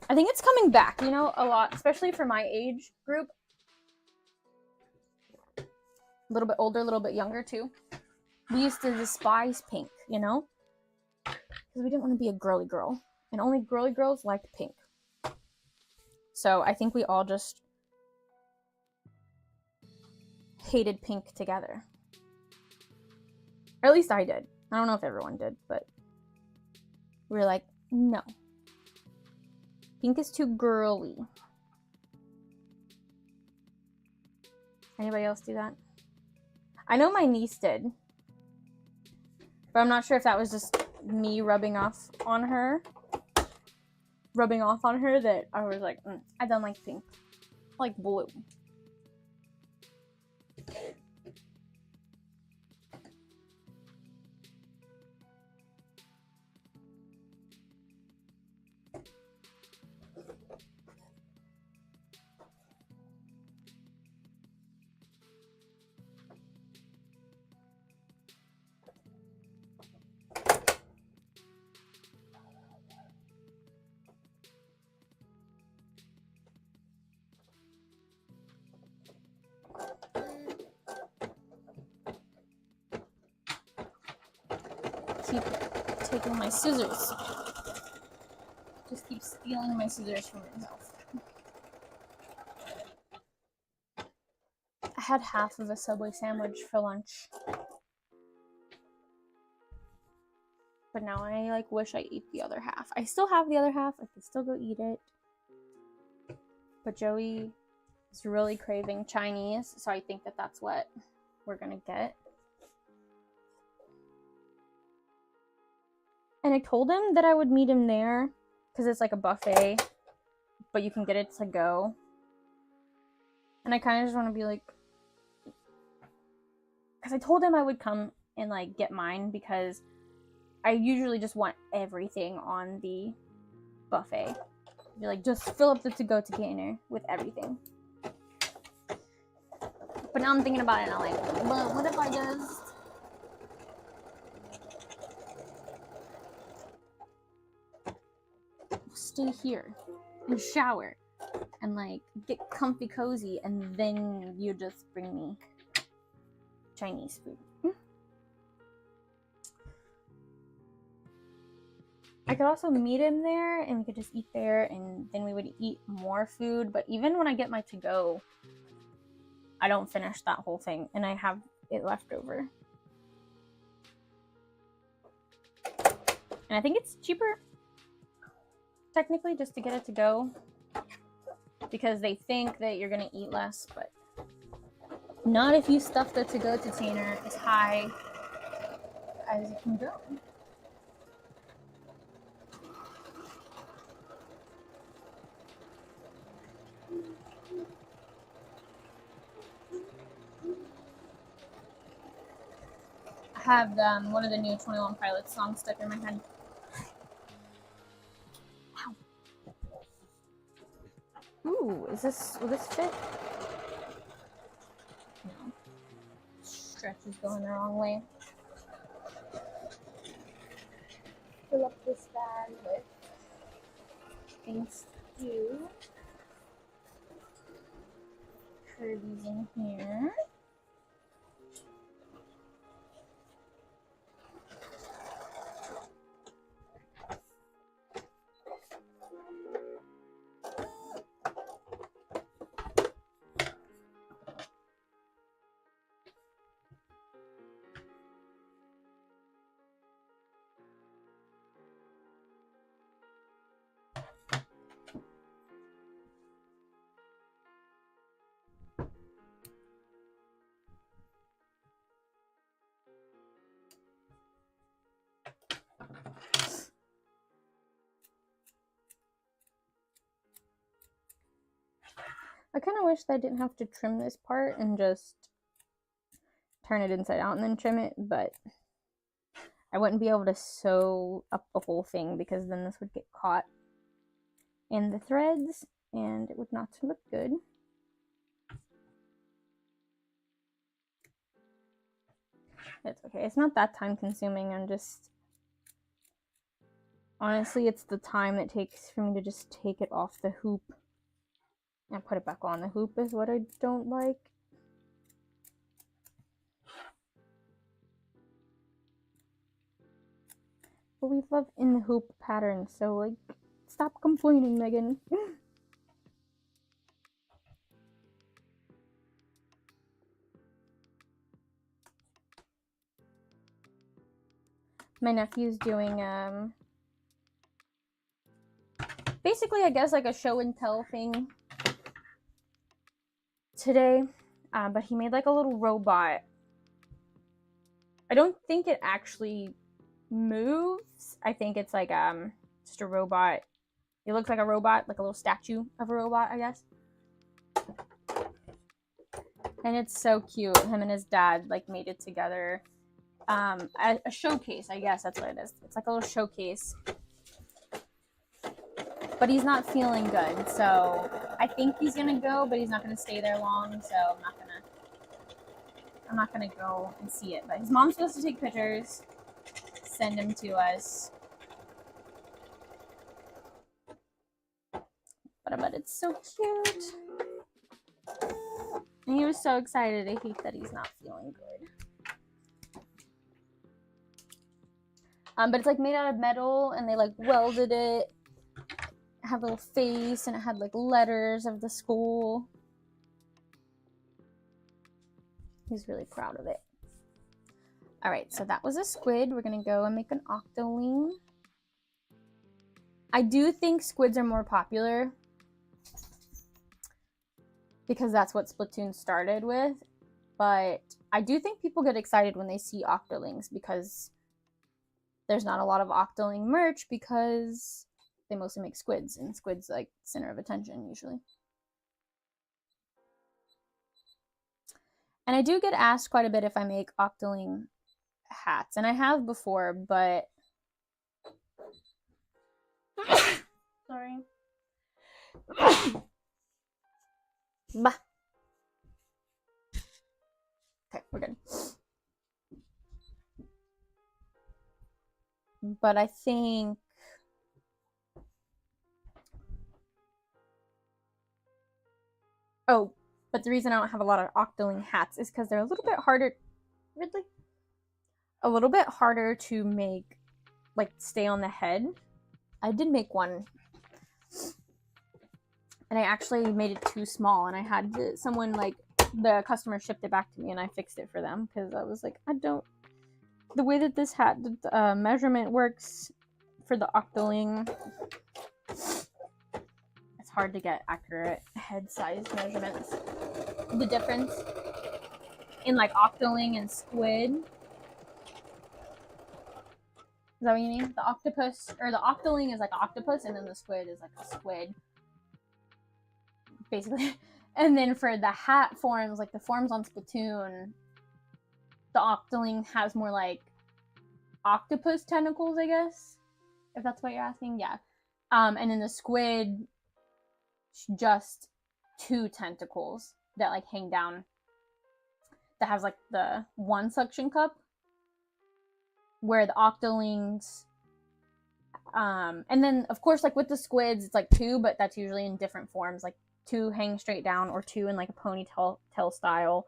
A: I think it's coming back, you know, a lot, especially for my age group. A little bit older, a little bit younger too. We used to despise pink, you know, because we didn't want to be a girly girl, and only girly girls liked pink. So I think we all just hated pink together. Or at least I did. I don't know if everyone did, but we were like, no. Pink is too girly. Anybody else do that? I know my niece did. But I'm not sure if that was just me rubbing off on her that I was like, I don't like pink. I like blue. Keep taking my scissors. Just keep stealing my scissors from myself. I had half of a Subway sandwich for lunch. But now I like wish I ate the other half. I still have the other half. I could still go eat it. But Joey is really craving Chinese, so I think that that's what we're gonna get. And I told him that I would meet him there because it's like a buffet, but you can get it to go. And I kind of just want to be like, because I told him I would come and like get mine because I usually just want everything on the buffet. You're like, just fill up the to-go container with everything. But now I'm thinking about it and I'm like, but what if I just stay here and shower and like get comfy cozy and then you just bring me Chinese food? I could also meet him there and we could just eat there and then we would eat more food. But even when I get my to-go, I don't finish that whole thing and I have it left over. And I think it's cheaper, technically, just to get it to go because they think that you're gonna eat less, but not if you stuff the to-go container as high as it can go. I have one of the new 21 Pilots songs stuck in my head. Ow. Ooh, will this fit? No. Stretch is going the wrong way. Fill up this bag with things to do. Kirby's in here. I kind of wish that I didn't have to trim this part and just turn it inside out and then trim it, but I wouldn't be able to sew up the whole thing because then this would get caught in the threads and it would not look good. It's okay. It's not that time consuming. I'm just... Honestly, it's the time it takes for me to just take it off the hoop and put it back on the hoop is what I don't like. But we love in the hoop pattern, so like, stop complaining, Megan. My nephew's doing basically, I guess, like a show and tell thing today, but he made like a little robot. I don't think it actually moves. I think it's like just a robot. It looks like a robot, like a little statue of a robot, I guess. And it's so cute. Him and his dad like made it together. A showcase, I guess that's what it is. It's like a little showcase. But he's not feeling good, so I think he's gonna go, but he's not gonna stay there long, so I'm not gonna go and see it. But his mom's supposed to take pictures, send them to us. But it's so cute. And he was so excited. I hate that he's not feeling good. But it's like made out of metal, and they like welded it. It had a little face, and it had like letters of the school. He's really proud of it. All right, so that was a squid. We're gonna go and make an octoling. I do think squids are more popular because that's what Splatoon started with, but I do think people get excited when they see octolings because there's not a lot of octoling merch because they mostly make squids, and squids like center of attention usually. And I do get asked quite a bit if I make octoling hats, and I have before, but sorry. Bah. Okay, we're good. But I think but the reason I don't have a lot of octoling hats is because they're a little bit harder. Ridley? A little bit harder to make, like, stay on the head. I did make one, and I actually made it too small, and I had someone, like, the customer shipped it back to me, and I fixed it for them because I was like, the way that this hat measurement works for the octoling, it's hard to get accurate head size measurements. The difference in, like, octoling and squid. Is that what you mean? The octopus, or the octoling is like an octopus, and then the squid is like a squid. Basically. And then for the hat forms, like the forms on Splatoon, the octoling has more like octopus tentacles, I guess. If that's what you're asking, yeah. And then the squid, just 2 tentacles that like hang down. That has like the 1 suction cup. Where the octolings, and then of course, like with the squids, it's like 2, but that's usually in different forms, like 2 hang straight down, or 2 in like a ponytail style,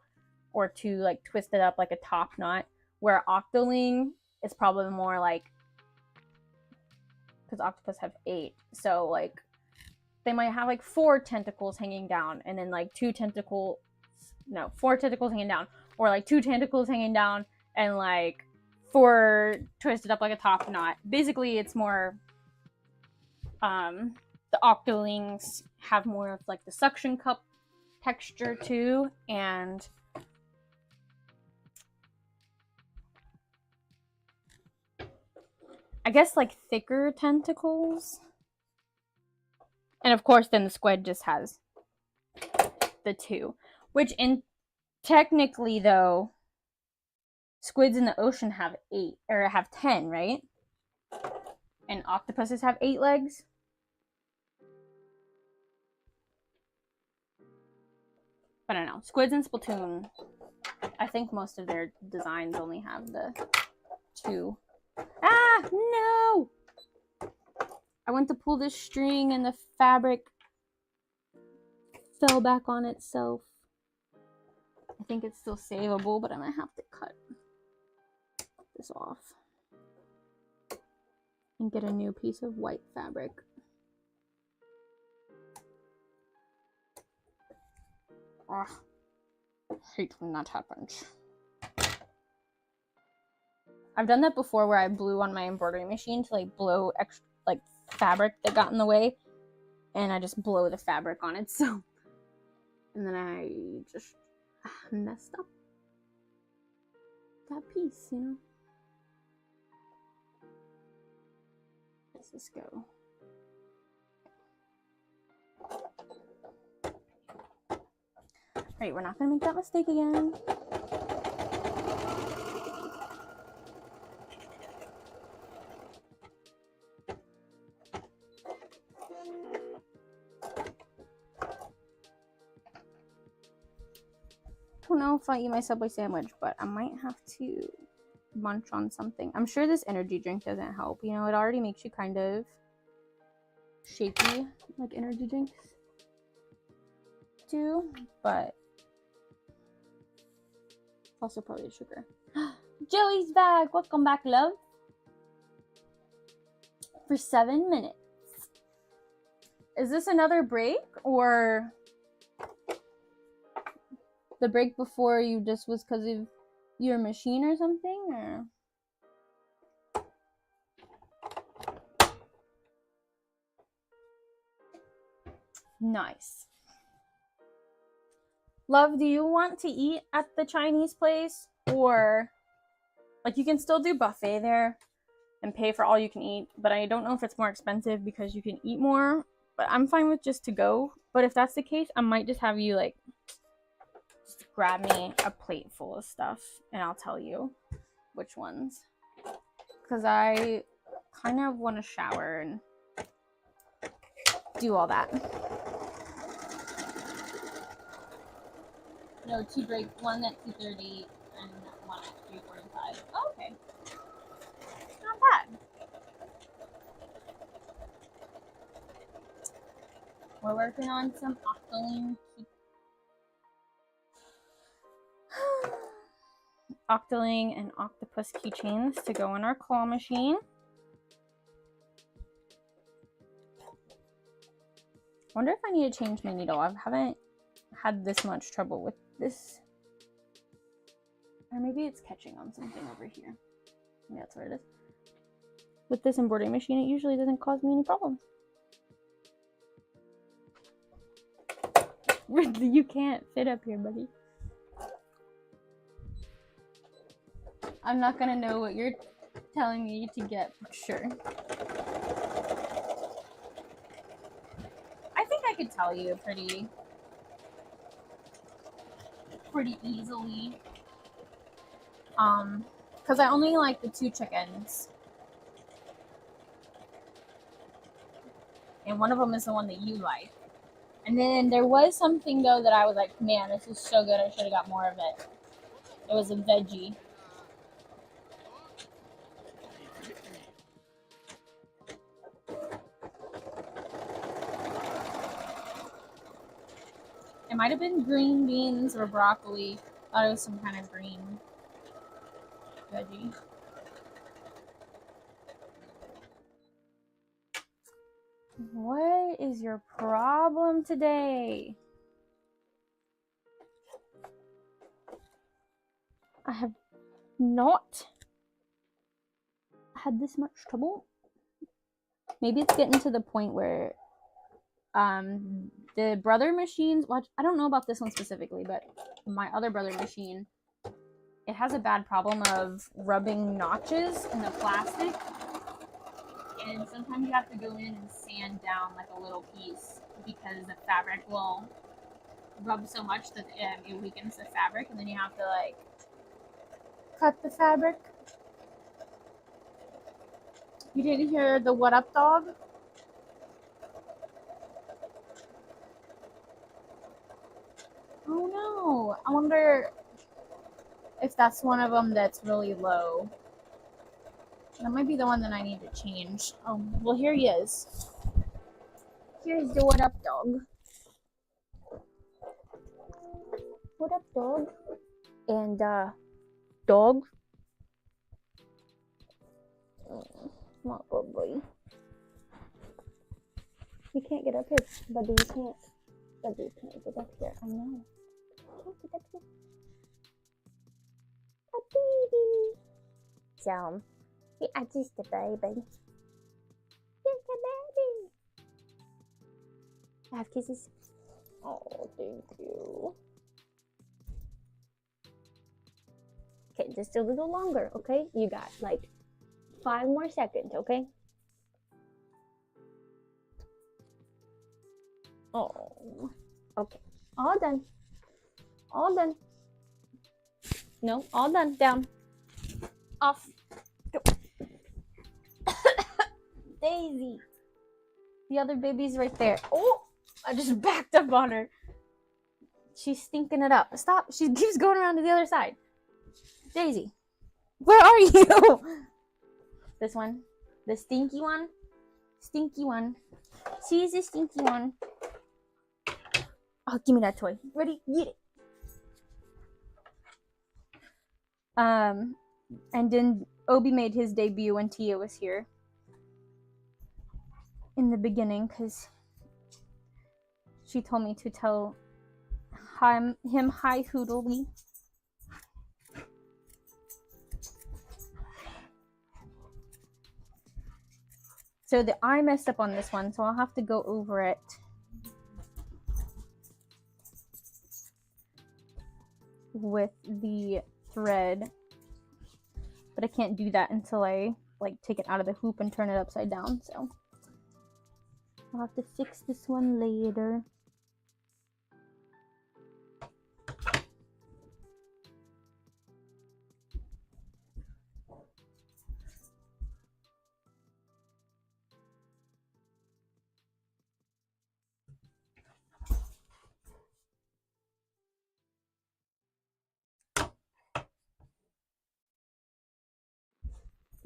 A: or 2 like twisted up like a top knot. Where octoling is probably more like, because octopus have 8, so like they might have like 4 tentacles hanging down, and then like 4 tentacles hanging down, or like 2 tentacles hanging down, and like 4 twisted up like a top knot. Basically, it's more, the octolings have more of like the suction cup texture too, and I guess like thicker tentacles. And of course, then the squid just has the 2, which technically though, squids in the ocean have 8, or have 10, right? And octopuses have 8 legs. But I don't know. Squids in Splatoon, I think most of their designs only have the 2. Ah, no! I went to pull this string and the fabric fell back on itself. I think it's still savable, but I might have to cut this off and get a new piece of white fabric. Ugh. I hate when that happens. I've done that before where I blew on my embroidery machine to like blow extra like fabric that got in the way, and I just blow the fabric on it, so, and then I just messed up that piece, you know. Where's this go? Right, we're not gonna make that mistake again. I don't know if I eat my Subway sandwich, but I might have to munch on something. I'm sure this energy drink doesn't help. You know, it already makes you kind of shaky, like energy drinks do, but it's also probably sugar. Joey's back! Welcome back, love. For 7 minutes. Is this another break, or the break before you just was because of your machine or something, or? Nice. Love, do you want to eat at the Chinese place, or like you can still do buffet there and pay for all you can eat, but I don't know if it's more expensive because you can eat more, but I'm fine with just to go. But if that's the case, I might just have you like just grab me a plate full of stuff and I'll tell you which ones, because I kind of want to shower and do all that. No, 2 break, one at 2:30 and one at 3:45. Oh, okay. Not bad. We're working on some octoling and octopus keychains to go in our claw machine. Wonder if I need to change my needle. I haven't had this much trouble with this. Or maybe it's catching on something over here. Maybe that's what it is. With this embroidery machine, it usually doesn't cause me any problems. You can't fit up here, buddy. I'm not gonna know what you're telling me to get for sure. I think I could tell you pretty easily. Because I only like the 2 chickens. And one of them is the one that you like. And then there was something though that I was like, man, this is so good, I should have got more of it. It was a veggie. It might have been green beans or broccoli. I thought it was some kind of green veggie. What is your problem today? I have not had this much trouble. Maybe it's getting to the point where the brother machines, well, I don't know about this one specifically, but my other brother machine, it has a bad problem of rubbing notches in the plastic. And sometimes you have to go in and sand down like a little piece because the fabric will rub so much that it weakens the fabric, and then you have to like cut the fabric. You didn't hear the Whatup dog? Oh no, I wonder if that's one of them that's really low. That might be the one that I need to change. Oh, well, here he is. Here's the Whatup dog. Whatup dog? And, dog? Not good, boy. You can't get up here, buddy. You can't. Buddy, you can't get up here. I know. You can't get up here. A baby. So, yeah, just a baby. Just a baby. Have kisses. Oh, thank you. Okay, just a little longer, okay? You got like 5 more seconds, okay? Oh, okay. All done. All done. No, all done. Down. Off. Go. Daisy. The other baby's right there. Oh, I just backed up on her. She's stinking it up. Stop. She keeps going around to the other side. Daisy, where are you? This one. The stinky one. Stinky one. She's the stinky one. Oh, give me that toy. Ready? Get it. And then Obi made his debut when Tia was here. In the beginning, because she told me to tell him hi Hoodly. So I messed up on this one, so I'll have to go over it. With the thread. But I can't do that until I like take it out of the hoop and turn it upside down, so I'll have to fix this one later.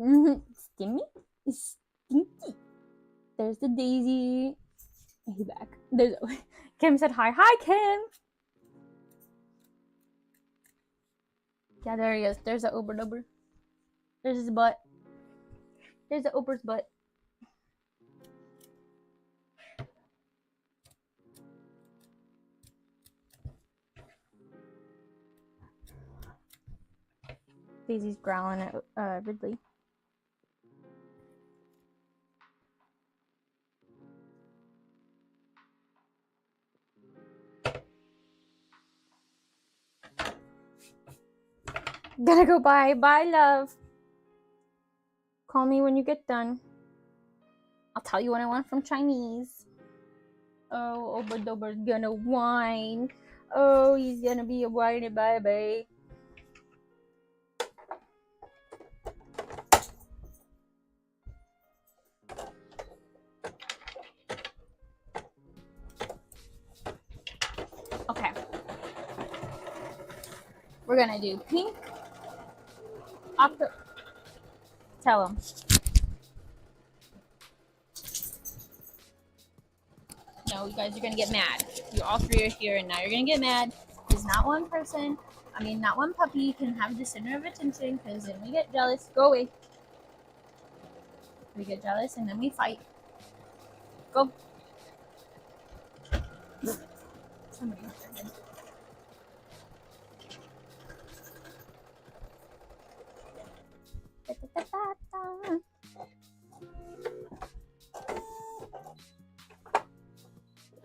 A: Skinny? Stinky. There's the Daisy. He back. There's Kim said hi. Hi, Kim. Yeah, there he is. There's the Ober Dober. There's his butt. There's the Ober's butt. Daisy's growling at Ridley. Gotta go. Bye. Bye, love. Call me when you get done. I'll tell you what I want from Chinese. Oh, Oberdober's gonna whine. Oh, he's gonna be a whiny baby. Okay. We're gonna do pink. Tell him. No, you guys are gonna get mad. You all three are here, and now you're gonna get mad because not one puppy can have the center of attention. Because then we get jealous. Go away. We get jealous, and then we fight. Go. Somebody else did.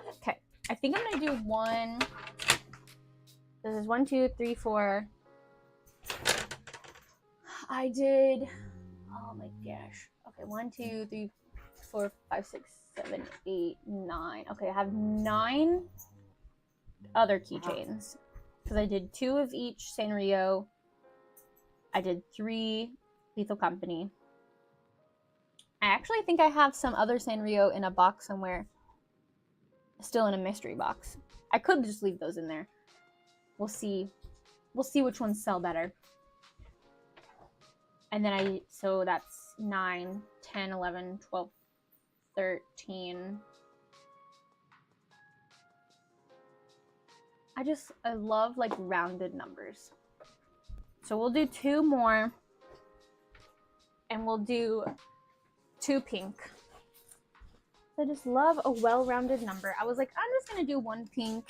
A: Okay, I think I'm gonna do one. This is 1, 2, 3, 4. I did. Oh my gosh. Okay, 1, 2, 3, 4, 5, 6, 7, 8, 9. Okay, I have 9 other keychains because I did 2 of each Sanrio. I did 3 Lethal Company. I actually think I have some other Sanrio in a box somewhere, still in a mystery box. I could just leave those in there. We'll see. We'll see which ones sell better. And then so that's 9, 10, 11, 12, 13. I love like rounded numbers. So we'll do 2 more. And we'll do 2 pink. I just love a well-rounded number. I was like, I'm just gonna do 1 pink,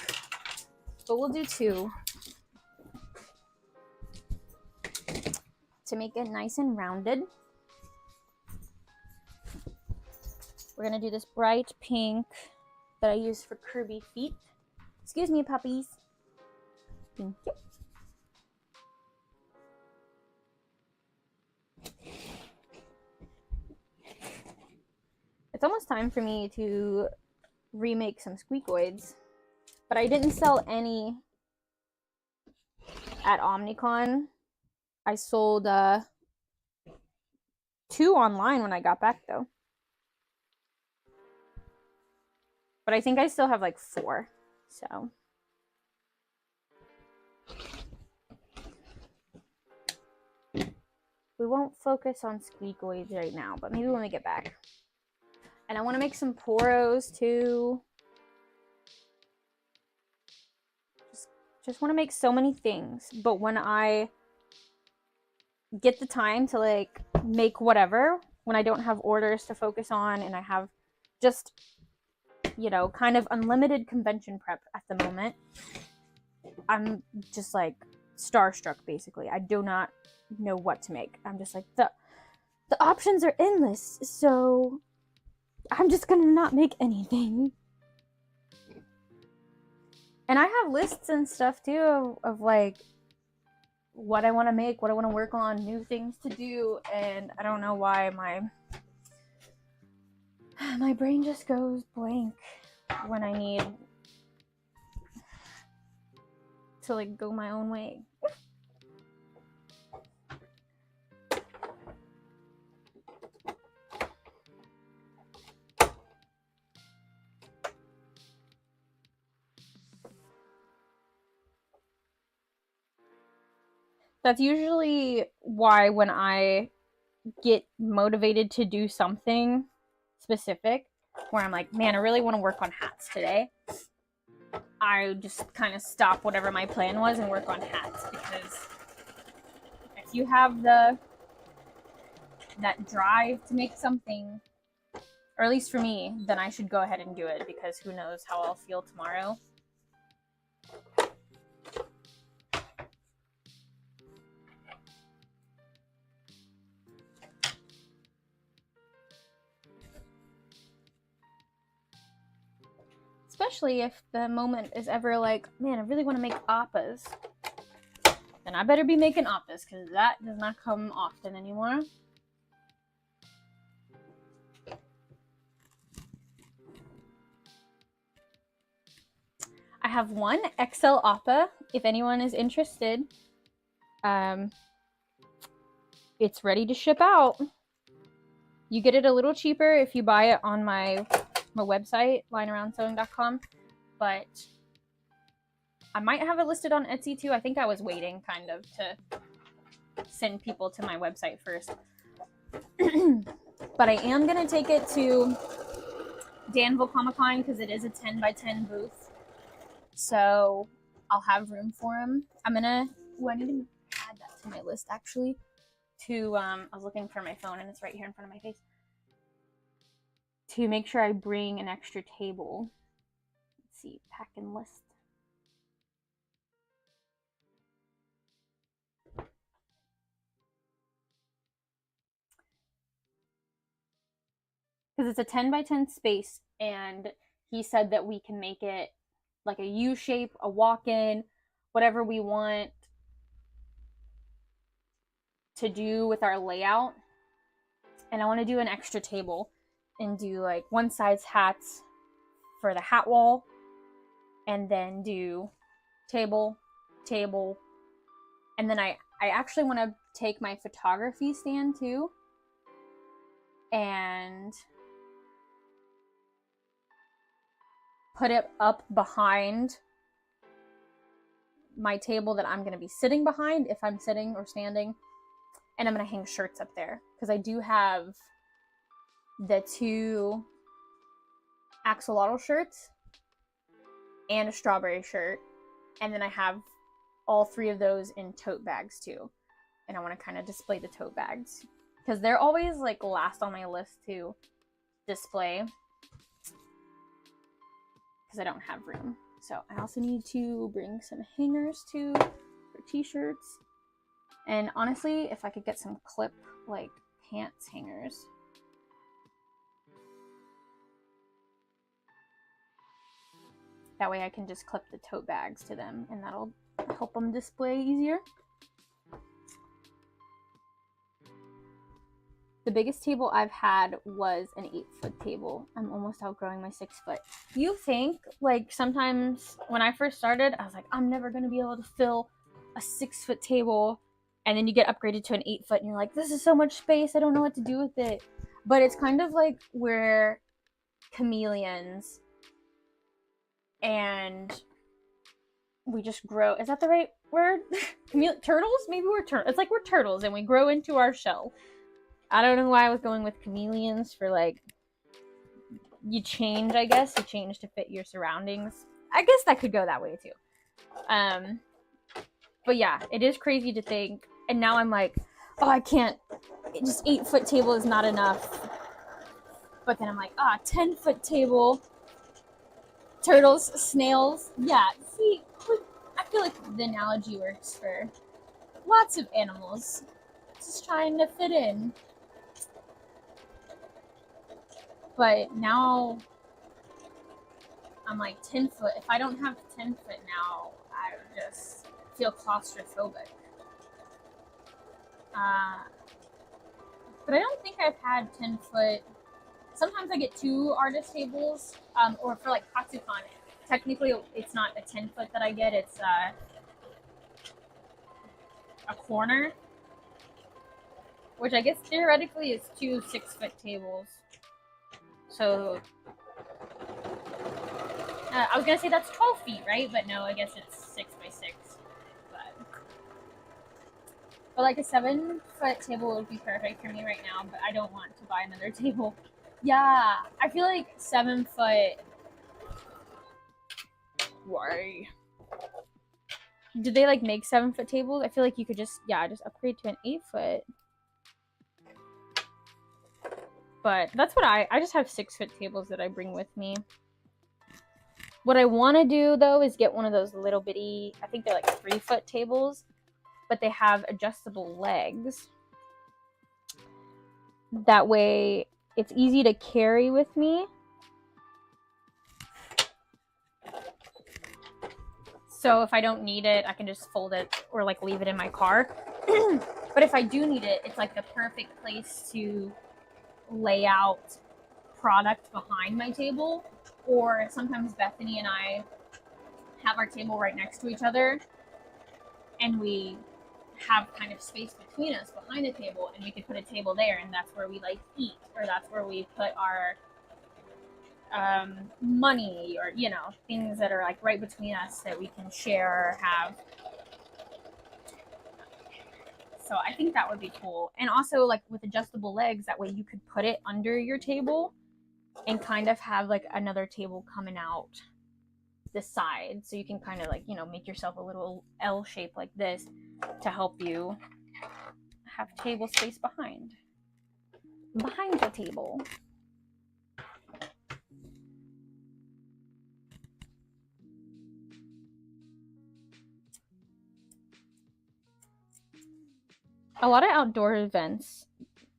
A: but we'll do 2 to make it nice and rounded. We're gonna do this bright pink that I use for Kirby feet. Excuse me, puppies. Thank you. It's almost time for me to remake some Squeakoids, but I didn't sell any at Omnicon. I sold 2 online when I got back though. But I think I still have like 4, so. We won't focus on Squeakoids right now, but maybe when we get back. And I want to make some Poros too. Just want to make so many things. But when I get the time to like make whatever, when I don't have orders to focus on and I have just, you know, kind of unlimited convention prep at the moment, I'm just like starstruck basically. I do not know what to make. I'm just like, the options are endless, so I'm just gonna not make anything. And I have lists and stuff too of like what I want to make, what I want to work on, new things to do, and I don't know why my brain just goes blank when I need to like go my own way. That's usually why when I get motivated to do something specific, where I'm like, man, I really want to work on hats today, I just kind of stop whatever my plan was and work on hats. Because if you have that drive to make something, or at least for me, then I should go ahead and do it, because who knows how I'll feel tomorrow. Especially if the moment is ever like, man, I really want to make appas. Then I better be making appas, because that does not come often anymore. I have one XL appa, if anyone is interested. It's ready to ship out. You get it a little cheaper if you buy it on my website, linearoundsewing.com, but I might have it listed on Etsy too. I think I was waiting kind of to send people to my website first. But I am going to take it to Danville Comic-Con, because it is a 10x10 booth. So I'll have room for them. I need to add that to my list actually. I was looking for my phone and it's right here in front of my face. To make sure I bring an extra table. Let's see, pack and list. Because it's a 10x10 space, and he said that we can make it like a U shape, a walk-in, whatever we want to do with our layout. And I want to do an extra table and do like one size hats for the hat wall, and then do table, and then I actually want to take my photography stand too and put it up behind my table that I'm going to be sitting behind if I'm sitting or standing, and I'm going to hang shirts up there, because I do have the 2 axolotl shirts and a strawberry shirt, and then I have all 3 of those in tote bags too, and I want to kind of display the tote bags, because they're always like last on my list to display, because I don't have room. So I also need to bring some hangers too for t-shirts, and honestly, if I could get some clip like pants hangers. That way I can just clip the tote bags to them, and that'll help them display easier. The biggest table I've had was an 8-foot table. I'm almost outgrowing my 6-foot. You think, like, sometimes when I first started, I was like, I'm never going to be able to fill a 6-foot table. And then you get upgraded to an 8-foot, and you're like, this is so much space, I don't know what to do with it. But it's kind of like we're chameleons, and we just grow. Is that the right word? Turtles? Maybe we're turtles. It's like we're turtles, and we grow into our shell. I don't know why I was going with chameleons for, like, you change, I guess. You change to fit your surroundings. I guess that could go that way too. But yeah, it is crazy to think. And now I'm like, oh, I can't. Just 8-foot table is not enough. But then I'm like, 10-foot table. Turtles, snails. Yeah, see, I feel like the analogy works for lots of animals. Just trying to fit in. But now I'm like 10 foot. If I don't have 10 foot now, I just feel claustrophobic. But I don't think I've had 10 foot. Sometimes I get 2 artist tables, or for like Whatup. Technically, it's not a 10 foot that I get. It's a corner, which I guess theoretically is 2 6-foot tables. So I was gonna say that's 12 feet, right? But no, I guess it's 6 by 6. But But like a 7-foot table would be perfect for me right now, but I don't want to buy another table. Yeah, I feel like 7-foot. Why? Did they like make 7-foot tables? I feel like you could just upgrade to an 8-foot. But that's what I just have 6-foot tables that I bring with me. What I want to do though is get one of those little bitty, I think they're like 3-foot tables, but they have adjustable legs. That way it's easy to carry with me. So if I don't need it, I can just fold it or like leave it in my car. But if I do need it, it's like the perfect place to lay out product behind my table. Or sometimes Bethany and I have our table right next to each other and we have kind of space between us behind the table, and we could put a table there, and that's where we like eat, or that's where we put our money, or you know, things that are like right between us that we can share or have. So I think that would be cool. And also like with adjustable legs, that way you could put it under your table and kind of have like another table coming out the side, so you can kind of like, you know, make yourself a little L shape like this to help you have table space behind the table. A lot of outdoor events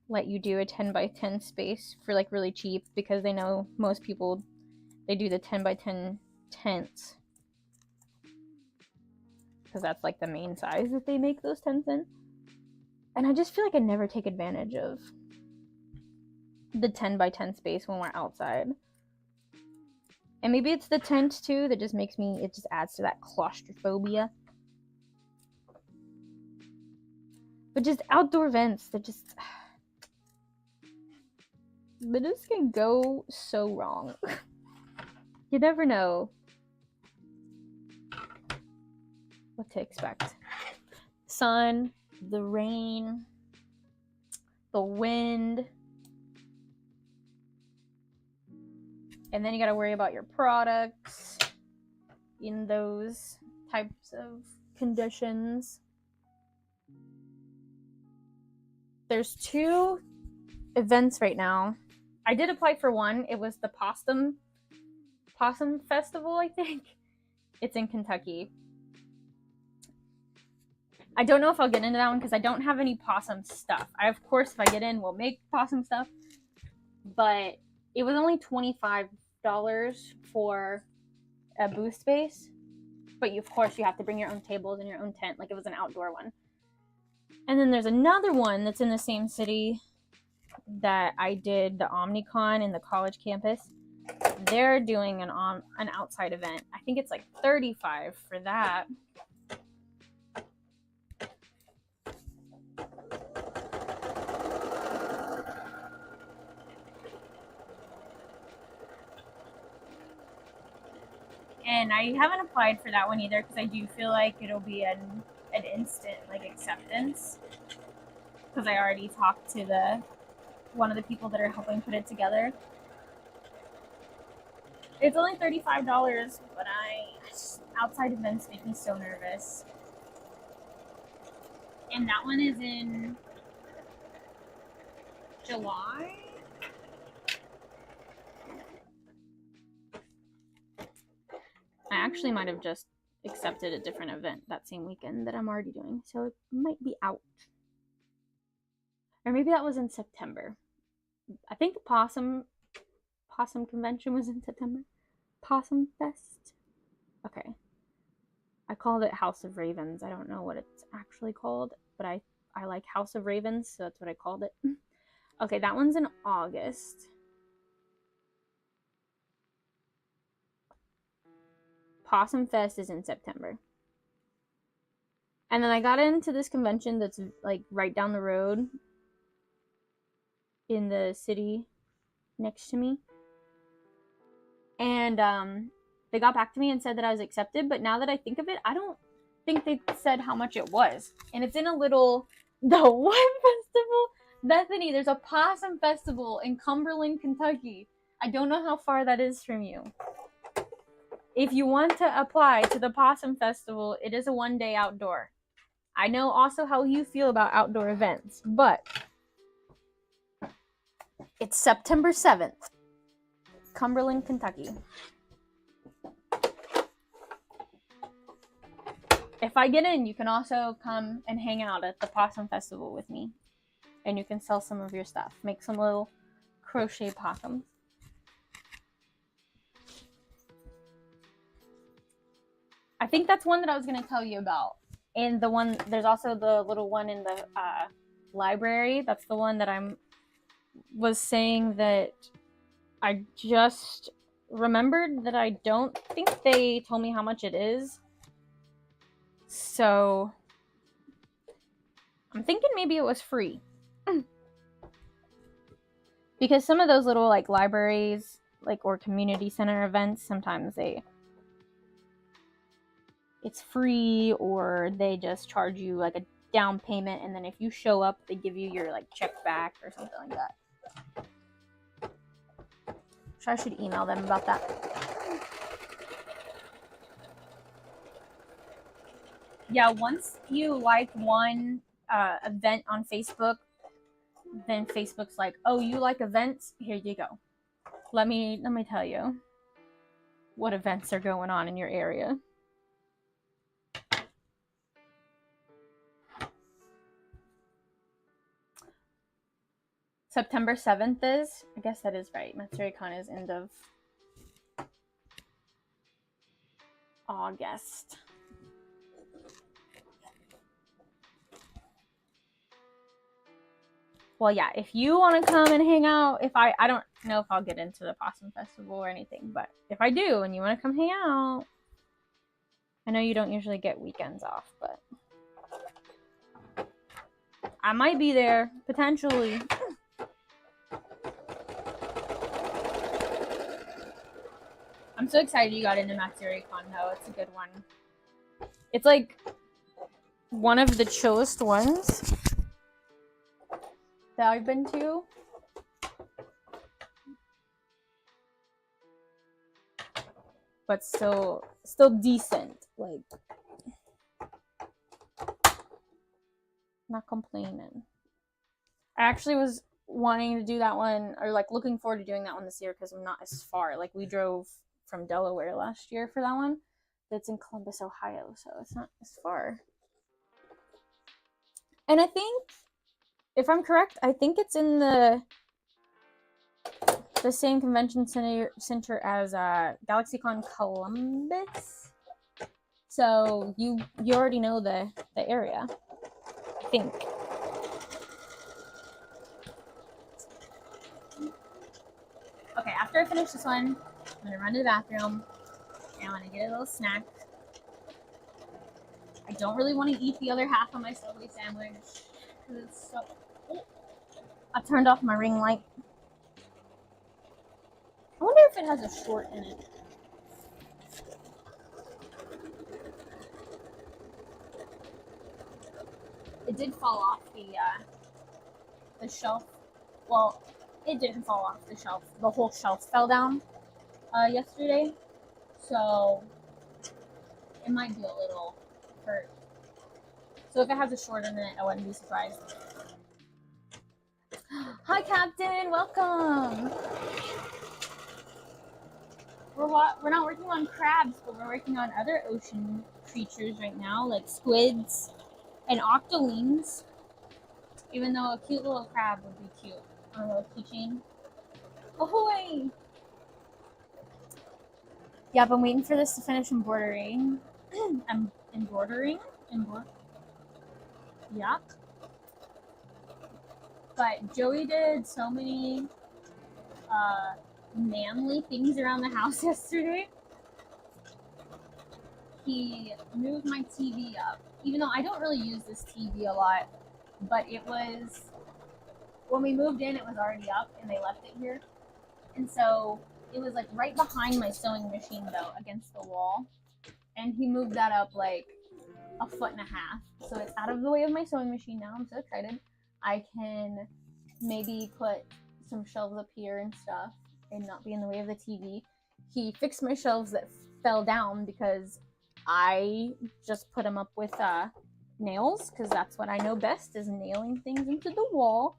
A: let you do a 10 by 10 space for like really cheap, because they know most people, they do the 10 by 10 tents, because that's like the main size that they make those tents in. And I just feel like I never take advantage of the 10 by 10 space when we're outside. And maybe it's the tent too that just makes me, it just adds to that claustrophobia. But just outdoor events, they just can go so wrong. You never know what to expect. Sun, the rain, the wind. And then you gotta worry about your products in those types of conditions. There's 2 events right now. I did apply for one. It was the Possum Festival, I think. It's in Kentucky. I don't know if I'll get into that one because I don't have any possum stuff. I, of course, if I get in, will make possum stuff. But it was only $25 for a booth space. But of course, you have to bring your own tables and your own tent. Like, it was an outdoor one. And then there's another one that's in the same city that I did the OmniCon in the college campus. They're doing an outside event. I think it's like $35 for that. And I haven't applied for that one either because I do feel like it'll be an instant like acceptance, because I already talked to one of the people that are helping put it together. It's only $35, but outside events make me so nervous. And that one is in July. I actually might have just accepted a different event that same weekend that I'm already doing, so it might be out. Or maybe that was in September. I think the Possum Convention was in September. Possum Fest. Okay. I called it House of Ravens. I don't know what it's actually called, but I like House of Ravens, so that's what I called it. Okay, that one's in August. Possum Fest is in September. And then I got into this convention that's like right down the road in the city next to me. And they got back to me and said that I was accepted, but now that I think of it, I don't think they said how much it was. And it's in a little The what festival? Bethany, there's a possum festival in Cumberland, Kentucky. I don't know how far that is from you. If you want to apply to the possum festival, it is a one-day outdoor. I know also how you feel about outdoor events, but it's September 7th, Cumberland, Kentucky. If I get in, you can also come and hang out at the possum festival with me. And you can sell some of your stuff. Make some little crochet possums. I think that's one that I was going to tell you about. And the one, there's also the little one in the library. That's the one that was saying that I just remembered that I don't think they told me how much it is. So I'm thinking maybe it was free. Because some of those little like libraries, like or community center events, sometimes it's free or they just charge you like a down payment, and then if you show up, they give you your like check back or something like that. So I should email them about that. Yeah, once you like one event on Facebook, then Facebook's like, oh, you like events? Here you go. Let me tell you what events are going on in your area. September 7th is, I guess that is right. MatsuriCon is end of August. Well, yeah, if you want to come and hang out, I don't know if I'll get into the Possum Festival or anything, but if I do and you want to come hang out, I know you don't usually get weekends off, but I might be there, potentially. I'm so excited you got into MatsuriCon, though. It's a good one. It's like one of the chillest ones that I've been to. But still decent. Like, not complaining. I actually was wanting to do that one, or like looking forward to doing that one this year because I'm not as far. Like, we drove from Delaware last year for that one. That's in Columbus, Ohio, so it's not as far. And I think, if I'm correct, I think it's in the same convention center as GalaxyCon Columbus. So you already know the area, I think. Okay, after I finish this one, I'm gonna run to the bathroom and I'm gonna get a little snack. I don't really want to eat the other half of my Subway sandwich because it's so. Oh. I turned off my ring light. I wonder if it has a short in it. It did fall off the shelf. Well, it didn't fall off the shelf. The whole shelf fell down yesterday, so it might be a little hurt. So if it has a short in it, I wouldn't be surprised. Hi, Captain. Welcome. We're not working on crabs, but we're working on other ocean creatures right now, like squids and octolines. Even though a cute little crab would be cute on a little keychain. Ahoy! Yep, I'm waiting for this to finish embroidering. I'm embroidering? Yep. But Joey did so many manly things around the house yesterday. He moved my TV up, even though I don't really use this TV a lot, but it was, when we moved in, it was already up and they left it here. And so it was like right behind my sewing machine though, against the wall. And he moved that up like 1.5 feet. So it's out of the way of my sewing machine now. I'm so excited. I can maybe put some shelves up here and stuff and not be in the way of the TV. He fixed my shelves that fell down because I just put them up with nails, because that's what I know best, is nailing things into the wall.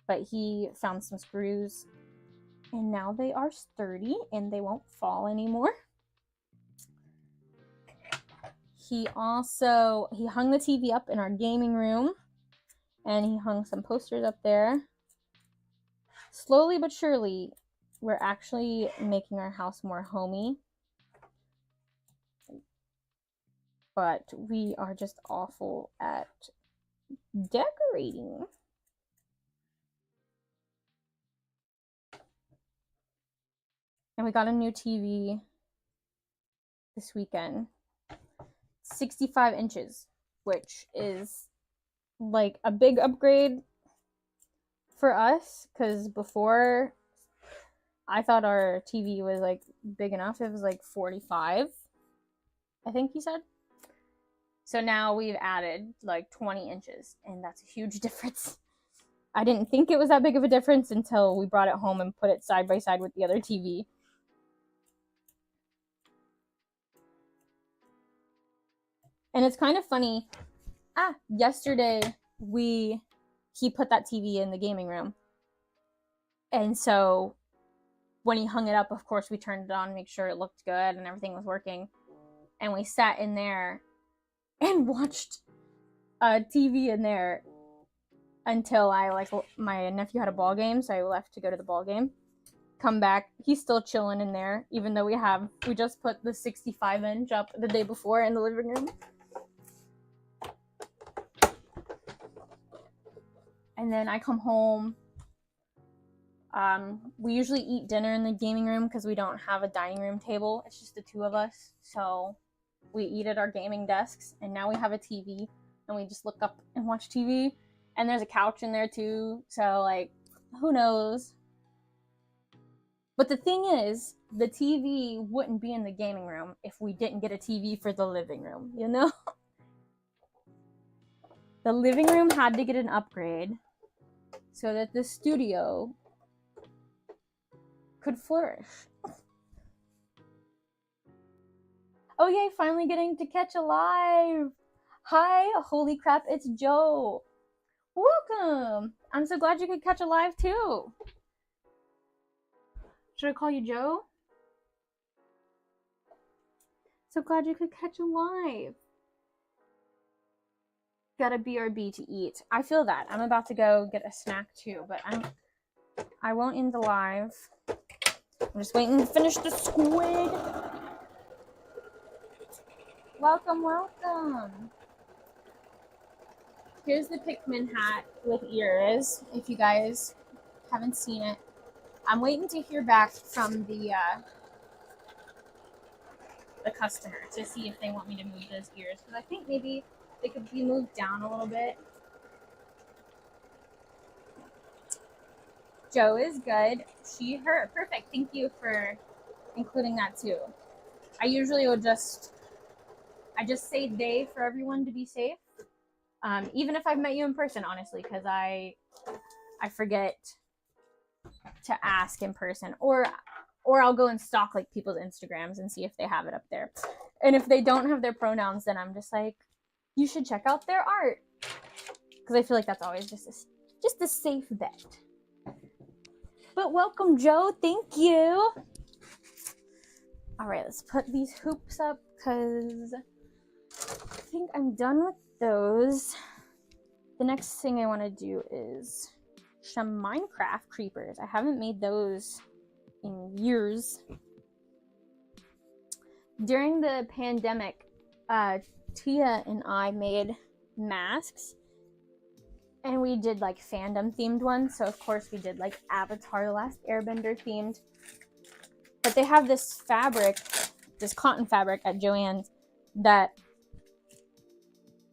A: But he found some screws and now they are sturdy and they won't fall anymore. He hung the TV up in our gaming room, and he hung some posters up there. Slowly but surely, we're actually making our house more homey. But we are just awful at decorating. And we got a new TV this weekend. 65 inches, which is like a big upgrade for us, because before I thought our TV was like big enough. It was like 45, I think he said. So now we've added like 20 inches, and that's a huge difference. I didn't think it was that big of a difference until we brought it home and put it side by side with the other TV. And it's kind of funny. Yesterday he put that TV in the gaming room. And so when he hung it up, of course, we turned it on, make sure it looked good and everything was working. And we sat in there and watched TV in there until my nephew had a ball game, so I left to go to the ball game. Come back, he's still chilling in there, even though we just put the 65-inch up the day before in the living room. And then I come home. We usually eat dinner in the gaming room because we don't have a dining room table. It's just the two of us. So we eat at our gaming desks. And now we have a TV. And we just look up and watch TV. And there's a couch in there too. So, like, who knows? But the thing is, the TV wouldn't be in the gaming room if we didn't get a TV for the living room, you know? The living room had to get an upgrade so that the studio could flourish. Oh yay, finally getting to catch a live. Hi, holy crap, it's Joe. Welcome. I'm so glad you could catch a live too. Should I call you Joe? So glad you could catch a live. Got a BRB to eat. I feel that. I'm about to go get a snack too, but I won't end the live. I'm just waiting to finish the squid. Welcome, welcome. Here's the Pikmin hat with ears, if you guys haven't seen it. I'm waiting to hear back from the customer to see if they want me to move those ears, because I think maybe they could be moved down a little bit. Joe is good. She, her. Perfect. Thank you for including that too. I usually would just say they for everyone to be safe. Even if I've met you in person, honestly, because I forget to ask in person, or I'll go and stalk like people's Instagrams and see if they have it up there. And if they don't have their pronouns, then I'm just like, you should check out their art, because I feel like that's always just a safe bet. But welcome, Joe. Thank you. All right, let's put these hoops up because I think I'm done with those. The next thing I want to do is some Minecraft creepers. I haven't made those in years. During the pandemic, Tia and I made masks, and we did like fandom themed ones. So of course we did like Avatar: The Last Airbender themed. But they have this fabric, this cotton fabric at Joann's that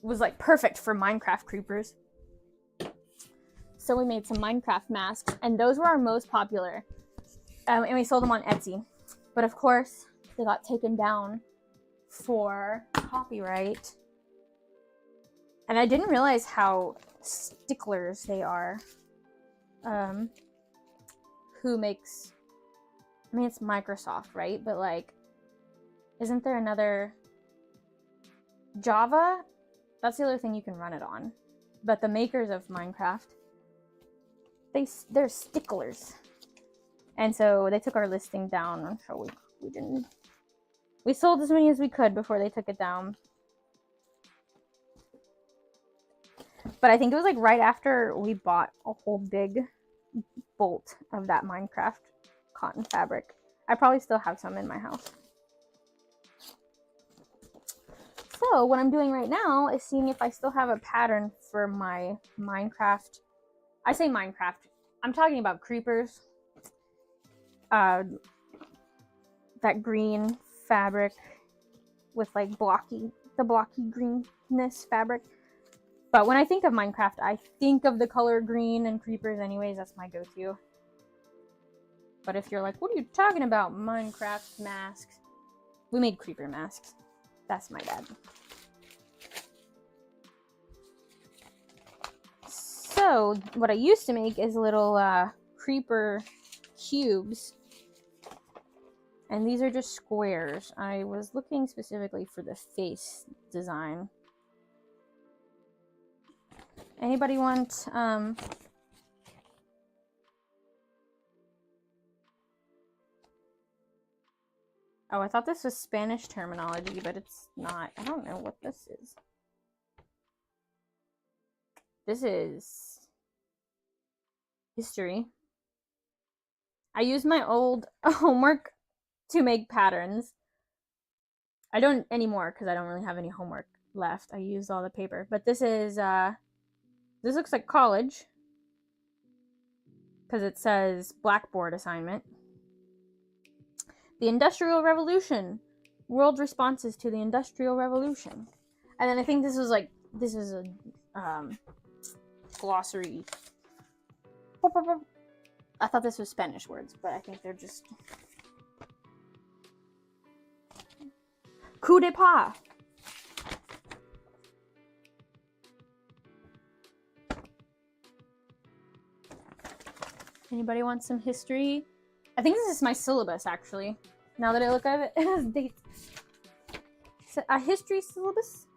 A: was like perfect for Minecraft creepers. So we made some Minecraft masks, and those were our most popular. And we sold them on Etsy. But of course, they got taken down for copyright. And I didn't realize how sticklers they are. Who makes... I mean, it's Microsoft, right? But, like, isn't there another... Java? That's the other thing you can run it on. But the makers of Minecraft, they're sticklers. And so they took our listing down, so we didn't... We sold as many as we could before they took it down. But I think it was like right after we bought a whole big bolt of that Minecraft cotton fabric. I probably still have some in my house. So what I'm doing right now is seeing if I still have a pattern for my Minecraft. I say Minecraft. I'm talking about creepers. That green fabric with like the blocky greenness fabric. But when I think of Minecraft, I think of the color green and creepers anyways. That's my go-to. But if you're like, what are you talking about? Minecraft masks. We made creeper masks. That's my bad. So, what I used to make is little creeper cubes. And these are just squares. I was looking specifically for the face design. Anybody want oh, I thought this was Spanish terminology, but it's not. I don't know what this is. This is history. I used my old homework to make patterns. I don't anymore because I don't really have any homework left. I used all the paper. But this is this looks like college because it says Blackboard assignment. The Industrial Revolution. World responses to the Industrial Revolution. And then I think this was like, this is a glossary. I thought this was Spanish words, but I think they're just... Coup de pas. Anybody want some history? I think this is my syllabus, actually. Now that I look at it, it has dates. So, a history syllabus?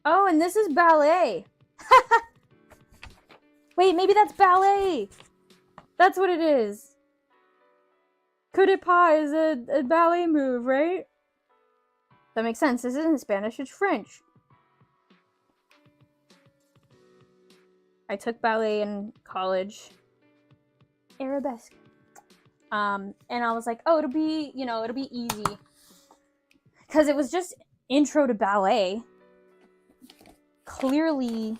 A: Oh, and this is ballet. Wait, maybe that's ballet. That's what it is. Coup de pas is a ballet move, right? That makes sense. This isn't Spanish, it's French. I took ballet in college. Arabesque. And I was like, oh, it'll be, you know, it'll be easy. Because it was just intro to ballet. Clearly,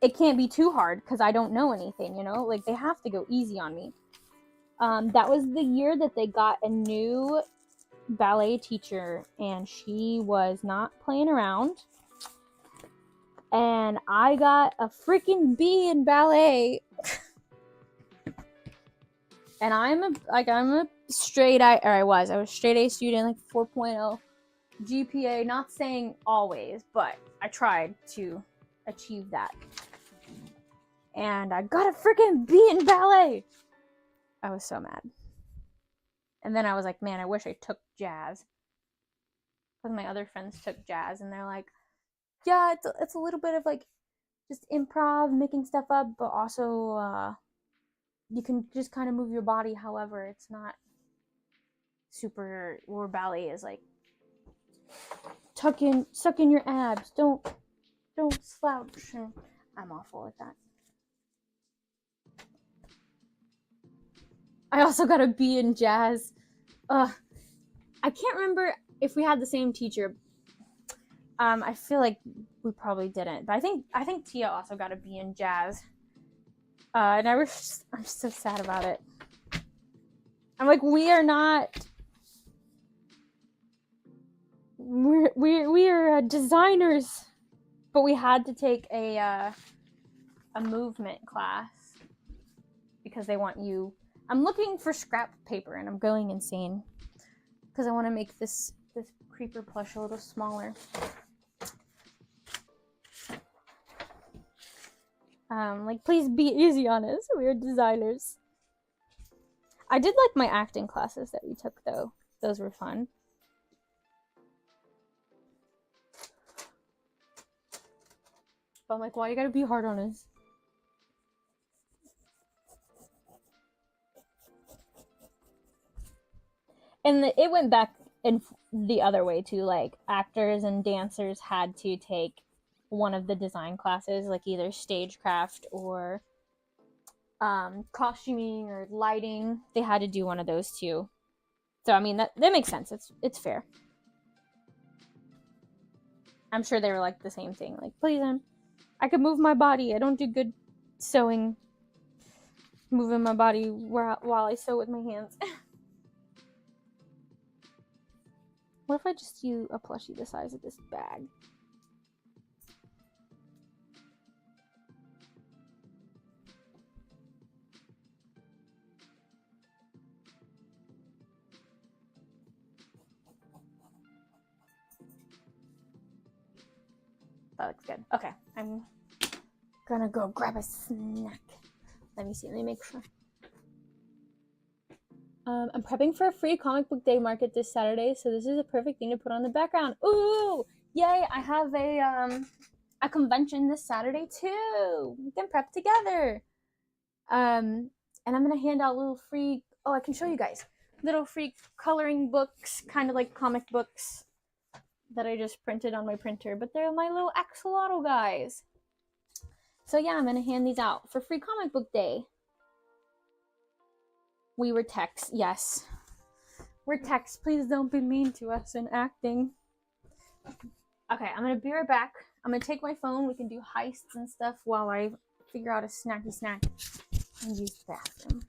A: it can't be too hard because I don't know anything, you know? Like, they have to go easy on me. That was the year that they got a new ballet teacher, and she was not playing around. And I got a freaking B in ballet. And I'm a straight A, or I was a straight A student, like 4.0 GPA. Not saying always, but I tried to achieve that. And I got a freaking B in ballet. I was so mad. And then I was like, man, I wish I took jazz. Because my other friends took jazz, and they're like, yeah, it's a little bit of like just improv, making stuff up, but also you can just kind of move your body. However, it's not super, or ballet is like suck in your abs. Don't slouch. And I'm awful at that. I also got a B in jazz. I can't remember if we had the same teacher. I feel like we probably didn't, but I think Tia also got a B in jazz. And I'm so sad about it. I'm like, we are not. We are designers, but we had to take a movement class because they want you. I'm looking for scrap paper and I'm going insane because I want to make this this creeper plush a little smaller. Like, please be easy on us. We're designers. I did like my acting classes that we took, though. Those were fun. But I'm like, why you gotta be hard on us? And it went back in the other way, too. Like, actors and dancers had to take one of the design classes, like either stagecraft or costuming or lighting. They had to do one of those too. So I mean that makes sense. It's fair. I'm sure they were like the same thing. Like, please, I could move my body. I don't do good sewing. Moving my body while I sew with my hands. What if I just use a plushie the size of this bag? That looks good. Okay, I'm gonna go grab a snack. Let me see. Let me make sure. I'm prepping for a free comic book day market this Saturday, so this is a perfect thing to put on the background. Ooh, yay! I have a convention this Saturday too. We can prep together. And I'm gonna hand out little free. Oh, I can show you guys little free coloring books, kind of like comic books that I just printed on my printer, but they're my little axolotl guys. So yeah, I'm gonna hand these out for free comic book day. We were techs, yes. We're techs, please don't be mean to us in acting. Okay, I'm gonna be right back. I'm gonna take my phone, we can do heists and stuff while I figure out a snacky snack and use the bathroom.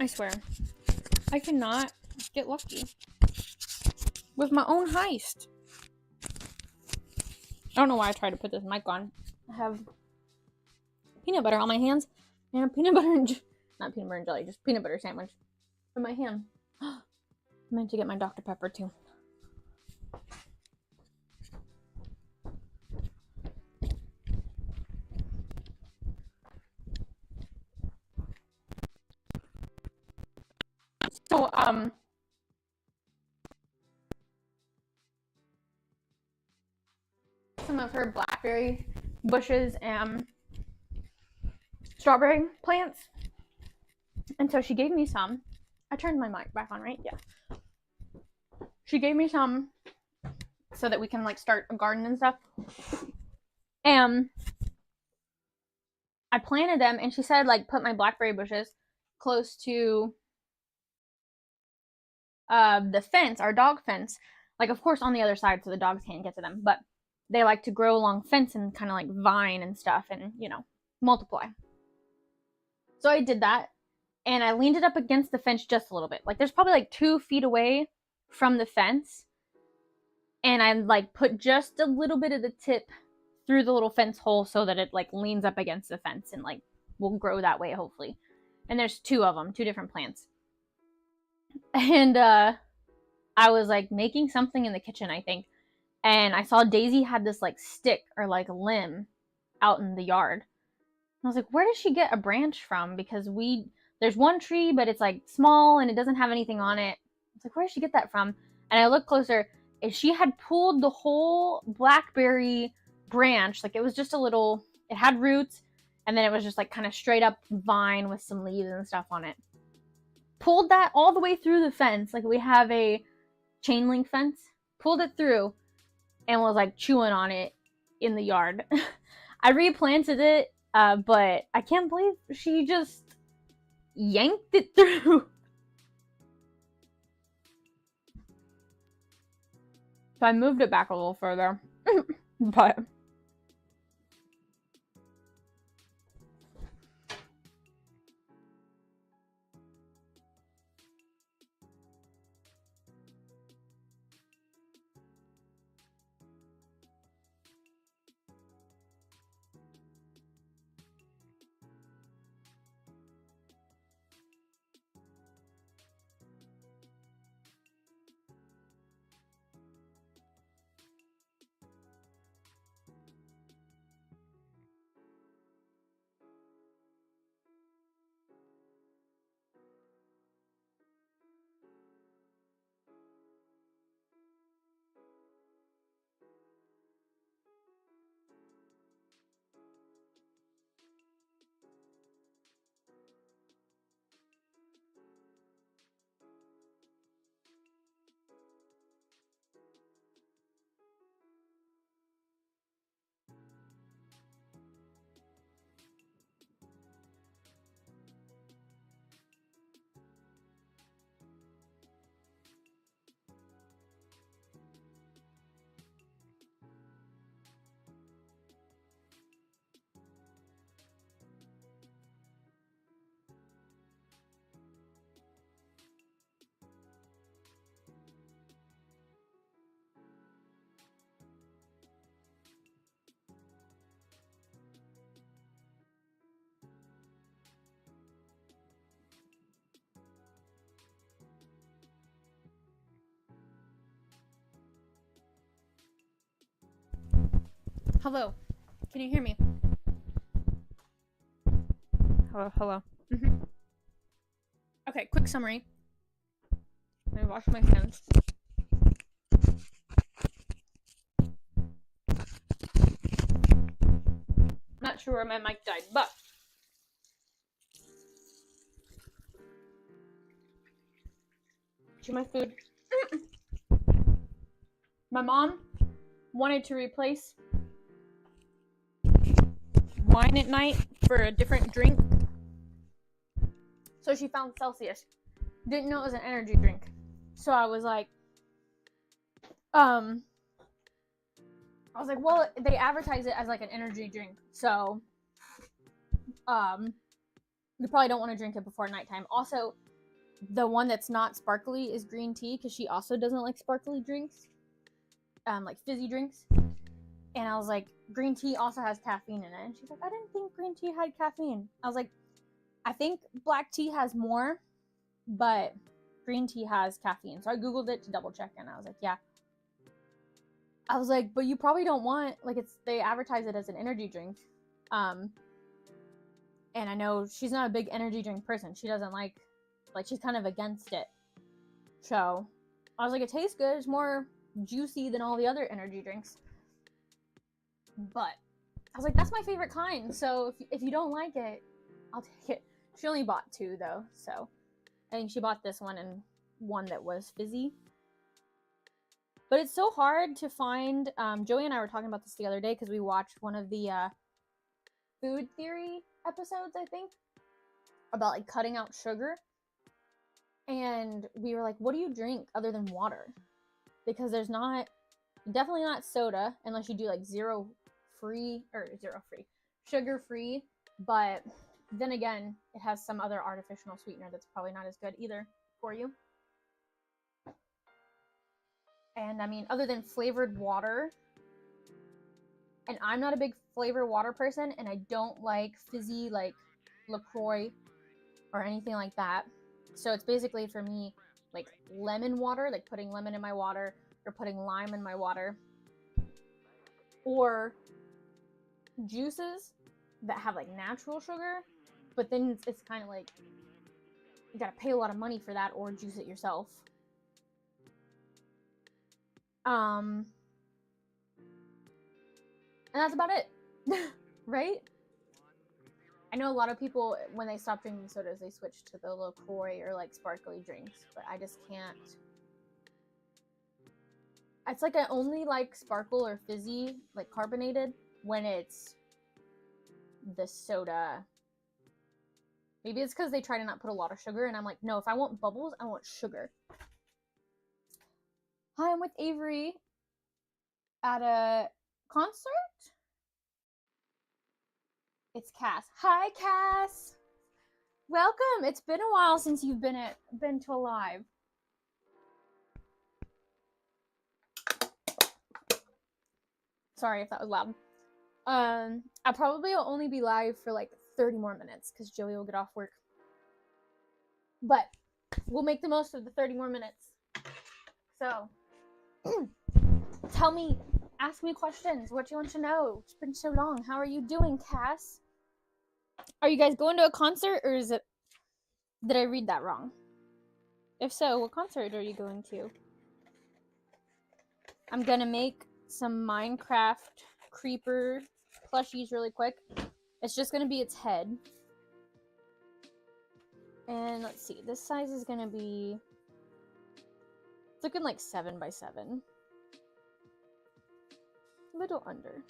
A: I swear. I cannot get lucky with my own heist. I don't know why I tried to put this mic on. I have peanut butter on my hands and a peanut butter and not peanut butter and jelly, just peanut butter sandwich in my hand. I meant to get my Dr. Pepper too. So, some of her blackberry bushes and strawberry plants. And so she gave me some. I turned my mic back on, right? Yeah. She gave me some so that we can like start a garden and stuff. And I planted them, and she said like put my blackberry bushes close to the fence, our dog fence. Like of course on the other side so the dogs can't get to them, but they like to grow along fence and kind of like vine and stuff and, you know, multiply. So I did that, and I leaned it up against the fence just a little bit. Like there's probably like 2 feet away from the fence, and I like put just a little bit of the tip through the little fence hole so that it like leans up against the fence and like will grow that way hopefully. And there's 2 of them, 2 different plants. And I was like making something in the kitchen, I think, and I saw Daisy had this like stick or like limb out in the yard. I was like, where does she get a branch from? Because there's one tree, but it's like small and it doesn't have anything on it. I was like, where did she get that from? And I looked closer, and she had pulled the whole blackberry branch. Like it was just it had roots, and then it was just like kind of straight up vine with some leaves and stuff on it. Pulled that all the way through the fence. Like we have a chain link fence. Pulled it through and was like chewing on it in the yard. I replanted it, but I can't believe she just yanked it through. So I moved it back a little further. But hello. Can you hear me? Hello. Okay, quick summary. Let me wash my hands. Not sure where my mic died, but to my food. My mom wanted to replace wine at night for a different drink. So she found Celsius. Didn't know it was an energy drink. So I was like, well, they advertise it as like an energy drink. So, you probably don't want to drink it before nighttime. Also, the one that's not sparkly is green tea because she also doesn't like sparkly drinks, like fizzy drinks. And I was like, green tea also has caffeine in it. And she's like, I didn't think green tea had caffeine. I was like, I think black tea has more, but green tea has caffeine. So I Googled it to double check, and I was like, yeah. I was like, but you probably don't want, like, they advertise it as an energy drink. And I know she's not a big energy drink person. She doesn't like she's kind of against it. So I was like, it tastes good. It's more juicy than all the other energy drinks. But I was like, that's my favorite kind. So if you don't like it, I'll take it. She only bought 2 though, so I think she bought this one and one that was fizzy. But it's so hard to find. Joey and I were talking about this the other day because we watched one of the food theory episodes, I think, about like cutting out sugar. And we were like, what do you drink other than water? Because there's definitely not soda unless you do like sugar free. But then again, it has some other artificial sweetener that's probably not as good either for you. And I mean, other than flavored water, and I'm not a big flavored water person, and I don't like fizzy like LaCroix or anything like that. So it's basically for me like lemon water, like putting lemon in my water or putting lime in my water, or juices that have like natural sugar, but then it's kind of like you gotta pay a lot of money for that or juice it yourself. And that's about it. Right? I know a lot of people, when they stop drinking sodas, they switch to the LaCroix or like sparkly drinks, but I just can't. It's like I only like sparkle or fizzy, like carbonated, when it's the soda. Maybe it's because they try to not put a lot of sugar, and I'm like, no, if I want bubbles, I want sugar. Hi, I'm with Avery at a concert. It's Cass. Hi, Cass. Welcome. It's been a while since you've been to a live. Sorry if that was loud. I probably will only be live for like 30 more minutes because Joey will get off work. But we'll make the most of the 30 more minutes. So, ask me questions. What do you want to know? It's been so long. How are you doing, Cass? Are you guys going to a concert, or did I read that wrong? If so, what concert are you going to? I'm gonna make some Minecraft creeper plushies really quick. It's just gonna be its head. And let's see, this size is gonna be, it's looking like 7 by 7. A little under.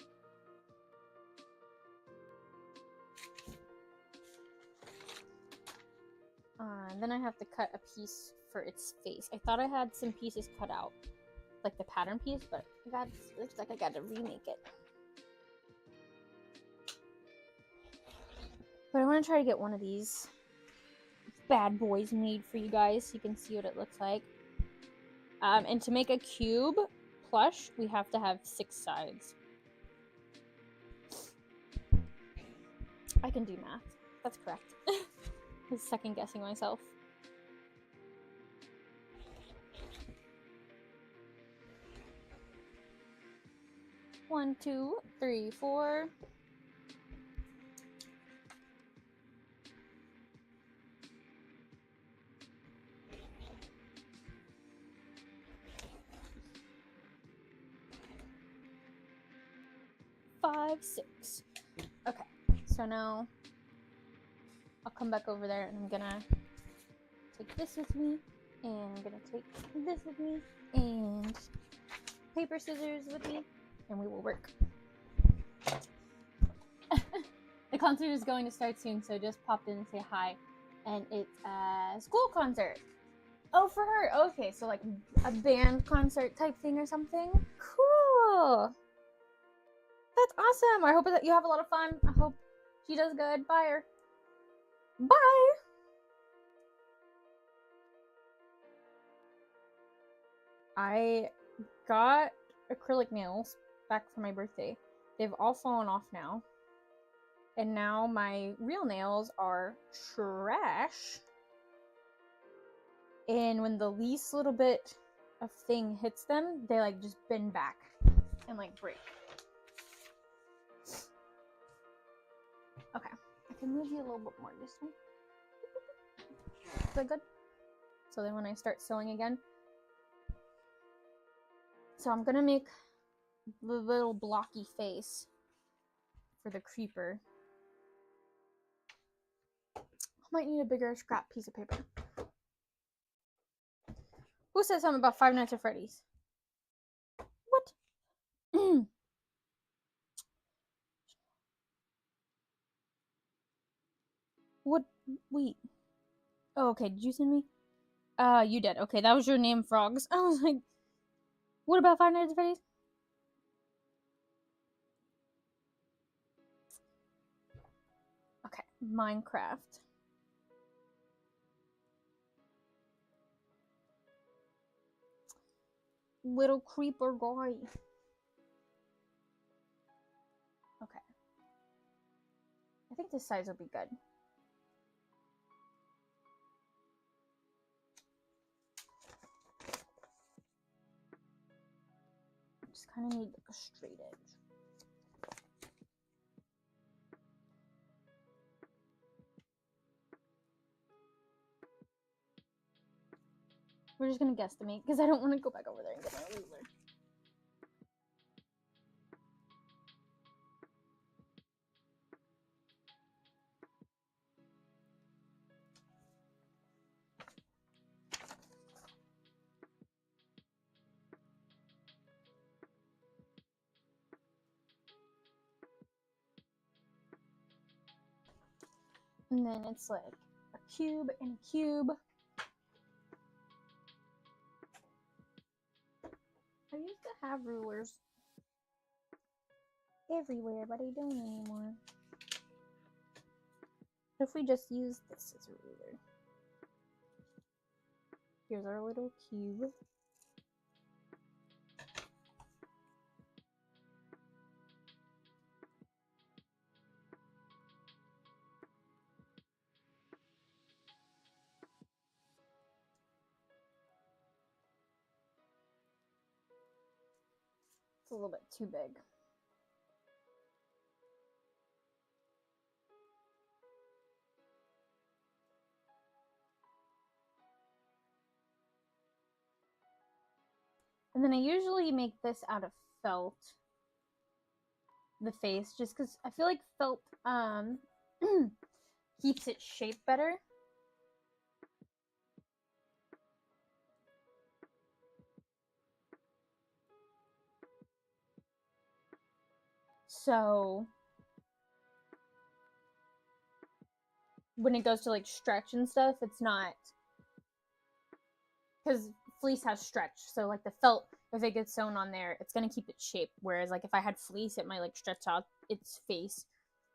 A: Then I have to cut a piece for its face. I thought I had some pieces cut out, like the pattern piece, but looks like I got to remake it. But I want to try to get one of these bad boys made for you guys so you can see what it looks like. And to make a cube plush, we have to have 6 sides. I can do math. That's correct. I was second guessing myself. One, 2, 3, 4. Five, 6. Okay, so now I'll come back over there and I'm gonna take this with me, and I'm gonna take this with me, and paper scissors with me, and we will work. The concert is going to start soon, so just popped in and say hi. And it's a school concert. Oh, for her. Okay, so like a band concert type thing or something. Cool. That's awesome. I hope that you have a lot of fun. I hope she does good. Bye her. Bye. I got acrylic nails back for my birthday. They've all fallen off now. And now my real nails are trash. And when the least little bit of thing hits them, they like just bend back and like break. Okay, I can move you a little bit more this way. Is that good? So then when I start sewing again. So I'm gonna make the little blocky face for the creeper. I might need a bigger scrap piece of paper. Who said something about Five Nights at Freddy's? What? What? Wait. Oh, okay. Did you send me? You did. Okay, that was your name, Frogs. I was like, what about Five Nights at Freddy's? Okay, Minecraft. Little creeper guy. Okay. I think this size will be good. Just kind of need like a straight edge. We're just gonna guesstimate because I don't want to go back over there and get my ruler. And then it's like a cube and a cube. I used to have rulers everywhere, but I don't anymore. What if we just use this as a ruler? Here's our little cube. It's a little bit too big. And then I usually make this out of felt, the face, just because I feel like felt keeps its shape better. So when it goes to like stretch and stuff, it's not, because fleece has stretch, so like the felt, if it gets sewn on there, it's gonna keep its shape, whereas like if I had fleece, it might like stretch out its face.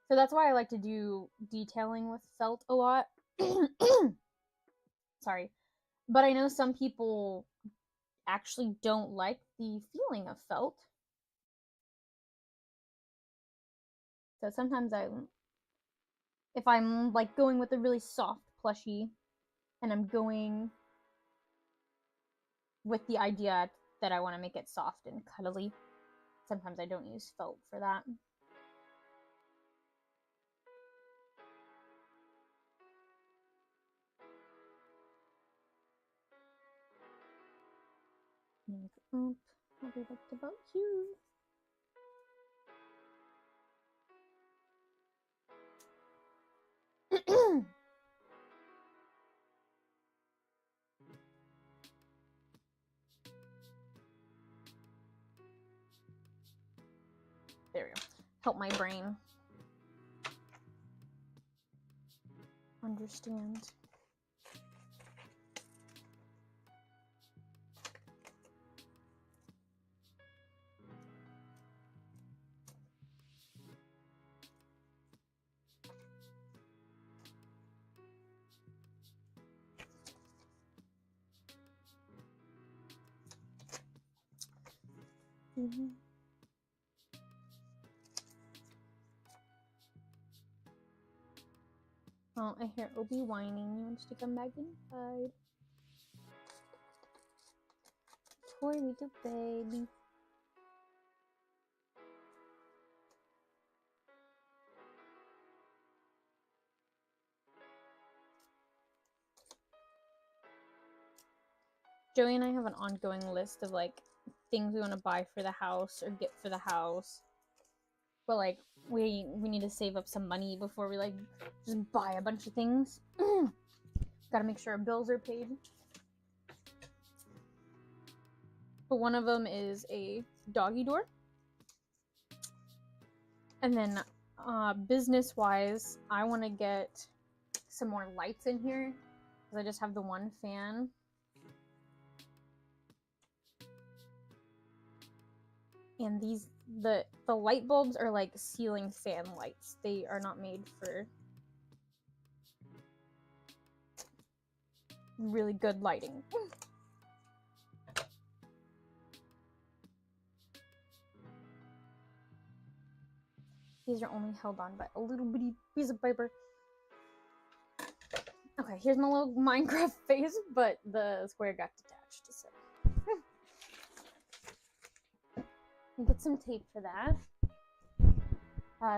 A: So that's why I like to do detailing with felt a lot. Sorry, but I know some people actually don't like the feeling of felt, so sometimes if I'm like going with a really soft plushie and I'm going with the idea that I want to make it soft and cuddly, sometimes I don't use felt for that. I'll be back to about you. There we go. Help my brain understand. Oh, I hear Obi whining. He wants to come back inside. Poor little baby. Joey and I have an ongoing list of like things we want to buy for the house or get for the house. But like we need to save up some money before we like just buy a bunch of things. Gotta make sure our bills are paid. But one of them is a doggy door. And then business wise, I want to get some more lights in here because I just have the one fan. And these the light bulbs are like ceiling fan lights. They are not made for really good lighting. These are only held on by a little bitty piece of paper. Okay, here's my little Minecraft face, but the square got detached, so. Get some tape for that.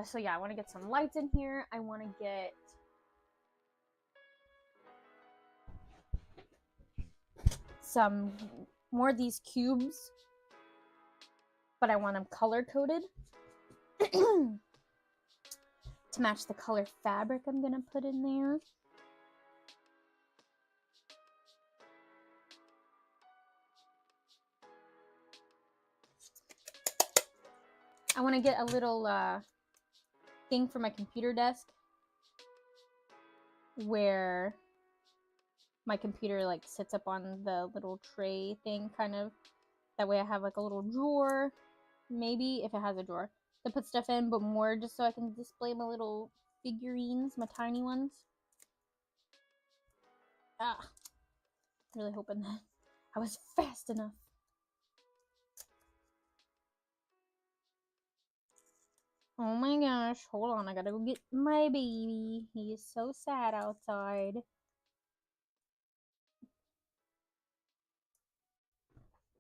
A: So yeah, I want to get some lights in here. I want to get some more of these cubes, but I want them color coded to match the color fabric I'm gonna put in there. I want to get a little thing for my computer desk where my computer like sits up on the little tray thing, kind of. That way I have like a little drawer, maybe, if it has a drawer, to put stuff in, but more just so I can display my little figurines, my tiny ones. Really hoping that I was fast enough. Oh my gosh, hold on, I gotta go get my baby. He is so sad outside.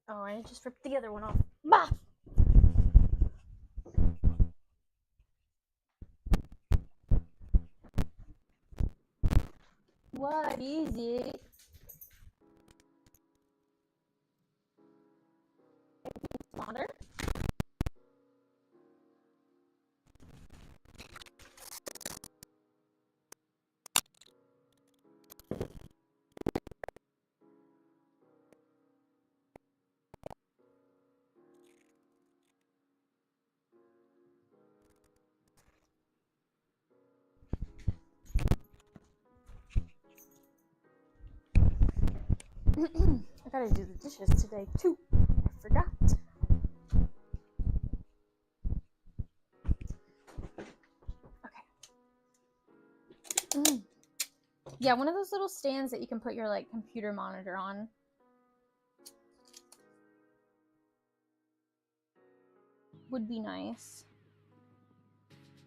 A: Oh, I just ripped the other one off. Bah! What is it? Water? I gotta do the dishes today too. I forgot. Okay. Yeah, one of those little stands that you can put your like computer monitor on. Would be nice.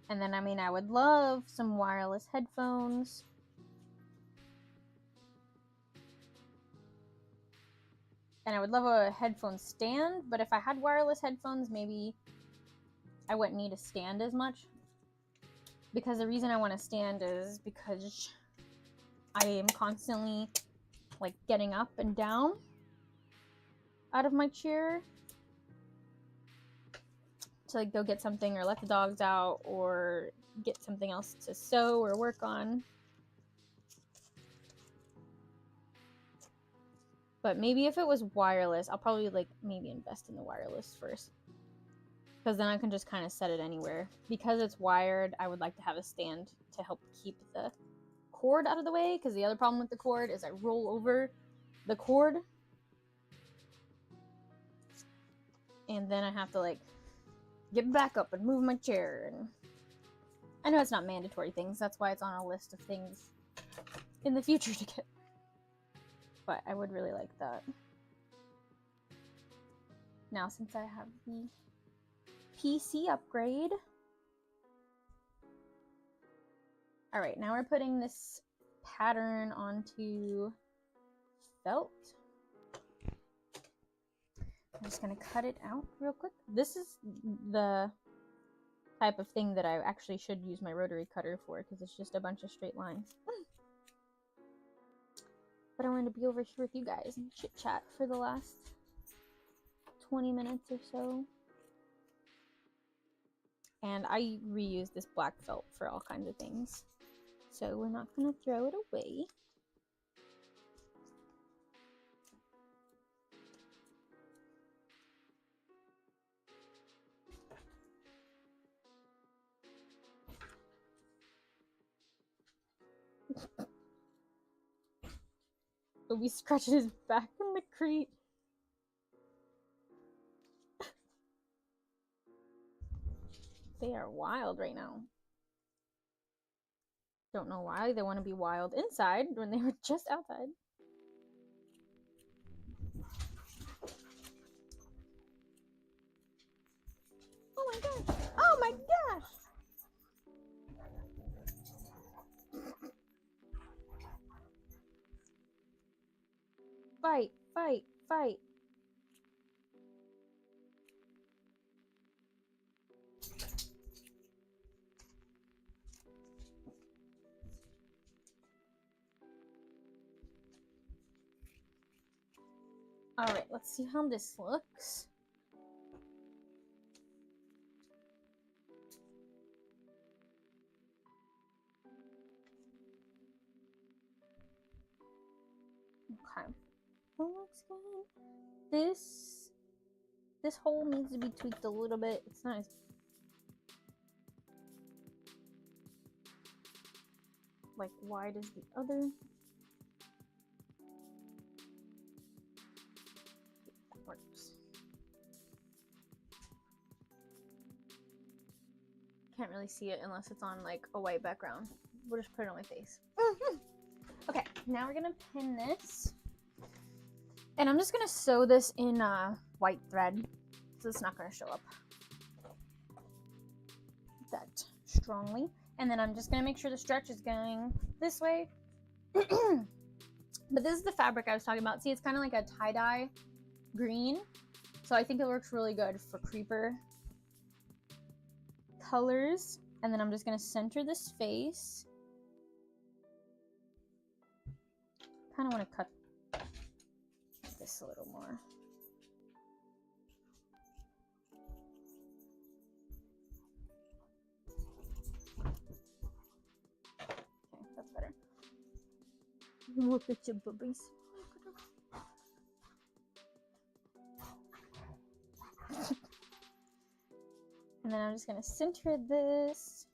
A: And then, I mean, I would love some wireless headphones. And I would love a headphone stand, but if I had wireless headphones, maybe I wouldn't need a stand as much. Because the reason I want a stand is because I am constantly, like, getting up and down out of my chair to, like, go get something or let the dogs out or get something else to sew or work on. But maybe if it was wireless, I'll probably, like, maybe invest in the wireless first. Because then I can just kind of set it anywhere. Because it's wired, I would like to have a stand to help keep the cord out of the way. Because the other problem with the cord is I roll over the cord. And then I have to, like, get back up and move my chair. And I know it's not mandatory things. That's why it's on a list of things in the future to get. But I would really like that. Now, since I have the PC upgrade. All right, now we're putting this pattern onto felt. I'm just gonna cut it out real quick. This is the type of thing that I actually should use my rotary cutter for, because it's just a bunch of straight lines. But I wanted to be over here with you guys and chit chat for the last 20 minutes or so. And I reuse this black felt for all kinds of things, so we're not gonna throw it away. But we scratching his back in the crate. They are wild right now. Don't know why they want to be wild inside when they were just outside. Oh my gosh! Oh my gosh! Fight, fight, fight. All right, let's see how this looks. Okay, that looks good. This hole needs to be tweaked a little bit. It's not as like wide as the other. That works. Can't really see it unless it's on like a white background. We'll just put it on my face. Okay, now we're gonna pin this. And I'm just gonna sew this in white thread, so it's not gonna show up that strongly. And then I'm just gonna make sure the stretch is going this way. But this is the fabric I was talking about. See, it's kind of like a tie-dye green. So I think it works really good for creeper colors. And then I'm just gonna center this face. Kind of want to cut this a little more. Okay, that's better. Look at your boobies. And then I'm just gonna center this.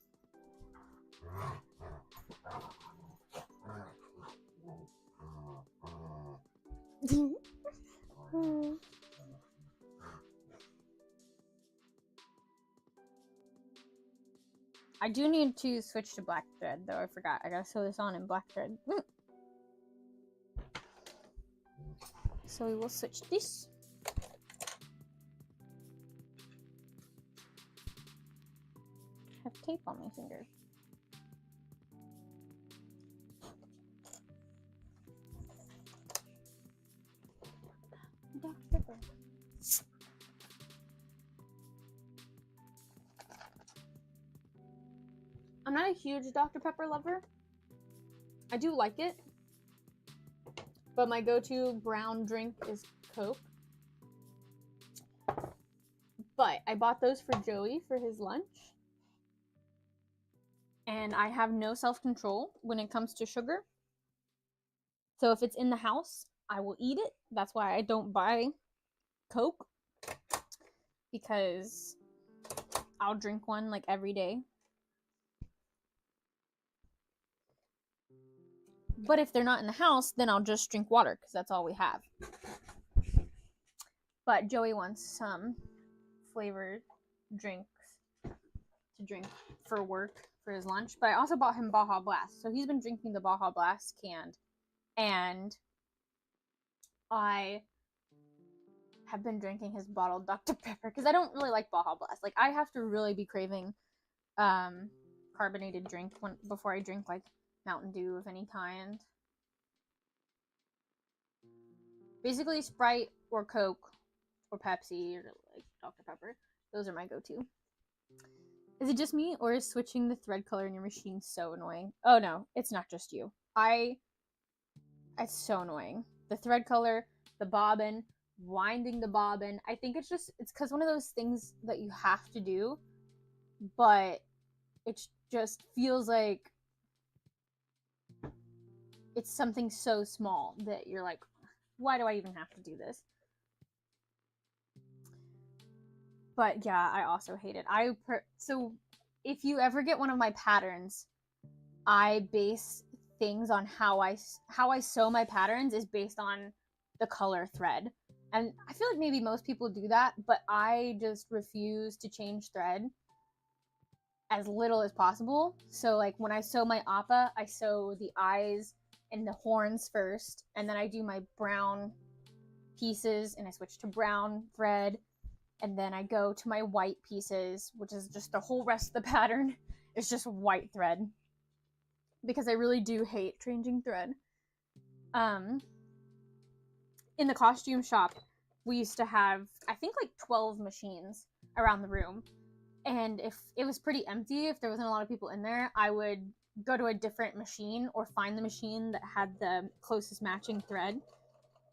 A: I do need to switch to black thread, though. I forgot. I gotta sew this on in black thread. So we will switch this. I have tape on my fingers. Dr. Pepper. I'm not a huge Dr. Pepper lover. I do like it, but my go-to brown drink is Coke. But I bought those for Joey for his lunch. And I have no self-control when it comes to sugar. So if it's in the house, I will eat it. That's why I don't buy Coke, because I'll drink one like every day. But if they're not in the house, then I'll just drink water, because that's all we have. But Joey wants some flavored drinks to drink for work for his lunch. But I also bought him Baja Blast. So he's been drinking the Baja Blast canned. And I have been drinking his bottled Dr. Pepper because I don't really like Baja Blast. Like, I have to really be craving carbonated drink before I drink like Mountain Dew of any kind. Basically Sprite or Coke or Pepsi or like Dr. Pepper. Those are my go-to. Is it just me, or is switching the thread color in your machine so annoying? Oh no, it's not just you. It's so annoying. The thread color, the bobbin, winding the bobbin. I think it's because one of those things that you have to do, but it just feels like it's something so small that you're like, why do I even have to do this? But yeah, I also hate it. So if you ever get one of my patterns, I base things on how I sew my patterns is based on the color thread. And I feel like maybe most people do that, but I just refuse to change thread as little as possible. So like when I sew my appa, I sew the eyes and the horns first, and then I do my brown pieces and I switch to brown thread, and then I go to my white pieces, which is just the whole rest of the pattern. It's just white thread. Because I really do hate changing thread. In the costume shop, we used to have, I think, like 12 machines around the room. And if it was pretty empty, if there wasn't a lot of people in there, I would go to a different machine or find the machine that had the closest matching thread,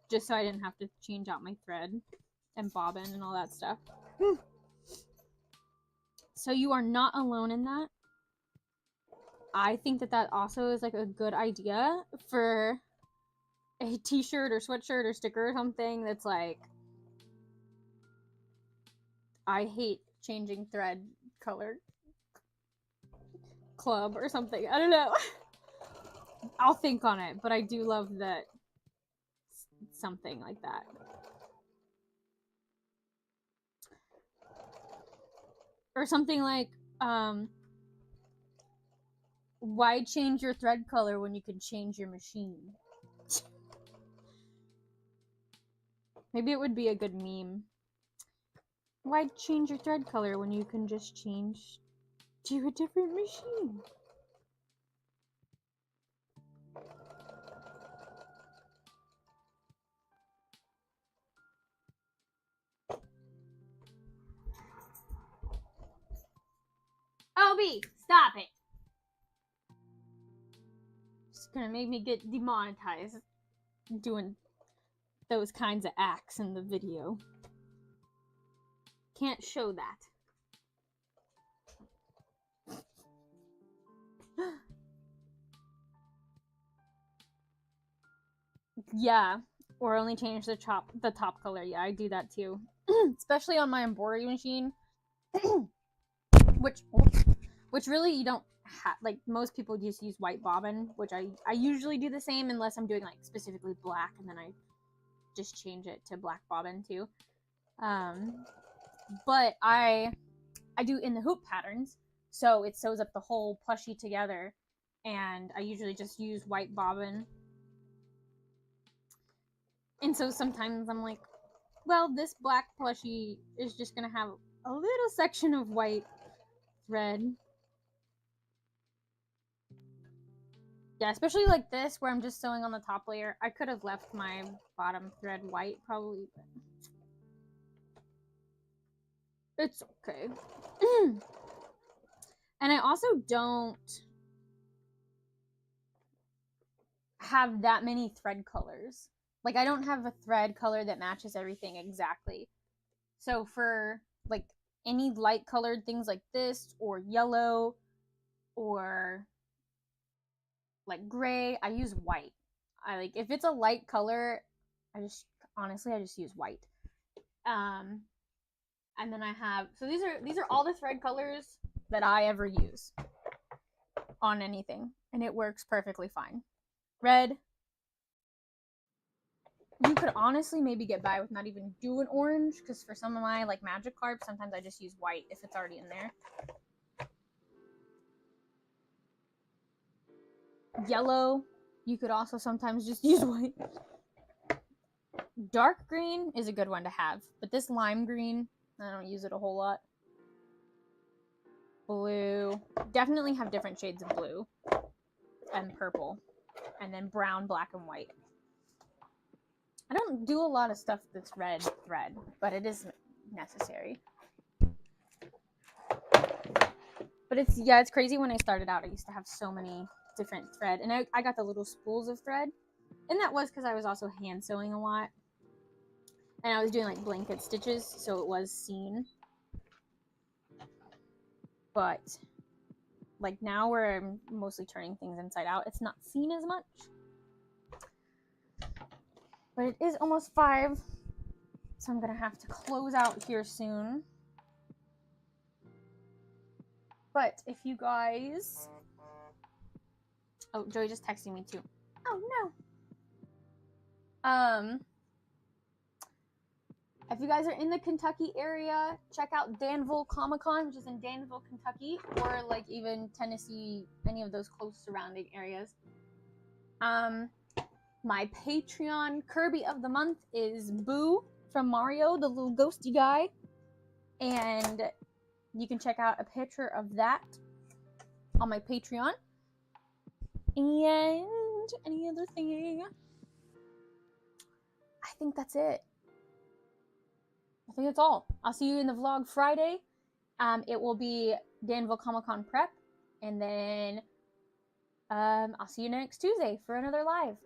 A: just so I didn't have to change out my thread and bobbin and all that stuff. So you are not alone in that. I think that also is like a good idea for a t-shirt or sweatshirt or sticker or something that's like, I hate changing thread color club or something. I don't know. I'll think on it, but I do love that something like that. Or something like, why change your thread color when you can change your machine? Maybe it would be a good meme. Why change your thread color when you can just change to a different machine? Obi, stop it! It's gonna make me get demonetized doing those kinds of acts in the video. Can't show that. Yeah, or only change the top color. Yeah, I do that too. Especially on my embroidery machine. which really you don't have, like, most people just use white bobbin, which I usually do the same unless I'm doing like specifically black, and then I just change it to black bobbin too. But I do in the hoop patterns, so it sews up the whole plushie together, and I usually just use white bobbin. And so sometimes I'm like, well, this black plushie is just gonna have a little section of white thread. Yeah, especially like this, where I'm just sewing on the top layer. I could have left my bottom thread white, probably, but it's okay. And I also don't have that many thread colors. Like, I don't have a thread color that matches everything exactly. So for like any light colored things like this, or yellow, or like gray, I use white. I like, if it's a light color, I just use white. And then I have, so these are all the thread colors that I ever use on anything, and it works perfectly fine. Red. You could honestly maybe get by with not even doing orange, because for some of my like magic cards, sometimes I just use white if it's already in there. Yellow, you could also sometimes just use white. Dark green is a good one to have, but this lime green, I don't use it a whole lot. Blue, definitely have different shades of blue and purple, and then brown, black, and white. I don't do a lot of stuff that's red thread, but it is necessary. But it's crazy. When I started out, I used to have so many different thread, and I got the little spools of thread, and that was because I was also hand sewing a lot, and I was doing like blanket stitches, so it was seen. But like now, where I'm mostly turning things inside out, it's not seen as much. But it is almost 5, so I'm gonna have to close out here soon. But if you guys... Oh, Joey just texted me too. Oh no. If you guys are in the Kentucky area, check out Danville Comic-Con, which is in Danville, Kentucky, or like even Tennessee, any of those close surrounding areas. My Patreon Kirby of the month is Boo from Mario, the little ghosty guy. And you can check out a picture of that on my Patreon. And any other thing? I think that's it. I think that's all. I'll see you in the vlog Friday. It will be Danville Comic-Con prep. And then I'll see you next Tuesday for another live.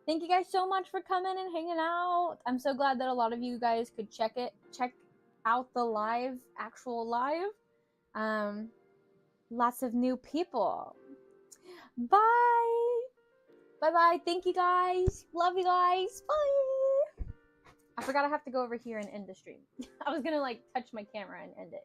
A: Thank you guys so much for coming and hanging out. I'm so glad that a lot of you guys could check out the actual live. Lots of new people. Bye. Bye-bye. Thank you guys. Love you guys. Bye. I forgot I have to go over here and end the stream. I was gonna like touch my camera and end it.